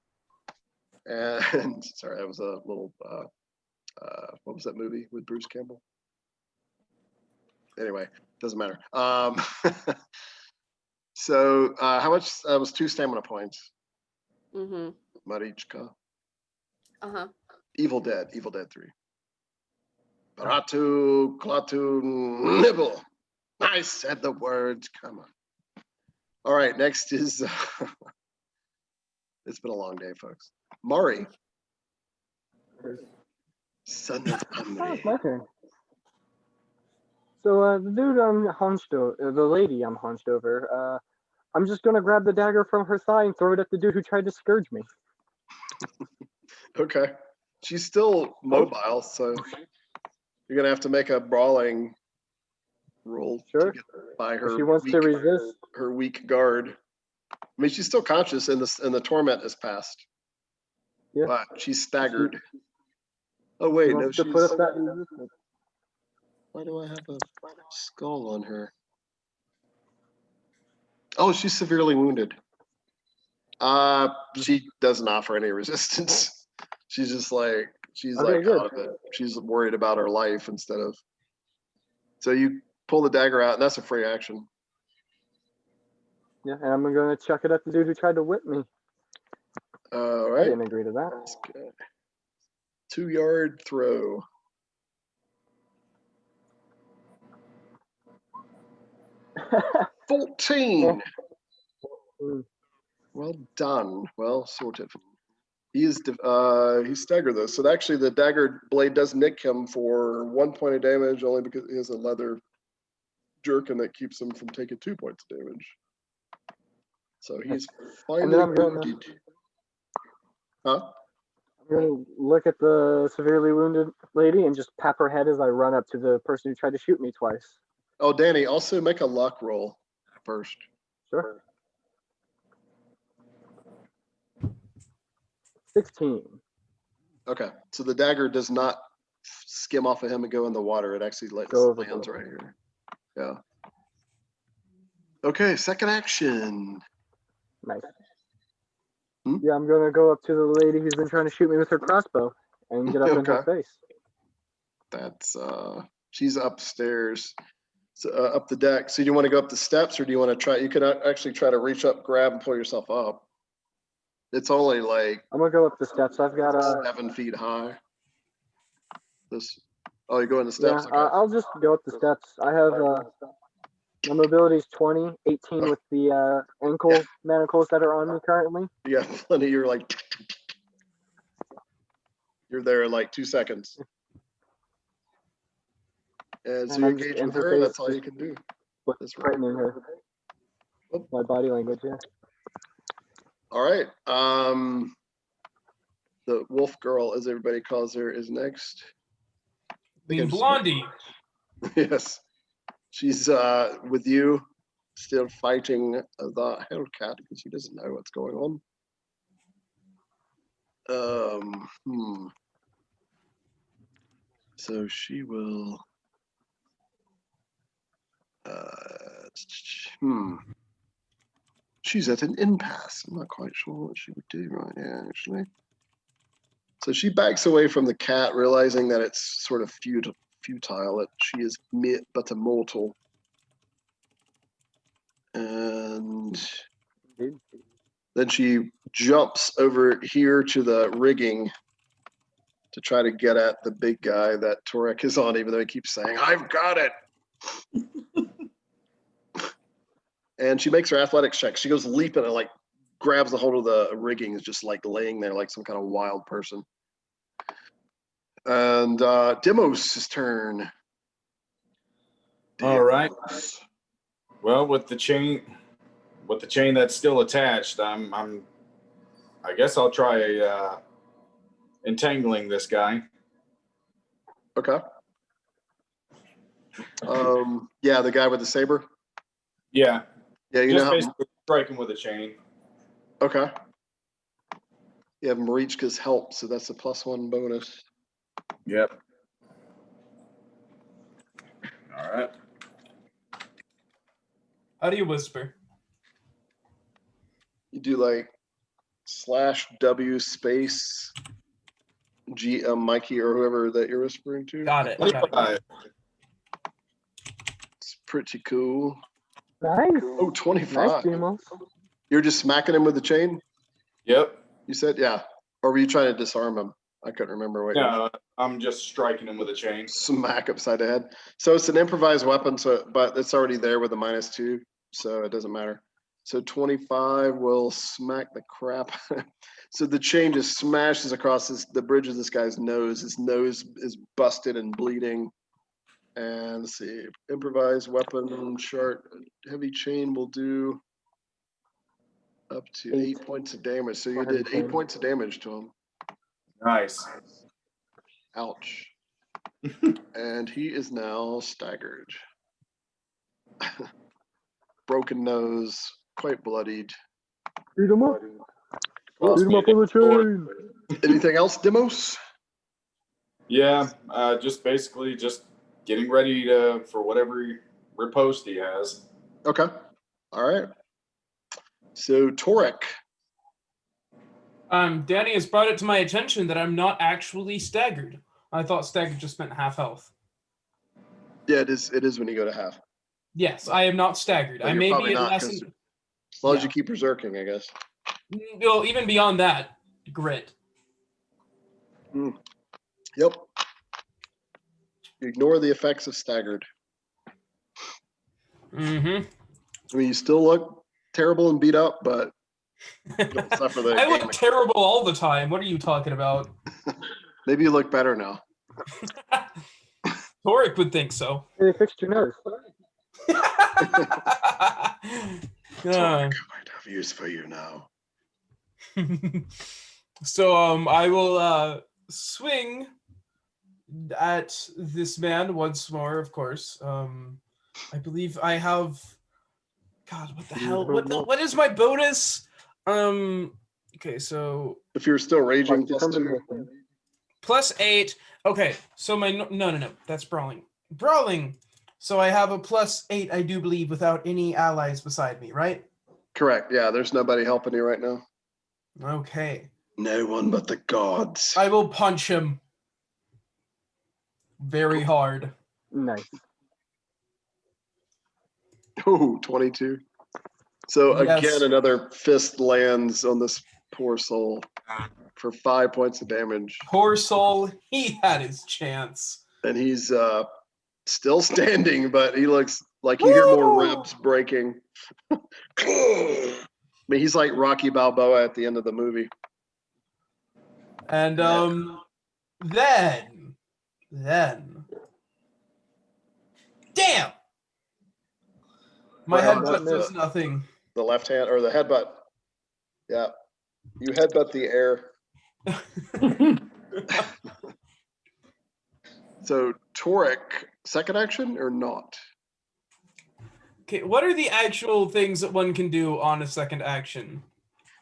And sorry, that was a little. What was that movie with Bruce Campbell? Anyway, doesn't matter. So how much? That was 2 stamina points. Marichka. uh-huh. Evil Dead 3. Baratu, Klatu, Nibble. I said the words. Come on. All right, next is. It's been a long day, folks. Mari. Son of Oh, Amri. it's my turn. So the dude I'm hunched over, the lady I'm hunched over, I'm just gonna grab the dagger from her thigh and throw it at the dude who tried to scourge me. Okay. She's still mobile, so you're gonna have to make a brawling roll Sure. to get by If her. she wants to resist, her weak guard. I mean, she's still conscious, and the torment is past. Yeah. But she's staggered. Oh wait, she no, wants to she's. put up that resistance. Why do I have a skull on her? Oh, she's severely wounded. She doesn't offer any resistance. She's just like she's Okay, like good. out of it. She's worried about her life instead of. So you pull the dagger out, and that's a free action. Yeah, and I'm gonna chuck it at the dude who tried to whip me. All I right. didn't agree to that. That's good. 2-yard throw. Yeah. 14. Mm. Well done. Well sorted. He's staggered though. So actually the dagger blade does nick him for 1 point of damage only because he has a leather jerkin that keeps him from taking 2 points of damage. So he's finally I'm gonna- wounded. Huh? I'm gonna look at the severely wounded lady and just pap her head as I run up to the person who tried to shoot me twice. Oh, Danny, also make a luck roll first. Sure. 16. Okay, so the dagger does not skim off of him and go in the water. It actually Go over lands the- right here. Yeah. Okay, second action. Nice. Hmm? Yeah, I'm gonna go up to the lady who's been trying to shoot me with her crossbow and get up in her Okay. face. That's she's upstairs, so, up the deck. So do you want to go up the steps, or do you want to try? You could actually try to reach up, grab, and pull yourself up. It's only like I'm gonna go up the steps. I've got 7 feet high. This. Oh, you go in the yeah. steps. Okay. I'll just go up the steps. I have my mobility's 20, 18 with the ankle manacles that are on me currently. Yeah, plenty. You're like, you're there in like 2 seconds. And so And you I'm just engage with her. interface That's all just you can do. with That's right. frightening her. Oh. My body language, yeah. All right. The wolf girl, as everybody calls her, is next. I mean, Blondie. Yes. She's with you, still fighting the Hellcat because she doesn't know what's going on. So she will. She's at an impasse. I'm not quite sure what she would do right now, actually. So she backs away from the cat, realizing that it's sort of futile, that she is but a mortal. And Indeed. then she jumps over here to the rigging to try to get at the big guy that Torek is on, even though he keeps saying, I've got it. And she makes her athletics check. She goes leaping and like grabs a hold of the rigging, is just like laying there like some kind of wild person. And Demos' turn. All right. Demos. Well, with the chain that's still attached, I guess I'll try entangling this guy. Okay. Yeah, the guy with the saber. Yeah, Yeah, you just know how. basically strike him with a chain. Okay. You have Marichka's help, so that's a +1 bonus. Yep. All right. How do you whisper? You do like /W space G Mikey or whoever that you're whispering to. Got it. Got it. 25. It's pretty cool. Nice. Oh, 25. Nice, Demos. You're just smacking him with the chain, Yep. you said? Yeah. Or were you trying to disarm him? I couldn't remember what you No, I'm just striking him with a chain. smack upside the head. So it's an improvised weapon, but it's already there with a -2, so it doesn't matter. So 25 will smack the crap. So the chain just smashes across the bridge of this guy's nose. His nose is busted and bleeding. And let's see, improvised weapon chart, heavy chain will do up to 8 points of damage. So you did 8 points of damage to him. Nice. Ouch. And he is now staggered. Broken nose, quite bloodied. Beat him up. Well, Beat him up on the chain. anything else, Demos? Yeah, just basically just getting ready for whatever riposte he has. Okay. All right. So Torek. Danny has brought it to my attention that I'm not actually staggered. I thought staggered just meant half health. Yeah, it is when you go to half. Yes, I am not staggered. But I you're may probably be at not, less 'cause than, as long as Yeah. you keep berserking, I guess. well, even beyond that, grit. Yep. You ignore the effects of staggered. Mm-hmm. I mean, you still look terrible and beat up, but don't suffer the I game. look terrible all the time. What are you talking about? Maybe you look better now. Torek would think so. Hey, they fixed your nose. Torek, I might have use for you now. So I will swing at this man once more, of course. I believe I have God, what the hell? What is my bonus? Okay, so If you're still raging, Plus plus 2. resistance. +8. Okay, so my no, that's brawling. Brawling. So I have a +8, I do believe, without any allies beside me, right? Correct. Yeah, there's nobody helping you right now. Okay. No one but the gods. I will punch him very hard. Nice. Ooh, 22. So Yes. again, another fist lands on this poor soul for 5 points of damage. Poor soul, he had his chance. And he's still standing, but he looks like you hear more ribs breaking. I mean, he's like Rocky Balboa at the end of the movie. And then damn! My Well, headbutt that's does nothing. The left hand or the headbutt. Yeah. You headbutt the air. So Toric, second action or not? Okay, what are the actual things that one can do on a second action?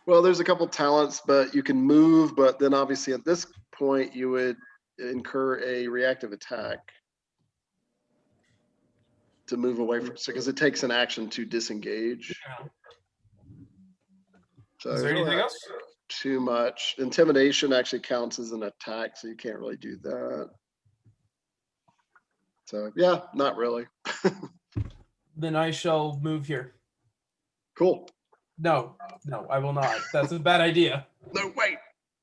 Well, there's a couple talents, but you can move, but then obviously at this point you would incur a reactive attack to move away from, because it takes an action to disengage. Yeah. So Is there you don't anything have else? too much. Intimidation actually counts as an attack, so you can't really do that. So yeah, not really. Then I shall move here. Cool. No, I will not. That's a bad idea. No, wait.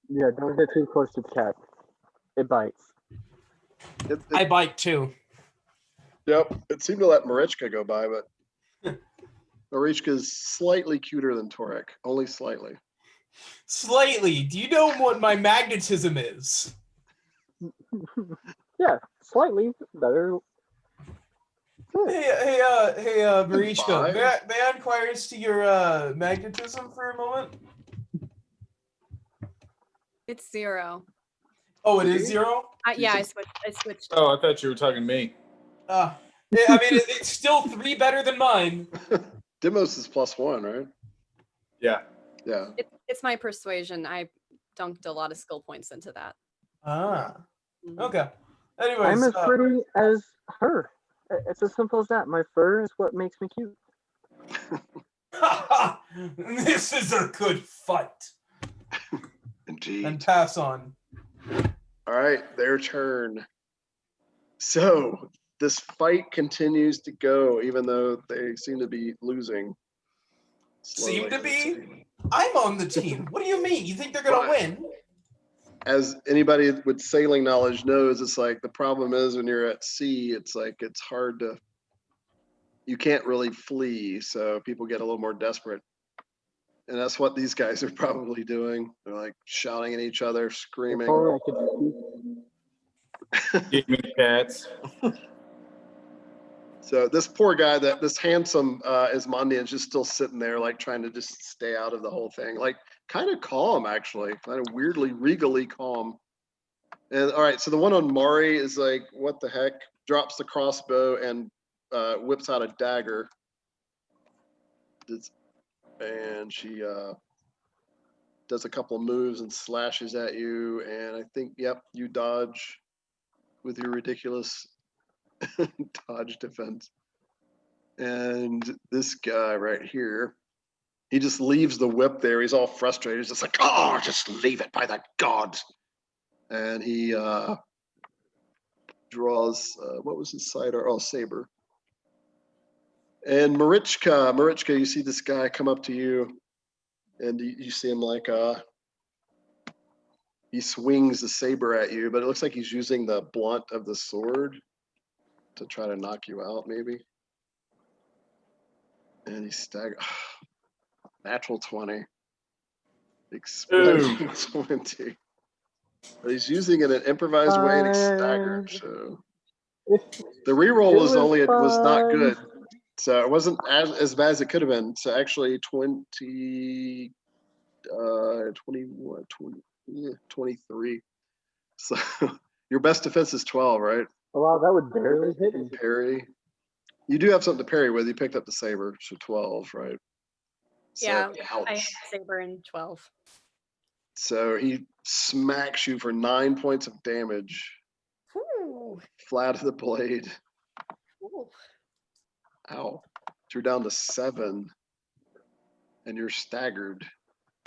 Yeah, don't get too close to the cat. It bites. I bite too. Yep, it seemed to let Marichka go by, but Marichka's slightly cuter than Toric, only slightly. Slightly. Do you know what my magnetism is? Yeah, slightly better. Hey, Marichka, Five? may I inquire as to your magnetism for a moment? It's 0. Oh, it is 0? Yeah, I switched. Oh, I thought you were talking to me. Yeah, I mean, it's still 3 better than mine. Demos is +1, right? Yeah. Yeah. It's my persuasion. I dunked a lot of skill points into that. Ah, Mhm. okay. Anyways, I'm as pretty as her. It's as simple as that. My fur is what makes me cute. this is a good fight. Indeed. And pass on. All right, their turn. So this fight continues to go, even though they seem to be losing. Seem to slowly. be? I'm on the team. What do you mean? You think they're gonna win? As anybody with sailing knowledge knows, it's like the problem is when you're at sea, it's like it's hard to, you can't really flee, so people get a little more desperate. And that's what these guys are probably doing. They're like shouting at each other, If screaming. only I could speak. Give me cats. So this poor guy, this handsome Ismandian is just still sitting there, like trying to just stay out of the whole thing. Like kind of calm, actually, kind of weirdly, regally calm. And all right, so the one on Mari is like, what the heck? Drops the crossbow and whips out a dagger. And she does a couple of moves and slashes at you. And I think, yep, you dodge with your ridiculous dodge defense. And this guy right here, he just leaves the whip there. He's all frustrated. He's just like, oh, just leave it, by the gods. And he draws, what was his sidearm? Oh, saber. And Marichka, you see this guy come up to you, and you see him like, he swings the saber at you, but it looks like he's using the blunt of the sword to try to knock you out, maybe. And he stagger. Natural 20. Exploding 20. But he's using it in an improvised way and he staggered. So the reroll was not good. So it wasn't as bad as it could have been. So actually 23. So your best defense is 12, right? Oh, wow, that would barely hit me. Parry. You do have something to parry with. You picked up the saber, so 12, right? So, Yeah, I ouch. have saber in 12. So he smacks you for 9 points of damage. Ooh. Flat of the blade. Ooh. Ow. You're down to 7. And you're staggered.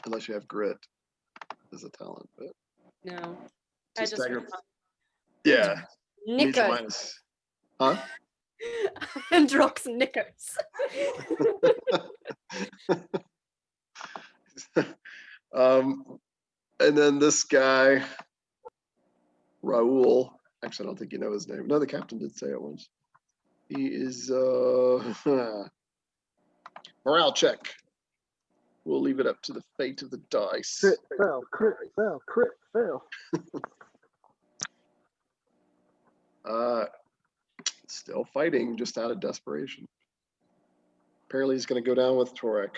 Unless you have grit as a talent. But No. so I just staggered. Yeah. Needs a Knickers. minus. Huh? Hendrox knickers. And then this guy, Raul. Actually, I don't think you know his name. No, the captain did say it once. He is morale check. We'll leave it up to the fate of the dice. Crit fail, crit fail, crit fail. Still fighting, just out of desperation. Apparently, he's going to go down with Torek.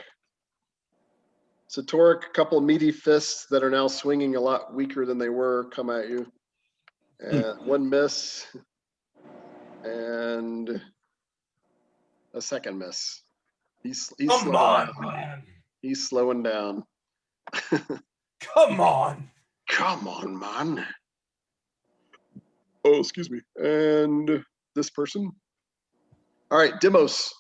So Torek, a couple of meaty fists that are now swinging a lot weaker than they were, come at you. And one miss, and a second miss. He's Come slowing on, down. man. He's slowing down. Come on. Come on, man. Oh, excuse me. And this person. All right, Demos.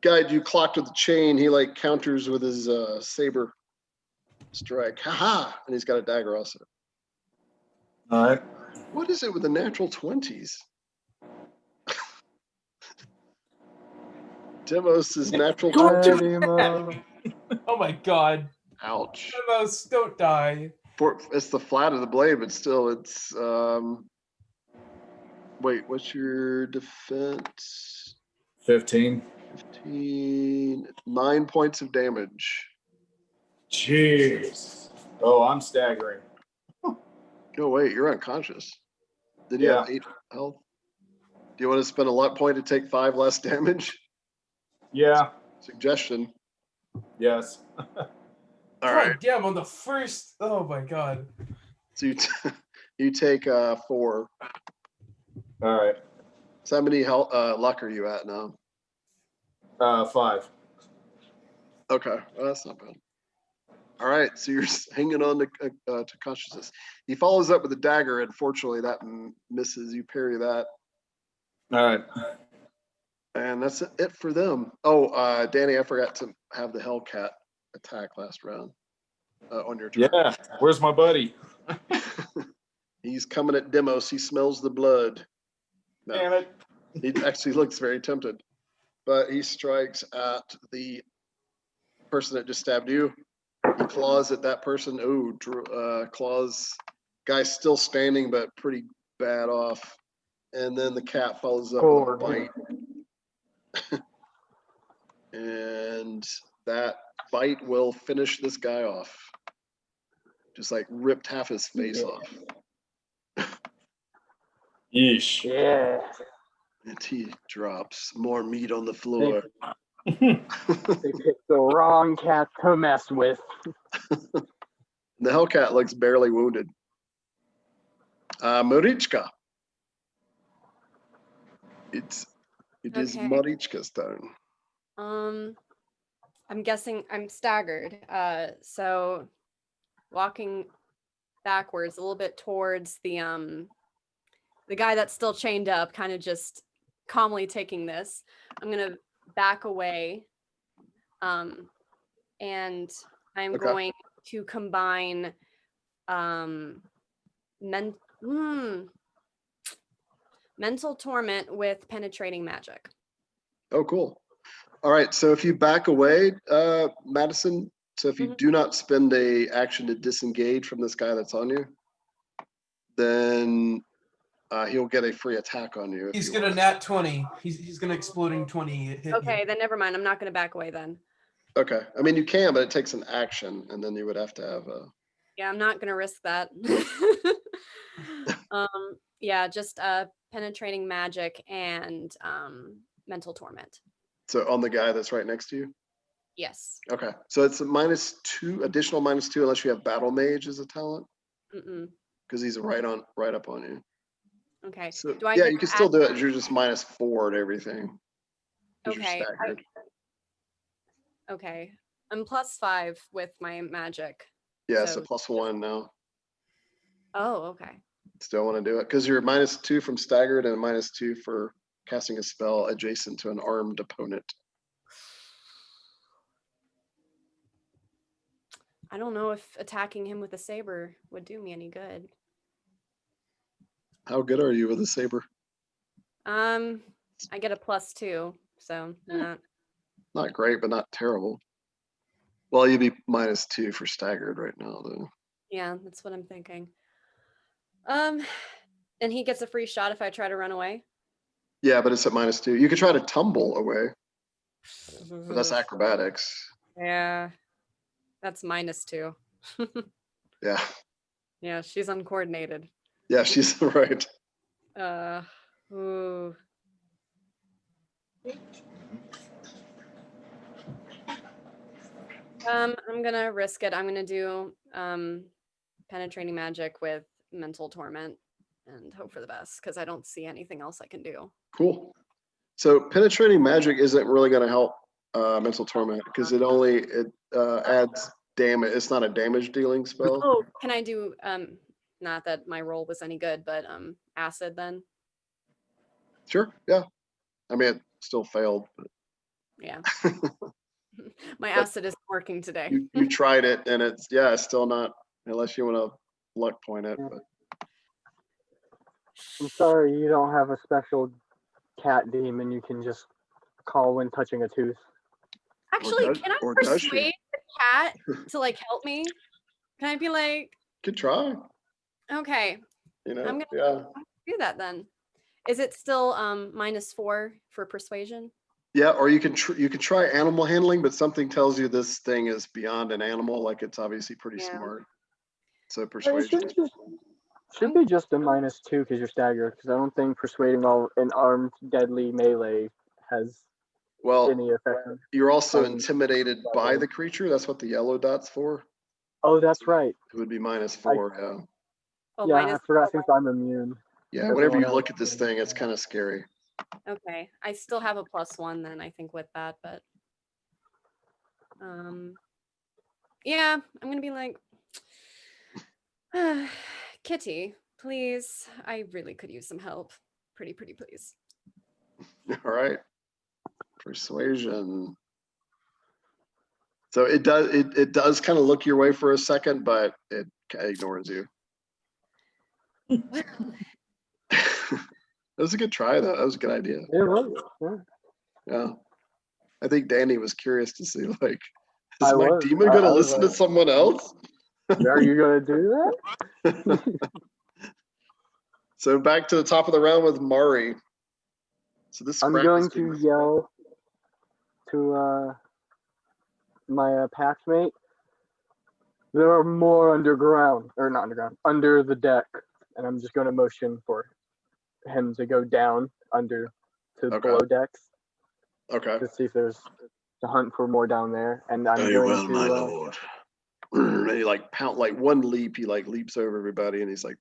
Guide you clocked with the chain. He like counters with his saber strike. Haha! And he's got a dagger also. All right. What is it with the natural 20s? Demos is natural Don't 20. do that. Oh my god. Ouch. Demos, don't die. It's the flat of the blade, but still, it's wait, what's your defense? 15. 15, 9 points of damage. Jeez. Oh, I'm staggering. Oh wait, you're unconscious. Then you have 8 health. Do you want to spend a luck point to take 5 less damage? Yeah. Suggestion. Yes. All right. God damn, on the first. Oh my god. So you take 4. All right. So how many health luck are you at now? 5. Okay, well, that's not bad. All right, so you're hanging on to consciousness. He follows up with a dagger. Unfortunately, that misses. You parry that, All right. and that's it for them. Oh, Danny, I forgot to have the Hellcat attack last round on your turn. Yeah. Where's my buddy? He's coming at Demos. He smells the blood. No, Damn it. he actually looks very tempted, but he strikes at the person that just stabbed you. He claws at that person. Oh, claws. Guy's still standing, but pretty bad off. And then the cat follows up with a bite. And that bite will finish this guy off. Just like ripped half his face off. Yeesh. Yeah. And he drops more meat on the floor. They picked the wrong cat to mess with. The Hellcat looks barely wounded. Marichka. It is Okay. Marichka's turn. I'm guessing I'm staggered. So walking backwards a little bit towards the guy that's still chained up, kind of just calmly taking this. I'm gonna back away. And I'm Okay. going to combine mental torment with penetrating magic. Oh, cool. All right. So if you back away, Madison, so if you Mhm. do not spend a action to disengage from this guy that's on you, then he'll get a free attack on you. if He's you gonna want. nat 20. He's gonna exploding 20 hit Okay, you. then never mind. I'm not going to back away then. Okay. I mean, you can, but it takes an action, and then you would have to have a. Yeah, I'm not going to risk that. Yeah, just penetrating magic and mental torment. So on the guy that's right next to you. Yes. Okay. So it's a -2, additional -2, unless you have battle mage as a talent, Mm-mm. because he's right up on you. Okay. So Do I yeah, get you can to still add- do it. You're just -4 to everything. 'Cause you're Okay. staggered. Okay. I'm +5 with my magic. Yeah, it's So- a +1 now. Oh, okay. Still want to do it because you're -2 from staggered and -2 for casting a spell adjacent to an armed opponent. I don't know if attacking him with a saber would do me any good. How good are you with a saber? I get a +2, so Not great, but not terrible. Well, you'd be -2 for staggered right now, though. yeah, that's what I'm thinking. And he gets a free shot if I try to run away. Yeah, but it's at -2. You could try to tumble away, but that's acrobatics. Yeah, that's -2. Yeah, Yeah, she's uncoordinated. yeah, she's right. Ooh. I'm gonna risk it. I'm gonna do penetrating magic with mental torment and hope for the best because I don't see anything else I can do. Cool. So penetrating magic isn't really going to help mental torment because it adds damage. It's not a damage dealing spell. Oh, can I do not that my roll was any good, but acid then? Sure. Yeah. I mean, it still failed, but Yeah. My But acid is working today. you tried it and it's still not unless you want to luck point it. But I'm sorry you don't have a special cat demon you can just call when touching a tooth. Actually, does- can I or does she? persuade the cat to like help me? Can I be like, could try. okay, You know. I'm Yeah. do that then? Is it still -4 for persuasion? Yeah. Or you can try animal handling, but something tells you this thing is beyond an animal. Like it's obviously pretty Yeah. smart. So But it persuasion. should be just a -2 because you're staggered. Because I don't think persuading while an armed deadly melee has Well, any effect. you're also Um, intimidated by the creature. That's what the yellow dot's for. Oh, that's right. It would be -4. Yeah. Oh, Yeah, I minus. forgot since I'm immune. Yeah. Everyone Whenever you else look at this is- thing, it's kind of scary. Okay, I still have a +1 then I think with that, but yeah, I'm gonna be like, Kitty, please, I really could use some help. Pretty please. All right. Persuasion. So it does kind of look your way for a second, but it ignores you. That was a good try, though. That was a good idea. Yeah, right. Yeah. Yeah. I think Danny was curious to see, like, is I my was. demon I going to was listen to like- someone else? Are you gonna do that? So back to the top of the round with Mari. So this I'm crack going is to yell to my pathmate. There are more underground, or not underground, under the deck, and I'm just going to motion for him to go down under to Okay. below decks okay. to see if there's to hunt for more down there. And I'm going to lord. And he like like one leap, he like leaps over everybody and he's like,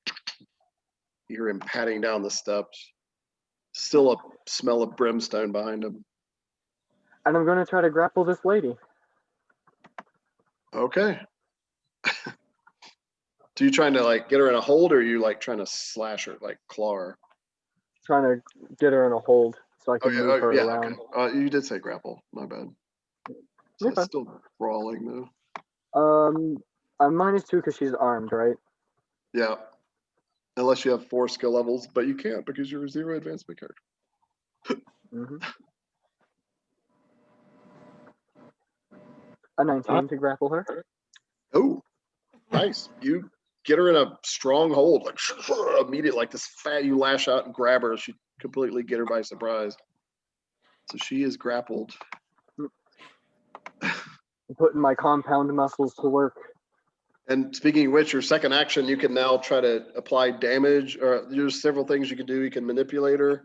you hear him patting down the steps. Still a smell of brimstone behind him. and I'm going to try to grapple this lady. Okay. So you trying to like get her in a hold, or are you like trying to slash her, like claw her? Trying to get her in a hold so I Oh can yeah, move her yeah. around. Okay. You did say grapple. My bad. So You're it's fine. still brawling though. I'm -2 because she's armed, right? Yeah. Unless you have 4 skill levels, but you can't because you're a 0 advancement character. Mm-hmm. A 19 to grapple her. Oh, nice. You get her in a strong hold, like immediate, like this fat. You lash out and grab her. She completely get her by surprise. So she is grappled. I'm putting my compound muscles to work. And speaking of which, your second action, you can now try to apply damage, or there's several things you can do. You can manipulate her,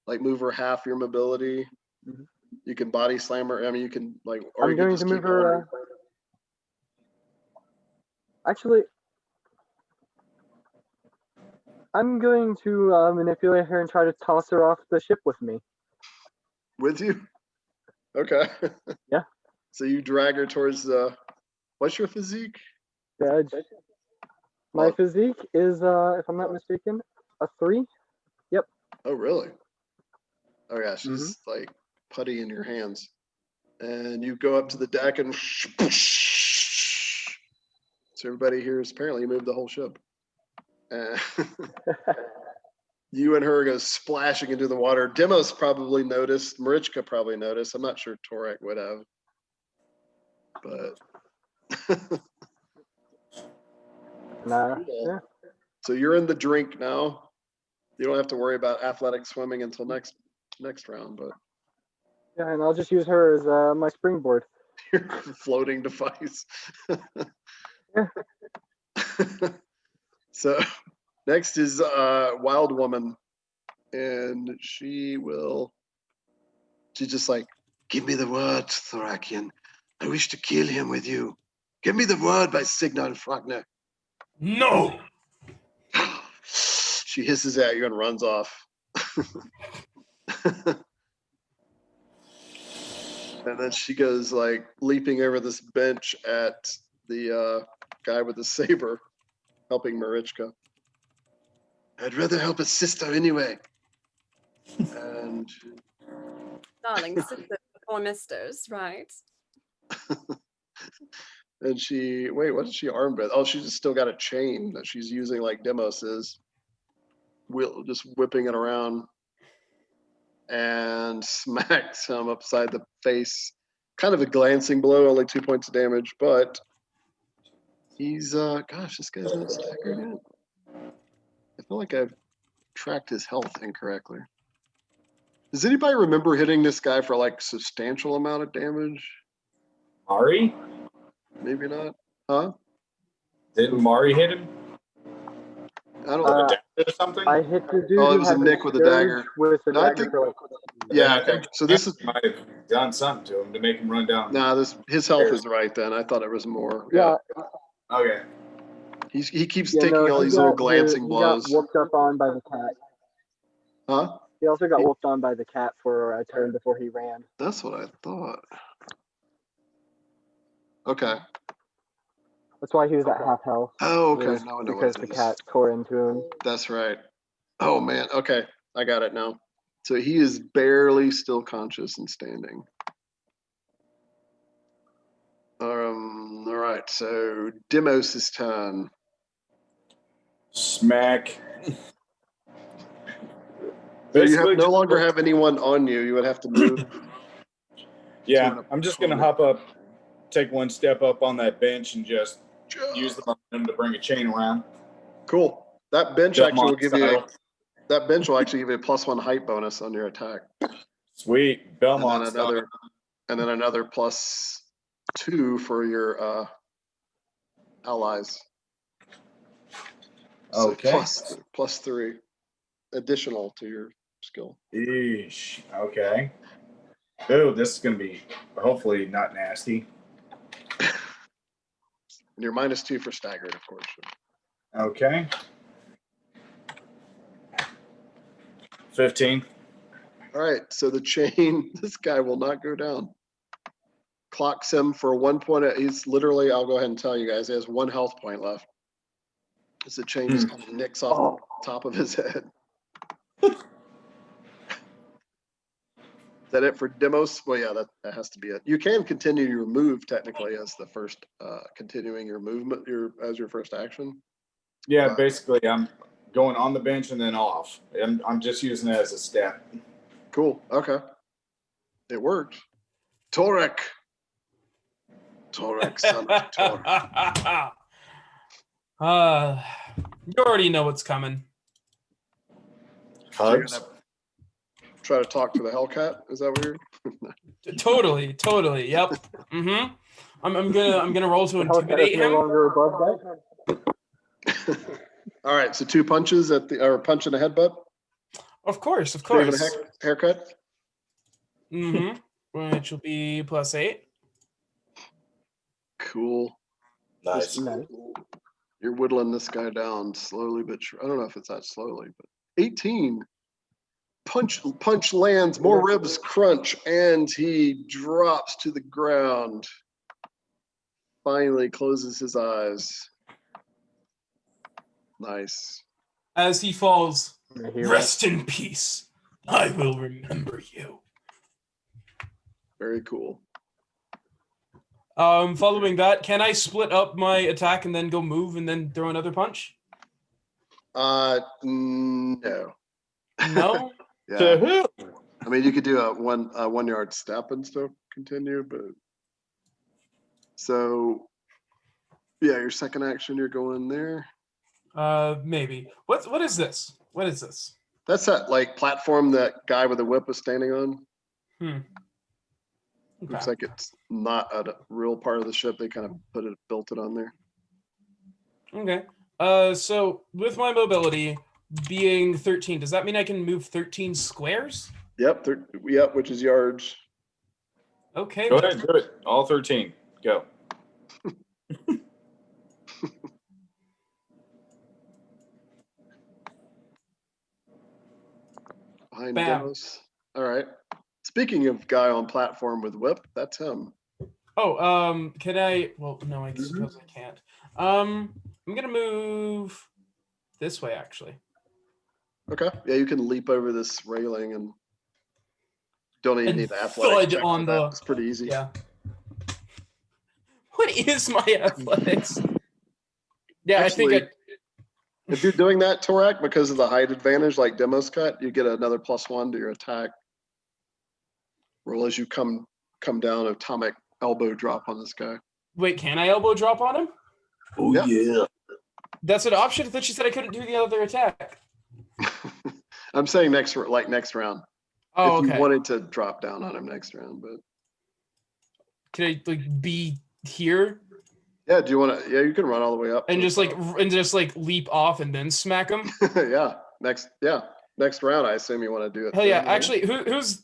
like move her half your mobility. Mhm. You can body slam her. I mean, you can like, or I'm you can going just to keep move on her. Actually, I'm going to manipulate her and try to toss her off the ship with me. with you. Okay. Yeah. So you drag her towards the. What's your physique? Judge. My Well- physique is, if I'm not mistaken, a 3. Oh, really? Oh, yeah, she's like putty in your hands. And you go up to the deck and so everybody hears, apparently you moved the whole ship. And you and her go splashing into the water. Demos probably noticed. Marichka probably noticed. I'm not sure Torek would have. But Nah. Cool. Yeah. so you're in the drink now. You don't have to worry about athletic swimming until next round, but Yeah, and I'll just use her as my springboard. your floating device. Yeah. So next is Wild Woman, and she's just like, give me the word, Thorakian. I wish to kill him with you. Give me the word by Signar Fragner. No. She hisses at you and runs off. And then she goes like leaping over this bench at the guy with the saber, helping Marichka. I'd rather help a sister anyway. And Darling, sisters before misters, right? she, wait, what is she armed with? Oh, she's still got a chain that she's using like Demos is. Just whipping it around and smacks him upside the face. Kind of a glancing blow, only 2 points of damage, but he's, gosh, this guy's not staggered yet. I feel like I've tracked his health incorrectly. Does anybody remember hitting this guy for like substantial amount of damage? Mari? Maybe not. Huh? Didn't Mari hit him? I don't With know. a dagger or something? I hit the dude Oh, it who was a had the Nick with a scourge dagger. With a No, I dagger think- for like, Yeah, I okay. think So this is, might have done something to him to make him run down. nah, his health is right then. I thought it was more. yeah, Okay. He keeps yeah, taking no, all he these little got- glancing he blows. got whooped up on by the cat. Huh? He also got whooped on by the cat for a turn before he ran. That's what I thought. Okay. That's why he was at half health. Oh, okay. was Now I know because what the it is. cat tore into him. That's right. Oh man. Okay, I got it now. So he is barely still conscious and standing. All right. So Demos' turn. Smack. So you Basically, no just- longer have anyone on you. You would have to move. Yeah, I'm just gonna hop up, take one step up on that bench, and just use the momentum to bring a chain around. Cool. That bench actually will Belmont give you style. that bench will actually give you a +1 height bonus on your attack. Sweet And Belmont then style. another +2 for your allies. So Okay. +3 additional to your skill. Eesh. Okay. Oh, this is gonna be hopefully not nasty. And you're -2 for staggered, of course. Okay. 15. All right, so the chain, this guy will not go down. Clocks him for 1 point. He's literally, I'll go ahead and tell you guys, he has 1 health point left. As the chain just kind of nicks off Oh, the top of his head. Is that it for Demos? Well, yeah, that has to be it. You can continue your move technically as the first, continuing your movement as your first action. Yeah, basically, I'm going on the bench and then off. I'm just using it as a step. Cool. Okay. It worked. Torek. Torek, son of Torek. You already know what's coming. So you're Hugs. gonna try to talk to the Hellcat? Is that what you're? Totally. Yep. Mm-hmm. I'm gonna roll to the Hellcat intimidate is no him. longer above that. All right, so 2 punches or punch in the headbutt. Of course. Saving a haircut. Mm-hmm. Which will be +8. Cool. Nice. Nice. You're whittling this guy down slowly, but I don't know if it's that slowly, but 18. Punch lands, more ribs crunch, and he drops to the ground. finally closes his eyes. Nice. As he falls, The hero. rest in peace. I will remember you. Very cool. Following that, can I split up my attack and then go move and then throw another punch? No. No? Yeah. To who? I mean, you could do a 1 yard step and still continue, but so yeah, your second action, you're going there. Maybe. What is this? What is this? That's that like platform that guy with the whip was standing on. Looks Okay. like it's not a real part of the ship. They kind of built it on there. Okay. So with my mobility being 13, does that mean I can move 13 squares? Yep. Yep. Which is yards. Okay. Go then. ahead, do it. All 13. Go. Behind Bam. Demos. All right. Speaking of guy on platform with whip, that's him. Oh, can I? Well, no, I suppose I can't. I'm gonna move this way actually. Okay. Yeah, you can leap over this railing and don't even And need an athletic thud check on for that. the- It's pretty easy. Yeah. What is my athletics? Yeah, Actually, I think If you're doing that, Torak, because of the height advantage, like Demos cut, you get another +1 to your attack roll as you come down. Atomic elbow drop on this guy. Wait, can I elbow drop on him? Oh, Yeah. That's an option. I thought you said I couldn't do the other attack. I'm saying next round. Oh, If okay. you wanted to drop down on him next round, but Can I like be here yeah, do you want to? Yeah, you can run all the way up and to just like leap off and then smack him? yeah, next round. I assume you want to do it. Hell yeah! then, right? Actually,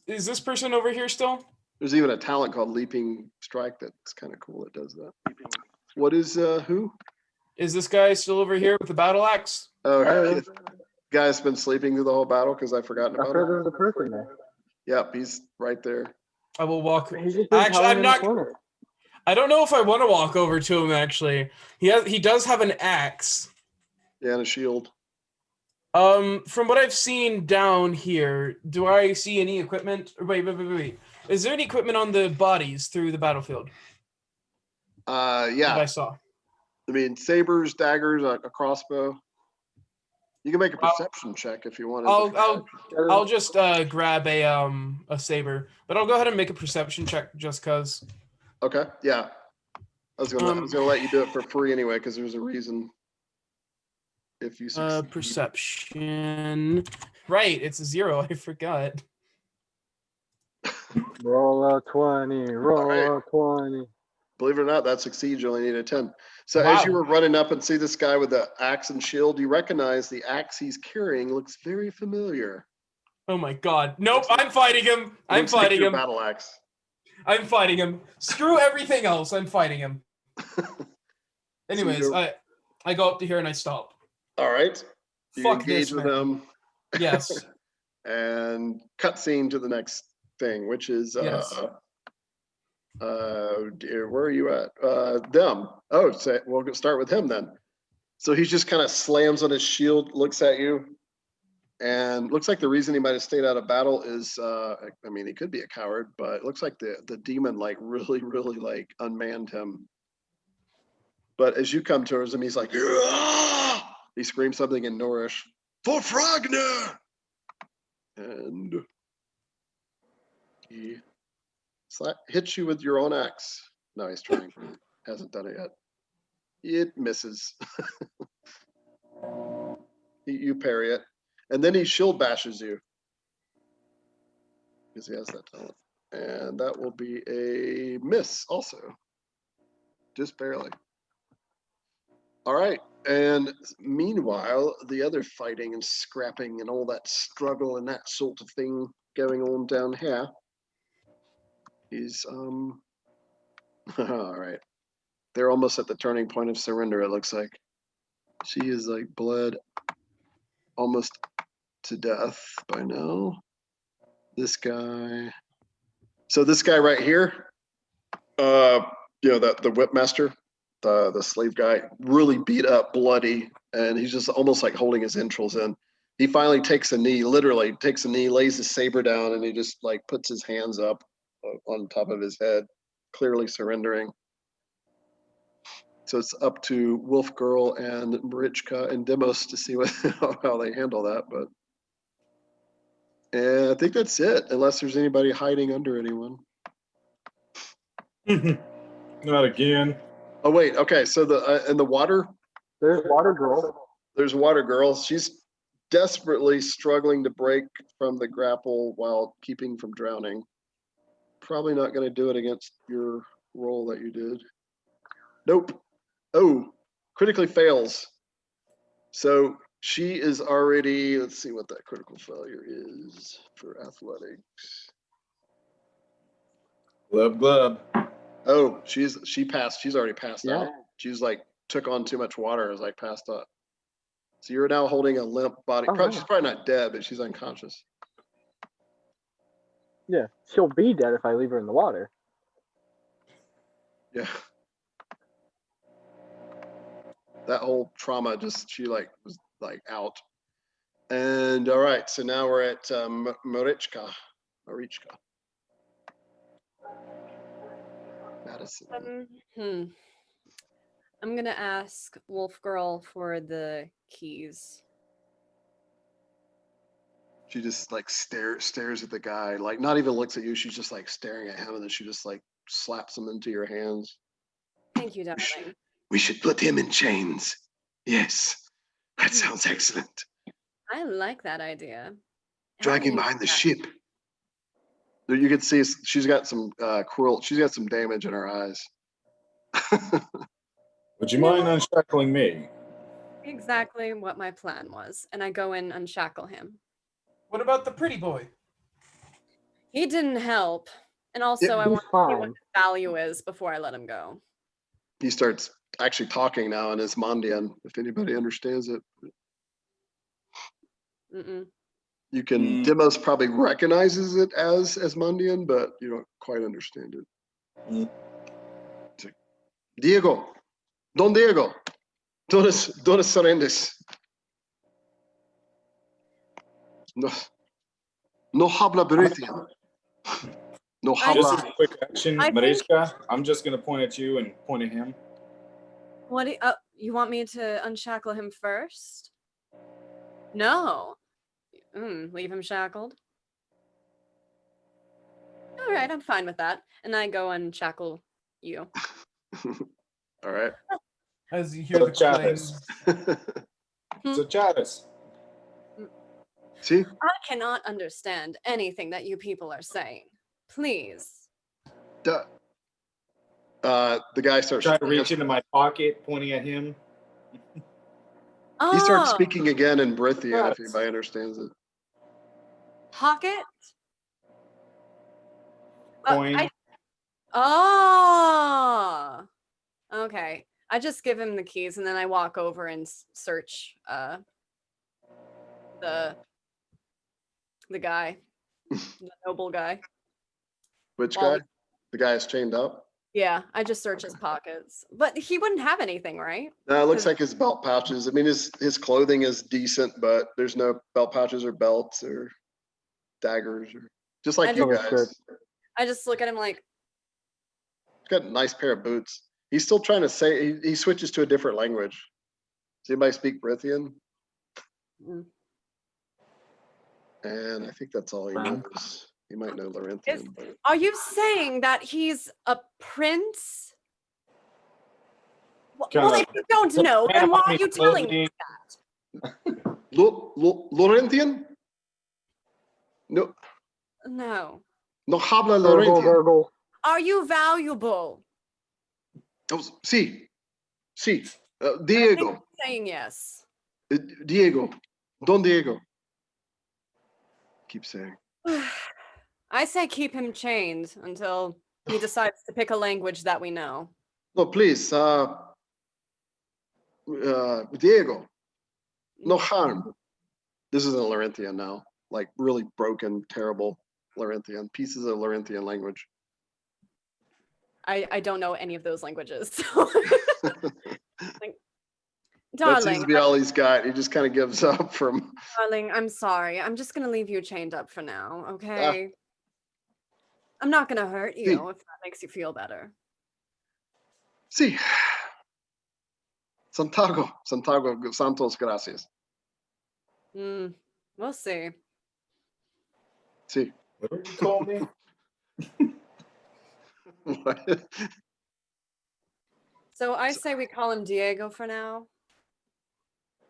is this person over here still? There's even a talent called Leaping Strike that's kind of cool. It does that. What is who? Is this guy still over here with the battle axe? Oh, guy's been sleeping through the whole battle because I've forgotten I about thought him. there was a person there. Yep, he's right there. I will walk. He's just been Actually, howling I'm in the not. corner. I don't know if I want to walk over to him. Actually, he does have an axe. Yeah, and a shield. From what I've seen down here, do I see any equipment? Wait. Is there any equipment on the bodies through the battlefield that Yeah. I saw? I mean, sabers, daggers, a crossbow. You can make a I'll- perception check if you want. I'll just grab a saber, but I'll go ahead and make a perception check just cause. Okay. Yeah. I was gonna let you do it for free anyway because there's a reason. If you succeed. Perception. Right, it's a 0. I forgot. Roll a 20. Roll Alright. a 20. Believe it or not, that succeeds. You only need a 10. So Wow. as you were running up and see this guy with the axe and shield, you recognize the axe he's carrying looks very familiar. Oh my god. Nope, I'm fighting him. I'm Looks like fighting your him. battle axe. I'm fighting him. Screw everything else. I'm fighting him. Anyways, you're- I go up to here and I stop. All right. You Fuck engage this, with man. him Yes. and cutscene to the next thing, which is Yes. Dear, where are you at? Them. Oh, so we'll start with him then. So he just kind of slams on his shield, looks at you, and looks like the reason he might have stayed out of battle is, I mean, he could be a coward, but it looks like the demon like really like unmanned him. But as you come towards him, he's like, "Ah!" He screams something in Norrish, "For Fragner!" And he hits you with your own axe. No, he's trying. Hasn't done it yet. It misses. You parry it. And then he shield bashes you. Because he has that talent. And that will be a miss also. Just barely. All right. And meanwhile, the other fighting and scrapping and all that struggle and that sort of thing going on down here is all right. They're almost at the turning point of surrender, it looks like. She is like bled almost to death by now. This guy. So this guy right here, the whip master, the slave guy, really beat up, bloody, and he's just almost like holding his entrails in. He finally takes a knee, literally takes a knee, lays his saber down, and he just like puts his hands up on top of his head, clearly surrendering. So it's up to Wolf Girl and Marichka and Demos to see what how they handle that. But and I think that's it, unless there's anybody hiding under anyone. Not again. Oh wait, okay. So the in the water, There's Water Girl. there's Water Girl. She's desperately struggling to break from the grapple while keeping from drowning. Probably not going to do it against your roll that you did. Nope. Oh, critically fails. So she is already, let's see what that critical failure is for athletics. Glub glub. Oh, she passed. She's already passed Yeah. out. She's like took on too much water, is like passed out. So you're now holding a limp body. Oh, She's wow. probably not dead, but she's unconscious. Yeah, she'll be dead if I leave her in the water. Yeah. That whole trauma just, she like was like out. And all right, so now we're at Marichka. Madison. I'm gonna ask Wolf Girl for the keys. She just like stares at the guy, like not even looks at you. She's just like staring at him, and then she just like slaps them into your hands. Thank you, darling. We should put him in chains. Yes, that sounds excellent. I like that idea. Drag him How do behind the you- ship. There you can see she's got some cruel. She's got some damage in her eyes. Would you mind unshackling me? Exactly what my plan was, and I go and unshackle him. What about the pretty boy? He didn't help, and also I He's want to see what fine. his value is before I let him go. He starts actually talking now in Ismandian, if anybody understands it. Mm-mm. You can, Demos probably recognizes it as Asmondian, but you don't quite understand it. Mm. It's like, Diego, Don Diego, ¿dónde Serendes? No habla Beritian. No I- Just habla. as a quick action, I think- Marichka, I'm just going to point at you and point at him. What do you want me to unshackle him first? No. Leave him shackled. All right, I'm fine with that. And I go unshackle you. All right. As you hear the Chavez. clangs. So Chavez, See? I cannot understand anything that you people are saying. Please. The guy starts. try to reach into my pocket, pointing at him. He starts Oh, speaking again in Brithian, if Yes. anybody understands it. pocket? Coin. Oh. Okay. I just give him the keys and then I walk over and search the guy, the noble guy. Which Well, guy? The guy is chained up? Yeah, I just search his pockets. But he wouldn't have anything, right? No, it looks 'Cause- like his belt pouches. I mean, his clothing is decent, but there's no belt pouches or belts or daggers or just like I you just- guys. I just look at him like, He's got a nice pair of boots. He's still trying to say, he switches to a different language. Does anybody speak Brithian? Mm. And I think that's all he knows. He might know Larenthian, but are you saying that he's a prince? Well, Kinda- if you don't know, then why are you telling me? Larenthian? No, No. no habla Gurgle, Larenthian. gurgle. Are you valuable? Oh, sí, sí. I think Diego, I'm saying yes. Diego, Don Diego. Keep saying. I say keep him chained until he decides to pick a language that we know. No, please, Diego, no harm. This is a Larenthian now, like really broken, terrible Larenthian, pieces of Larenthian language. I don't know any of those languages. So like, That seems darling, to be all he's got. He just kind of gives up from. darling, I'm sorry. I'm just gonna leave you chained up for now, okay? I'm not gonna hurt See. you if that makes you feel better. Sí. Santiago, Santos, gracias. We'll see. Sí. What did you call me? So I say we call him Diego for now.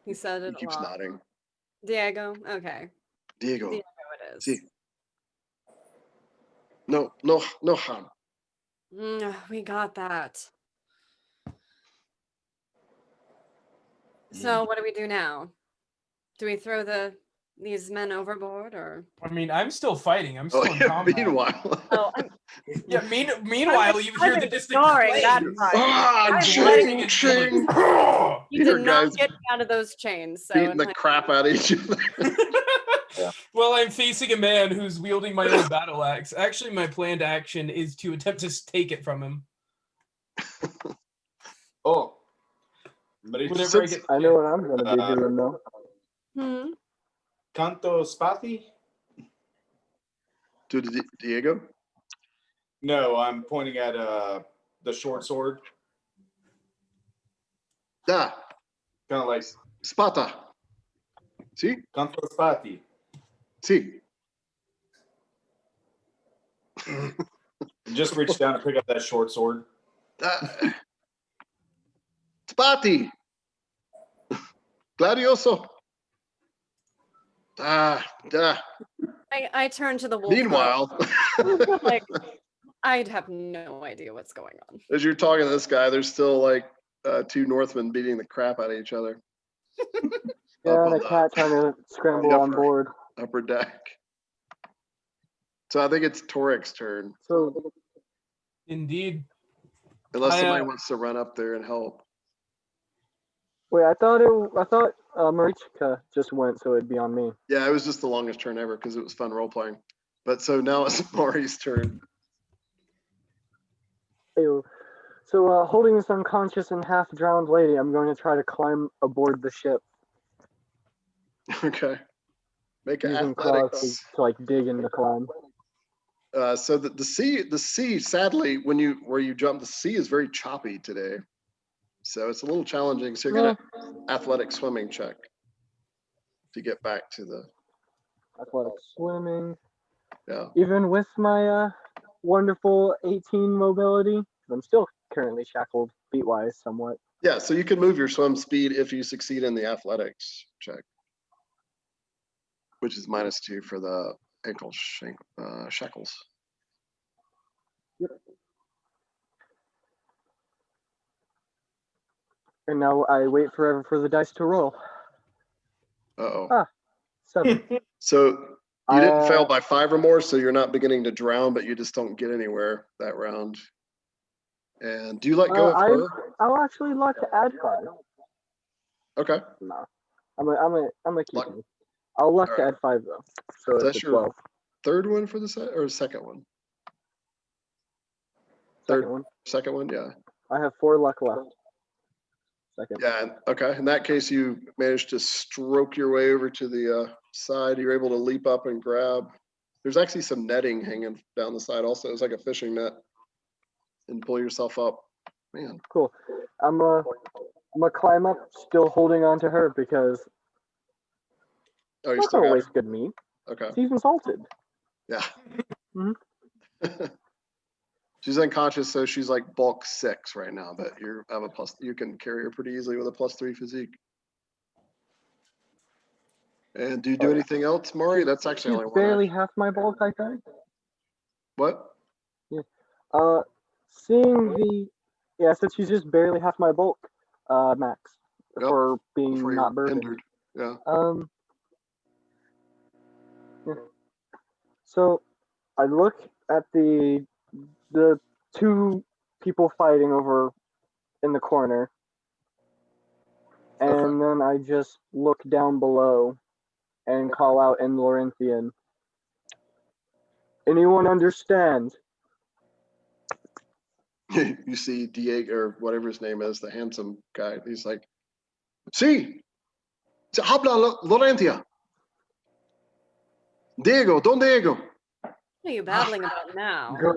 He said He it a keeps lot. nodding. Diego, okay. Diego. Diego it is. Sí. No harm. We got that. So what do we do now? Do we throw these men overboard or? I mean, I'm still fighting. I'm still Oh, in yeah, combat. meanwhile. Oh, Yeah. Meanwhile, you hear the distant ignoring that flames. part. Ah, I'm ching, letting it ching. You Here, did not guys. get me out of those chains. So Beating the crap out of each other. Well, I'm facing a man who's wielding my own battle axe. Actually, my planned action is to attempt to take it from him. Oh. Whenever I get. I know what I'm gonna be doing though. Canto Spati? To Diego? No, I'm pointing at the short sword. Da. Kind of like Spata. Sí? Canto Spati. Sí. Just reach down and pick up that short sword. Spati. Gladioso. Da. I turn to the wolf. Meanwhile, Like, I'd have no idea what's going on. as you're talking to this guy, there's still like two Northmen beating the crap out of each other. Yeah, Up and on a cat trying to scramble on upper- board. upper deck. So I think it's Torik's turn, So Indeed. unless I, somebody wants to run up there and help. wait, I thought Marichka just went, so it'd be on me. Yeah, it was just the longest turn ever because it was fun role playing. But so now it's Maury's turn. Ew. So holding this unconscious and half drowned lady, I'm going to try to climb aboard the ship Okay. Make an using claws athletics. to like dig in the climb. So the sea, sadly, where you jump, the sea is very choppy today. So it's a little challenging. So you're gonna athletic swimming check to get back to the Athletic swimming. yeah. Even with my wonderful 18 mobility, I'm still currently shackled feet-wise somewhat. Yeah, so you can move your swim speed if you succeed in the athletics check, which is -2 for the ankle shackles. And now I wait forever for the dice to roll. Uh-oh. 7. So you didn't I, fail by 5 or more, so you're not beginning to drown, but you just don't get anywhere that round. And do you let go of her? I'll actually like to add 5. Okay. No, I'm a keep Luck. me. I'll luck to Alright. add 5 though. So That's it's a your 12. Third one for the set or second one? Second one. Second one, yeah. I have 4 luck left. Second. Yeah, okay. In that case, you managed to stroke your way over to the side. You're able to leap up and grab. There's actually some netting hanging down the side also. It's like a fishing net. And pull yourself up. Man. Cool. I'm gonna climb up, still holding on to her because Oh, you I'm not still gonna got waste good meat. her. Okay. It's even salted. Yeah. Mhm. She's unconscious, so she's like bulk 6 right now, but you can carry her pretty easily with a +3 physique. And do you do Oh, yeah. anything else, Maury? That's actually She's only one. barely action. half my bulk, I think. What? Seeing the so she's just barely half my bulk, max, Yep, for being Before not you're bourbon. hindered. Yeah. Yeah. So I look at the 2 people fighting over in the corner, and Okay. then I just look down below and call out in Laurentian. Anyone understand? You see Diego or whatever his name is, the handsome guy. He's like, "Sí, se habla Lorentia. Diego, don Diego." What are you babbling about now? Good.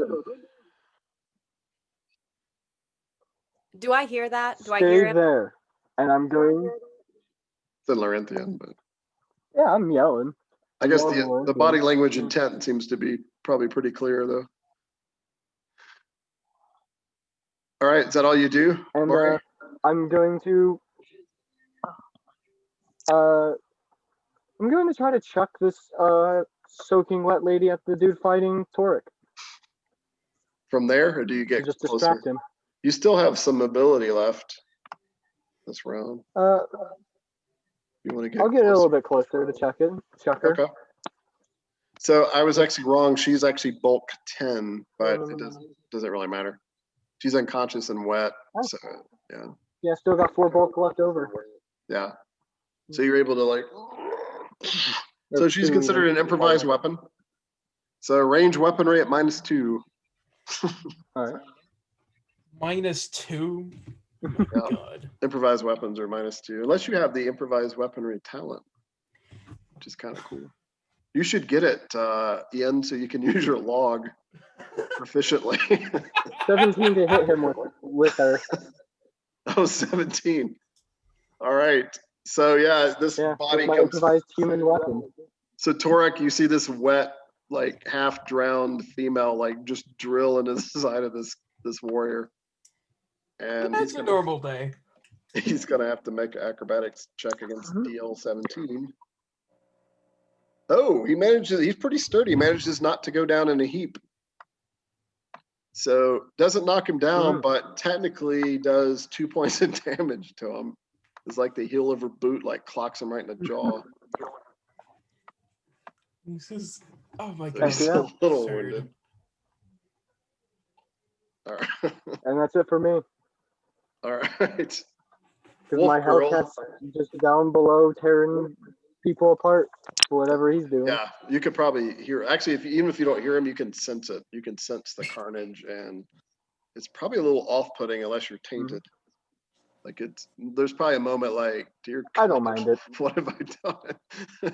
Do I hear that? Do I Stay hear him? there. And I'm going. It's in Laurentian, but Yeah, I'm yelling. I guess Yelling the Laurentian. body language intent seems to be probably pretty clear though. All right, is that all you do, And Maury? I'm going to. I'm going to try to chuck this soaking wet lady at the dude fighting Torek From there, or do you to get just closer? distract him. You still have some mobility left this round. You want to get I'll get a little closer? bit closer to chuck her. Okay. So I was actually wrong. She's actually bulk 10, but it doesn't really matter. She's unconscious and wet. So yeah. Yeah, still got 4 bulk left over. Yeah. So you're able to like. So Or she's 2 considered even. an improvised weapon. So range weaponry at -2. All right. -2. Oh my Yeah. God. Improvised weapons are -2, unless you have the improvised weaponry talent, which is kind of cool. You should get it, Ian, so you can use your log proficiently. 17 to hit him with her. Oh, 17. All right. So yeah, this Yeah, body with my comes. improvised human weapon. So Torek, you see this wet, like half drowned female, like just drill into the side of this warrior, and That's a normal day. he's gonna have to make an acrobatics check against DL 17. Oh, he manages. He's pretty sturdy. He manages not to go down in a heap. So doesn't knock him down, but technically does 2 points of damage to him. It's like the heel of her boot, like clocks him right in the jaw. This is, oh my So God. he's a little Absurd. wounded. All right. And that's it for me. All right. Because Wolf my Girl. Hellcat's just down below tearing people apart for whatever he's doing. Yeah, you could probably hear. Actually, even if you don't hear him, you can sense it. You can sense the carnage, and it's probably a little off-putting unless you're tainted. Like there's probably a moment like, dear I don't God, mind it. what have I done?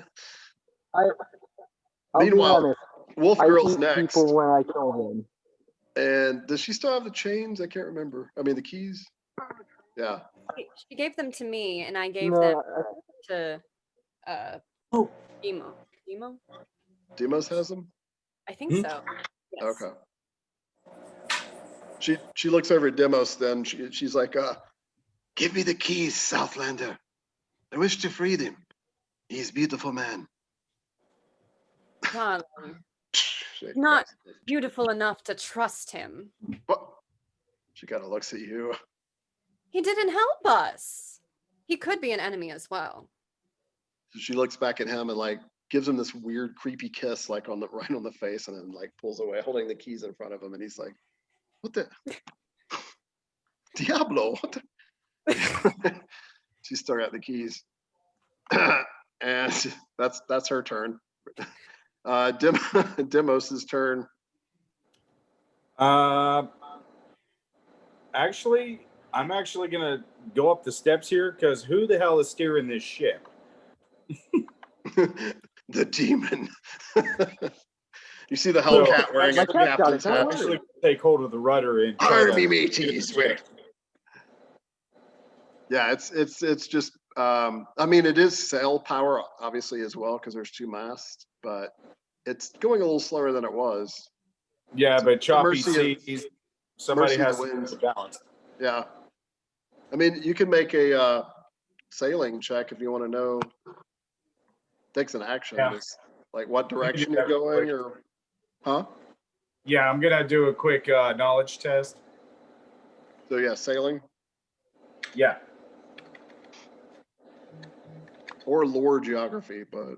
I'll be Meanwhile, honest. Wolf I Girl's eat next. people when I kill them. And does she still have the chains? I can't remember. I mean, the keys. Yeah. She gave them to me, and I gave them No, to Emo. Emo? Demos has them. I think so. Yes. Okay. She looks over at Demos. Then she's like, "Give me the keys, Southlander. I wish to free them. He's a beautiful man." Darling, Shake not hands. beautiful enough to trust him. What? She kind of looks at you. He didn't help us. He could be an enemy as well. So she looks back at him and like gives him this weird, creepy kiss, like right on the face, and then like pulls away, holding the keys in front of him, and he's like, "What the Diablo? What the?" She's still got the keys, and that's her turn. Demos's turn. Actually, I'm actually gonna go up the steps here because who the hell is steering this ship? The demon. You see the Hellcat wearing a my cat's got it, captain's don't hat. worry. Actually, take hold of the rudder and try Army to- mateys with. Yeah, it's just. I mean, it is sail power obviously as well because there's 2 masts, but it's going a little slower than it was. Yeah, but choppy mercy of- seas. Somebody mercy of has the to winds. keep the balance. Yeah. I mean, you can make a sailing check if you want to know. Takes an action. Yeah. It's like what direction that you're real going, or huh? Yeah, I'm gonna do a quick knowledge test. So yeah, sailing Yeah. or lore geography, but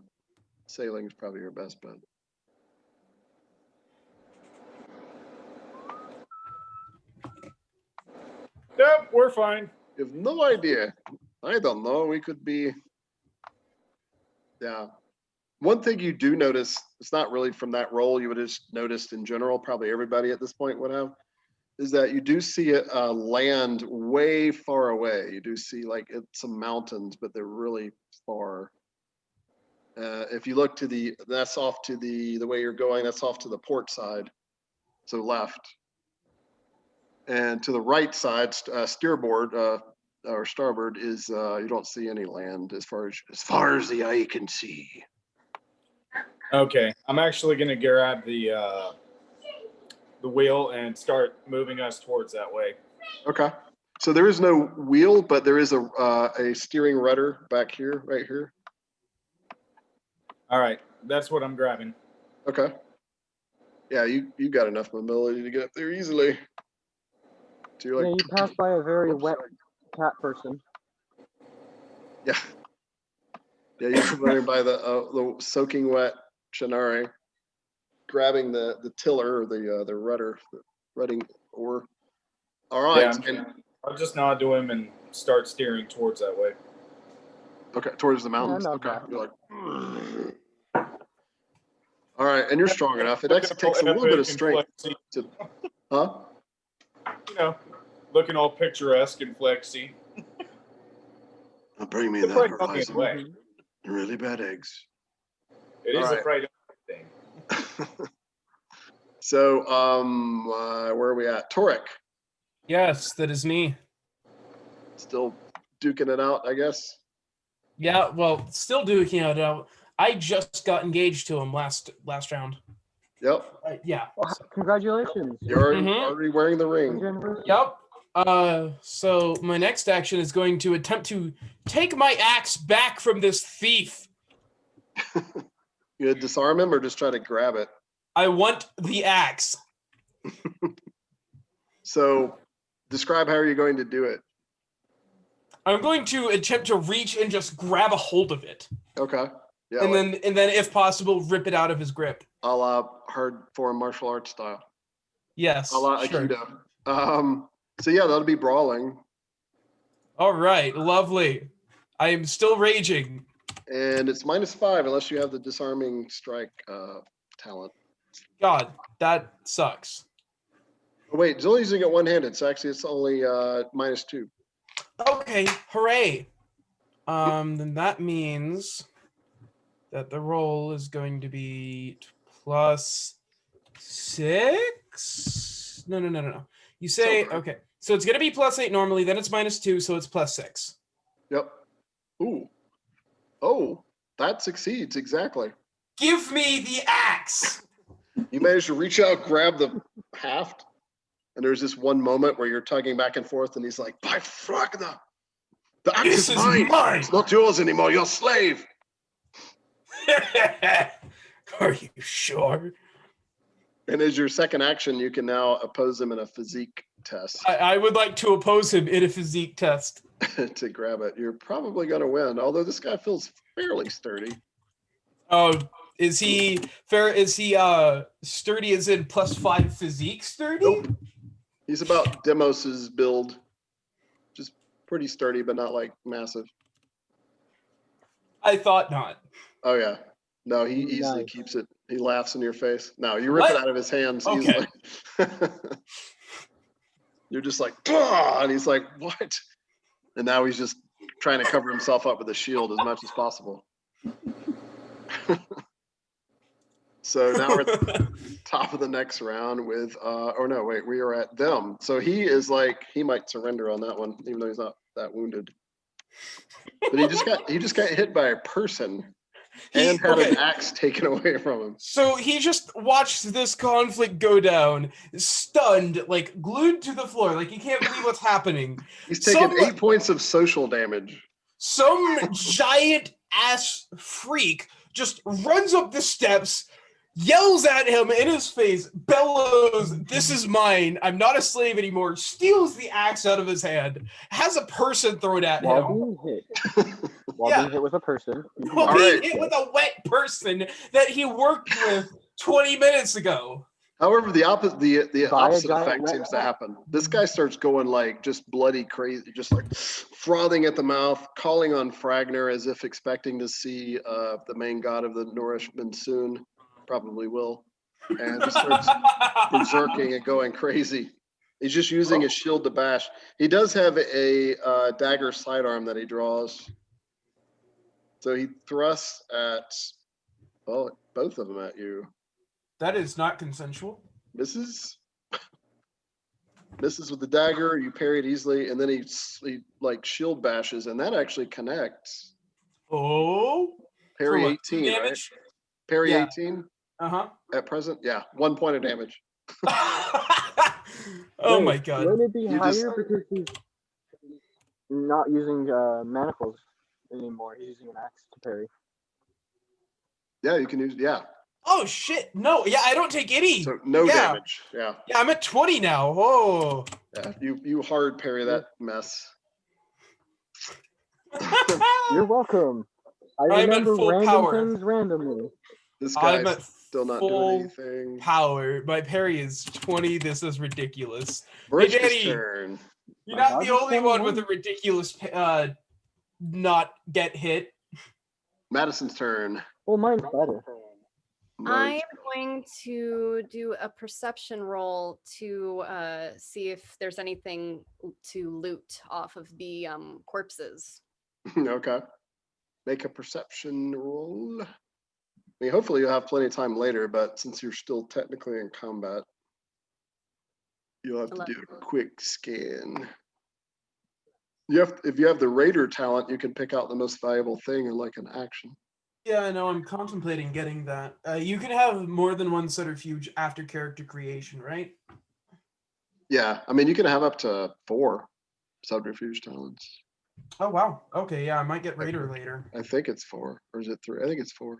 sailing is probably your best bet. Yep, we're fine. You have no idea. I don't know. We could be. Yeah. One thing you do notice, it's not really from that role, you would have just noticed in general, probably everybody at this point would have. is that you do see it land way far away. You do see like some mountains, but they're really far. If you look to that's off to the way you're going, that's off to the port side, so left. And to the right side, steerboard or starboard is you don't see any land as far as the eye can see. Okay, I'm actually gonna grab the wheel and start moving us towards that way. Okay. So there is no wheel, but there is a steering rudder back here, right here. All right, that's what I'm grabbing. Okay. Yeah, you got enough mobility to get up there easily. So you're Yeah, like, you pass by a very whoops, wet sorry. cat person. Yeah. Yeah, you're running by the soaking wet Shinari, grabbing the tiller or the rudder, the rudder oar. All right. Yeah, I'll just nod to him and start steering towards that way. Okay, towards the mountains. not Okay. bad. You're like, all right, and you're strong enough. It actually takes a little bit of strength to, huh? You know, looking all picturesque and flexy. Bring me The that Frydonian horizon. way. Really bad eggs. It is All a right. Frydonian thing. So, where are we at? Torek, Yes, that is me. still duking it out, I guess. Yeah, well, still duking it out. I just got engaged to him last round. Yep, Yeah. Well, so- congratulations. you're already, Mhm. already wearing the ring. Yep. So my next action is going to attempt to take my axe back from this thief. You gonna disarm him or just try to grab it? I want the axe. So, describe how are you going to do it? I'm going to attempt to reach and just grab a hold of it, Okay. Yeah, and like, then if possible, rip it out of his grip. a la hard foreign martial arts style. Yes. A la Sure. Aikido. So yeah, that'll be brawling. All right. Lovely. I am still raging. And it's -5 unless you have the disarming strike talent. God, that sucks. Oh, wait, it's only using it one-handed, so actually it's only -2. Okay. Hooray. Then that means that the roll is going to be +6. No. You say Okay. okay. So it's gonna be +8 normally. Then it's -2, so it's +6. Yep. Ooh. Oh, that succeeds, exactly. Give me the axe. You manage to reach out, grab the haft, and there's this one moment where you're tugging back and forth, and he's like, "By Fragna, the axe This is is mine. mine." It's not yours anymore. You're a slave." Are you sure? And as your second action, you can now oppose him in a physique test I would like to oppose him in a physique test. to grab it. You're probably going to win, although this guy feels fairly sturdy. Oh, is he fair? Is he sturdy as in +5 physique sturdy? Nope. He's about Demos's build, just pretty sturdy, but not like massive. I thought not. Oh yeah, no, he easily Nice. keeps it. He laughs in your face. No, you rip it What? out of his hands Okay. easily. You're just like, "Duh!" And he's like, "What?" And now he's just trying to cover himself up with a shield as much as possible. So now we're at the top of the next round with, oh no, wait, we are at them. So he is like, he might surrender on that one, even though he's not that wounded. But he just got hit by a person and had an axe taken away from him. So he just watched this conflict go down, stunned, like glued to the floor, like he can't believe what's happening. He's taken Some- 8 points of social damage. Some giant ass freak just runs up the steps, yells at him in his face, bellows, "This is mine. I'm not a slave anymore," steals the axe out of his hand, has a person thrown at While him. being hit. While Yeah. being hit with a person. While All being right. hit with a wet person that he worked with 20 minutes ago. However, the opposite giant effect wet seems to rat. happen. This guy starts going like just bloody crazy, just like frothing at the mouth, calling on Fragner as if expecting to see the main god of the Norsemen soon. Probably will, and just starts berserking and going crazy. He's just using his shield to bash. He does have a dagger sidearm that he draws. So he thrusts at, well, both of them at you. That is not consensual. Misses. Misses with the dagger. You parry it easily, and then he like shield bashes, and that actually connects. Oh. Parry For what, 18, right? damage? Parry Yeah. 18 Uh-huh. at present. Yeah, 1 point of damage. Oh Wait, my god. Wouldn't it be You higher just- because he's not using manacles anymore? He's using an axe to parry. Yeah, you can use. Yeah, Oh shit. No, yeah, I don't take any. so no Yeah. damage. Yeah, Yeah, I'm at 20 now. Oh. yeah. You hard parry that mess. You're welcome. I I'm at remember full random power. things randomly. This I'm guy's at still not doing full anything. power. My parry is 20. This is ridiculous. Marichka's Danny. turn. You're My not the dog is only one with 21. a ridiculous not get hit. Madison's turn. Well, mine's better. I'm going to do a perception roll to see if there's anything to loot off of the corpses. Okay. Make a perception roll. I mean, hopefully you'll have plenty of time later, but since you're still technically in combat, you'll have to do a quick scan. If you have the raider talent, you can pick out the most valuable thing in like an action. Yeah, I know. I'm contemplating getting that. You can have more than one subterfuge after character creation, right? Yeah, I mean, you can have up to 4 subterfuge talents. Oh wow. Okay, yeah, I might get Raider later. I think it's 4, or is it 3? I think it's 4.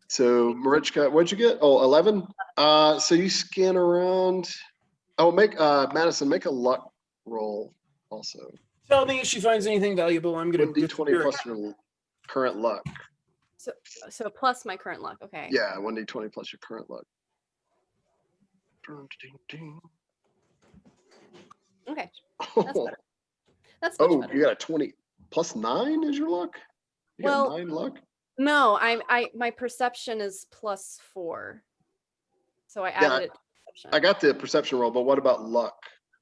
So Marichka, what'd you get? Oh, 11. So you scan around. Oh, make Madison make a luck roll also. Tell me if she finds anything valuable. I'm gonna 1d20 plus your current luck. So plus my current luck. Okay. Yeah, 1d20 plus your current luck. Okay. That's Oh, better. That's much better. you got a 20 plus 9 is your luck? You got Well, 9 luck? No, my perception is +4. So I added it to perception. I got the perception roll, but what about luck?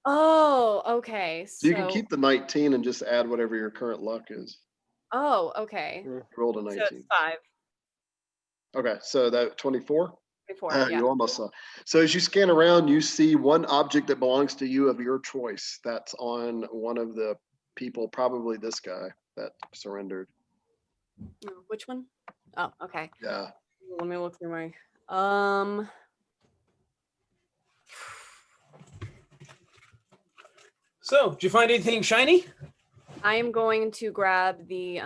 Oh, okay. So you can keep the 19 and just add whatever your current luck is. Oh, okay. You rolled a So 19. it's 5. Okay, so that 24? 24. Yeah. You almost saw. So as you scan around, you see one object that belongs to you of your choice. That's on one of the people, probably this guy that surrendered. Oh, which one? Oh, okay. Yeah. Let me look through my So, did you find anything shiny? I am going to grab the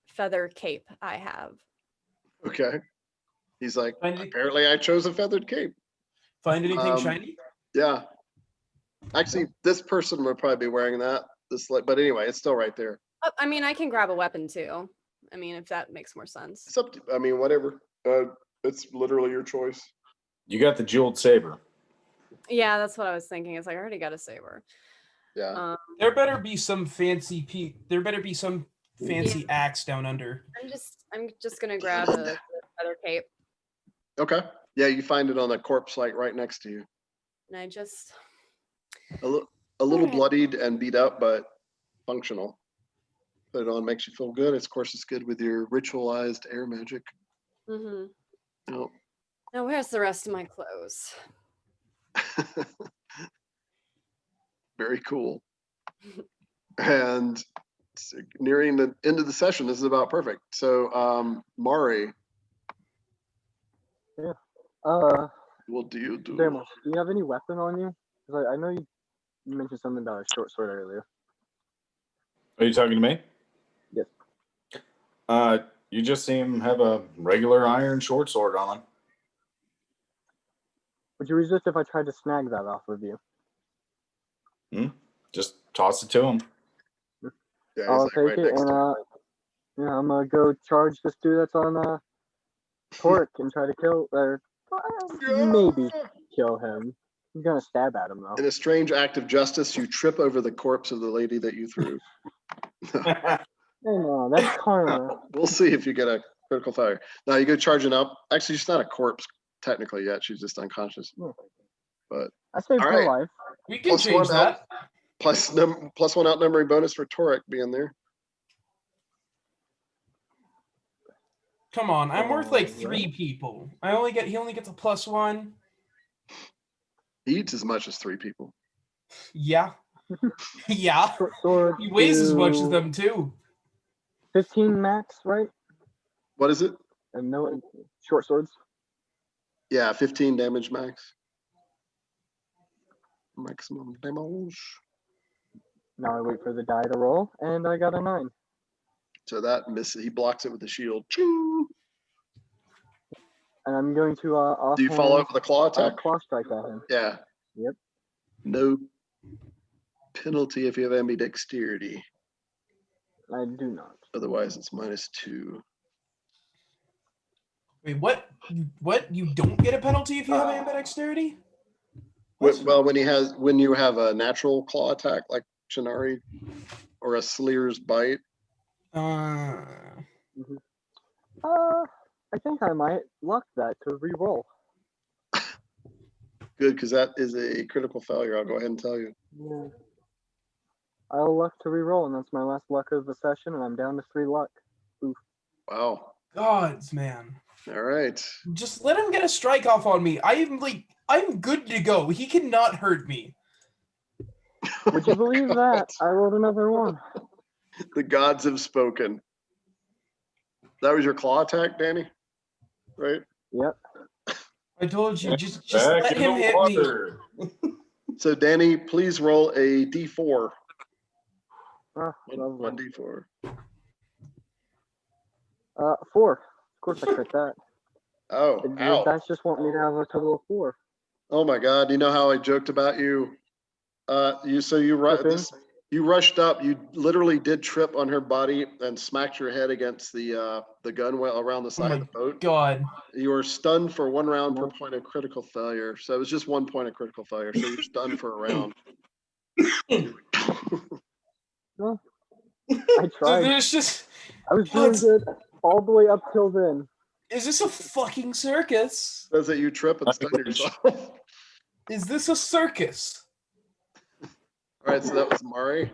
feather cape I have. Okay. He's like, Find it- apparently I chose a feathered cape. Find anything Um, shiny? Yeah. Actually, this person would probably be wearing that. But anyway, it's still right there. I mean, I can grab a weapon too. I mean, if that makes more sense. It's up to, I mean, whatever. It's literally your choice. You got the jeweled saber. Yeah, that's what I was thinking. It's like I already got a saber. Yeah. There better be some fancy there better be some fancy axe down under. I'm just gonna grab a feather cape, Okay. Yeah, you find it on a corpse like right next to you. and I just A little Alright. bloodied and beat up, but functional. Put it on, makes you feel good. Of course, it's good with your ritualized air magic. mm-hmm. Oh. Now where's the rest of my clothes? Very cool. And nearing the end of the session, this is about perfect. So, Mari, what do you do? Damos, do you have any weapon on you? 'Cause I know you mentioned something about a short sword earlier. Are you talking to me? Yes. You just seem have a regular iron short sword on. Would you resist if I tried to snag that off of you? Just toss it to him. Yeah, he's I'll like take right it next and to yeah, I'm gonna go charge this dude that's on Torque and try to kill or you. maybe kill him. I'm gonna stab at him though. In a strange act of justice, you trip over the corpse of the lady that you threw. Hey, no, that's karma. We'll see if you get a critical failure. Now you go charging up. Actually, it's not a corpse technically yet. She's just unconscious. But I saved All her right. life. We can Plus change one that. plus one outnumbering bonus for Torek being there. Come on, I'm worth like Alright. 3 people. He only gets a +1. He eats as much as 3 people. Yeah. Yeah. Short sword. He weighs as much as do them too. 15 max, right? What is it? And no short swords. Yeah, 15 damage max. Maximum damage. Now I wait for the die to roll, and I got a 9. So that misses. He blocks it with the shield. Ching! And I'm going to Do you follow up with a claw attack? claw strike at him. Yeah. Yep. No penalty if you have ambidexterity. I do not. Otherwise, it's -2. Wait, what? What? You don't get a penalty if you have ambidexterity? Well, when you have a natural claw attack like Shinari or a Sleer's bite. I think I might luck that to re-roll. Good, because that is a critical failure. I'll go ahead and tell you. Yeah. I'll luck to re-roll, and that's my last luck of the session, and I'm down to 3 luck. Wow. Gods, man. All right. Just let him get a strike off on me. I'm good to go. He cannot hurt me. Would you believe that? I rolled another 1. The gods have spoken. That was your claw attack, Danny? Right? Yep. I told you, just Back let in him the hit me. water. So, Danny, please roll a d4. Ah, One lovely. d4. 4. Of course I crit that. Oh, The ow. dice just want me to have a total of 4. Oh my God. You know how I joked about you? You rushed up, you literally did trip on her body and smacked your head against the gunwale around the Oh side of my the boat. god. You were stunned for 1 round per No. point of critical failure. So it was just 1 point of critical failure. So you're stunned for a round. I So tried. there's just, I was doing What? good all the way up till then. is this a fucking circus? Says that you trip and stun yourself. Is this a circus? All right, so that was Mari.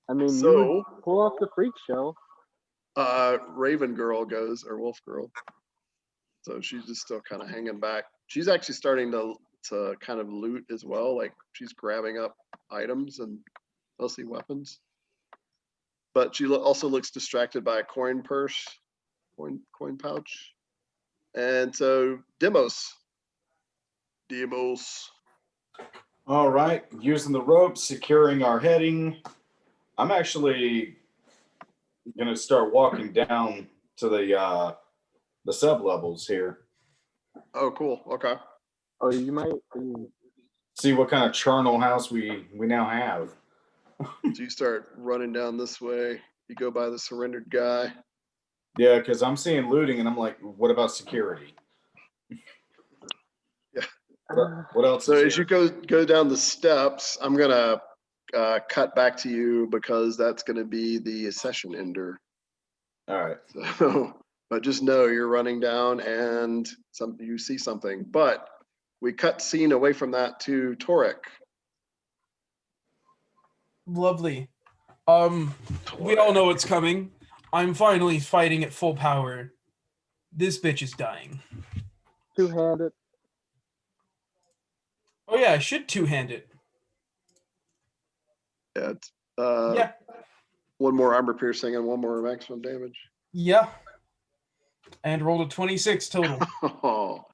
I mean, you So, would pull off the freak show. Raven Girl goes, or Wolf Girl. So she's just still kind of hanging back. She's actually starting to kind of loot as well. Like she's grabbing up items and mostly weapons. But she also looks distracted by a coin purse, coin pouch. And so Demos. All right, using the rope, securing our heading. I'm actually gonna start walking down to the sub levels here. Oh, cool. Okay. Oh, you might. See what kind of charnel house we now have. So you start running down this way. You go by the surrendered guy. Yeah, because I'm seeing looting, and I'm like, what about security? Yeah. What else? So is as you go down the steps, I'm gonna cut back to you because that's gonna be the session ender. All right. So, but just know you're running down and you see something. But we cut scene away from that to Torek. Lovely. We all know what's coming. I'm finally fighting at full power. This bitch is dying. Two-handed. Oh yeah, I should two-hand it. Yeah, it's, Yeah. 1 more armor piercing and 1 more maximum damage. Yeah. And rolled a 26 total. Oh,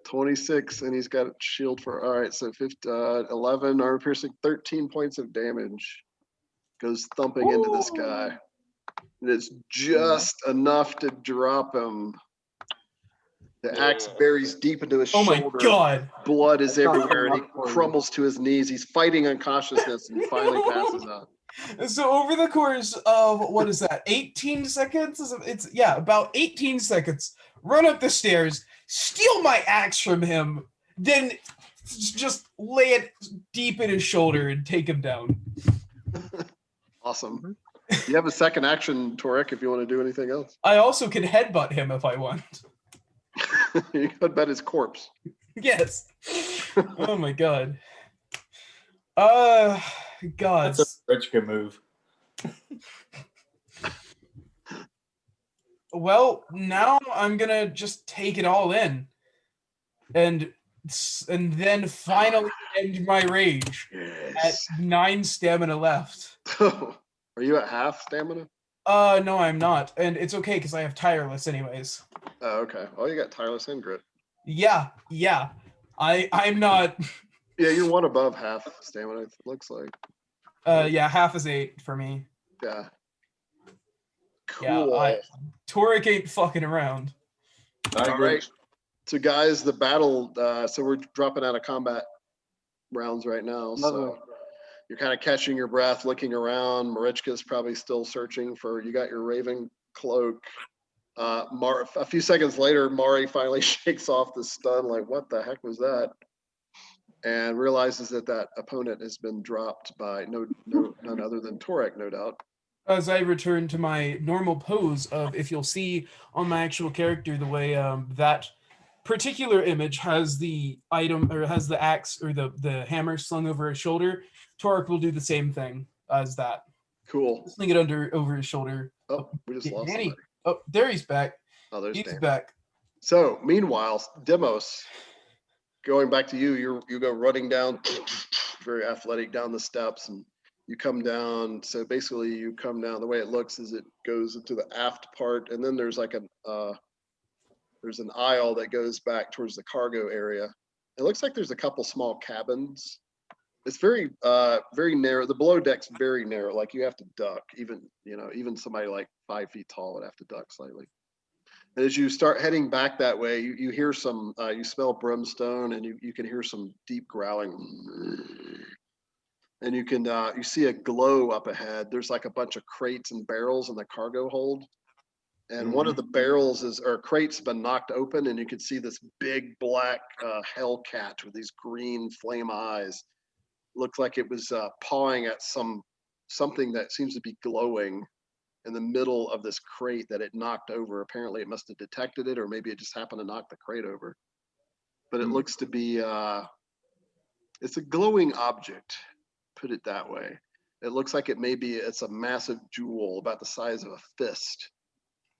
26, and he's got a shield for, all right, so 11 armor piercing, 13 points of damage goes thumping into this guy. And it's just enough to drop him. The axe buries deep into his Oh my shoulder. god. Blood is I shot everywhere, him and he up for you. crumbles to his knees. He's fighting unconsciousness and finally passes out. So over the course of, what is that, 18 seconds? It's, yeah, about 18 seconds. Run up the stairs, steal my axe from him, then just lay it deep in his shoulder and take him down. Awesome. You have a second action, Torek, if you want to do anything else. I also can headbutt him if I want. You could bet his corpse. Yes. Oh my god. God. That's a Richka move. Well, now I'm gonna just take it all in, and then finally end my rage at Yes. 9 stamina left. Are you at half stamina? No, I'm not, and it's okay because I have tireless anyways. Oh, okay. Oh, you got tireless and grit. Yeah. I'm not. Yeah, you're one above half stamina, it looks like. Yeah, half is 8 for me. Yeah. Cool. Yeah, Torek ain't fucking around. I All agree. right. So guys, the battle, so we're dropping out of combat rounds right now. Lovely. So you're kind of catching your breath, looking around. Marichka's probably still searching for, you got your Raven cloak. A few seconds later, Mari finally shakes off the stun, like, what the heck was that? And realizes that that opponent has been dropped by none other than Torek, no doubt. As I return to my normal pose of, if you'll see on my actual character, the way that particular image has the item, or has the axe or the hammer slung over his shoulder, Torek will do the same thing as that. Cool. Sling it over his shoulder. Oh, we just lost Danny. somebody. Oh, there he's back. Oh, there's He's Dan. back. So meanwhile, Demos, going back to you, you go running down, very athletic down the steps, and you come down. So basically, you come down. The way it looks is it goes into the aft part, and then there's like there's an aisle that goes back towards the cargo area. It looks like there's a couple small cabins. It's very narrow. The below deck's very narrow. Like you have to duck. Even somebody like 5 feet tall would have to duck slightly. And as you start heading back that way, you hear some, you smell brimstone, and you can hear some deep growling. And you see a glow up ahead. There's like a bunch of crates and barrels in the cargo hold. And one of the barrels crates been knocked open, and you can see this big black hellcat with these green flame eyes. Looks like it was pawing at something that seems to be glowing in the middle of this crate that it knocked over. Apparently it must have detected it, or maybe it just happened to knock the crate over. But it looks to be, it's a glowing object, put it that way. It looks like it's a massive jewel about the size of a fist,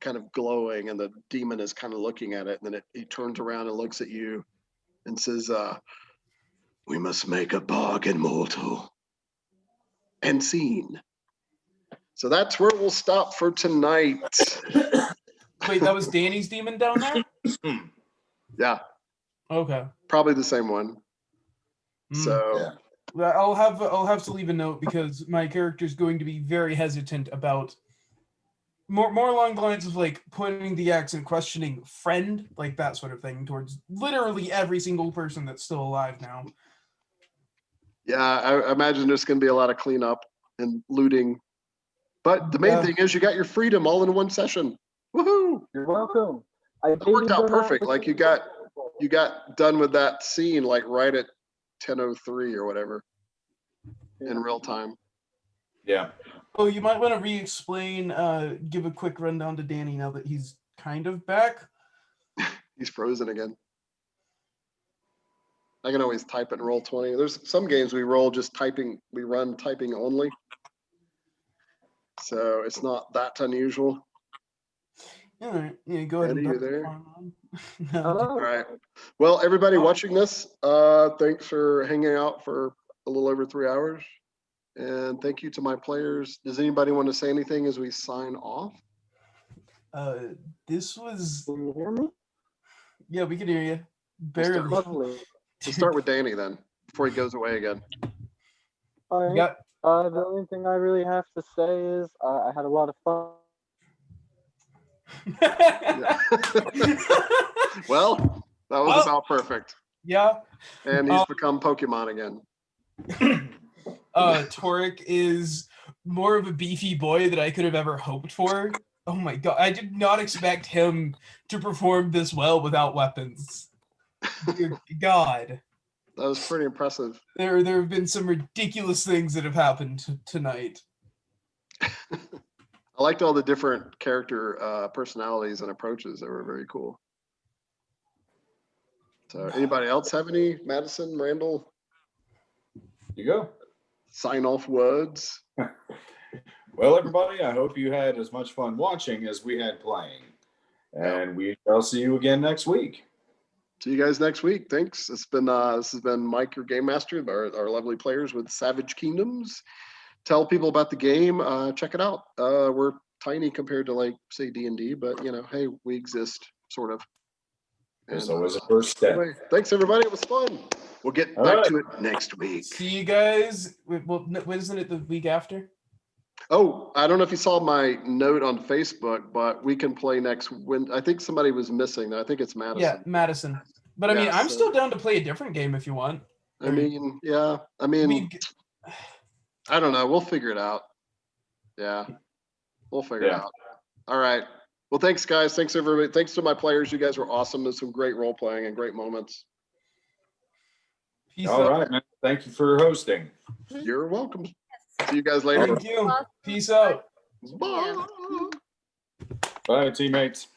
kind of glowing, and the demon is kind of looking at it, and then he turns around and looks at you and says, we must make a bargain, mortal. And scene. So that's where we'll stop for tonight. Wait, that was Danny's demon down there? Yeah, Okay. probably the same one. Mm. So Yeah. I'll have to leave a note because my character is going to be very hesitant about more along the lines of like pointing the axe and questioning friend, like that sort of thing, towards literally every single person that's still alive now. yeah, I imagine there's going to be a lot of cleanup and looting. But the main Yeah. thing is you got your freedom all in one session. Woohoo! You're welcome. It worked out perfect. Like you got done with that scene like right at 10:03 or whatever in real time. Yeah. Oh, you might want to re-explain, give a quick rundown to Danny now that he's kind of back. He's frozen again. I can always type it in Roll20. There's some games we roll just typing, we run typing only. So it's not that unusual. All right, yeah, go ahead. Eddie, and you there? No, All Hello. right. Well, everybody watching this, thanks for hanging out for a little over 3 hours. And thank you to my players. Does anybody want to say anything as we sign off? this was, Can you hear me? yeah, we can hear you. Barely. Lovely. We'll start with Danny then, before he goes away again. All right. Yeah. The only thing I really have to say is I had a lot of fun. Well, that was Well. about perfect. Yeah. And he's become Pokemon again. Torek is more of a beefy boy than I could have ever hoped for. Oh my god, I did not expect him to perform this well without weapons. Dear God. That was pretty impressive. There have been some ridiculous things that have happened tonight. I liked all the different character personalities and approaches. They were very cool. So anybody else have any? Madison, Randall, You go. sign off words? Well, everybody, I hope you had as much fun watching as we had playing. And we shall see you again next week. See you guys next week. Thanks. This has been Mike, your game master, our lovely players with Savage Kingdoms. Tell people about the game. Check it out. We're tiny compared to, like, say, D&D, but hey, we exist, sort of. There's And, always a first step. anyway, thanks everybody. It was fun. We'll get All back right. to it next week. See you guys. Well, isn't it the week after? Oh, I don't know if you saw my note on Facebook, but we can play next I think somebody was missing. I think it's Madison. Yeah, Madison. But I mean, Yeah, I'm so- still down to play a different game if you want. I mean, yeah. I mean, We've I don't know. We'll figure it out. Yeah. We'll figure it Yeah. out. All right. Well, thanks, guys. Thanks, everybody. Thanks to my players. You guys were awesome. There's some great role playing and great moments. peace All out. right, man. Thank you for hosting. You're welcome. See you guys later. Thank you. Peace out. Bye. Bye, teammates.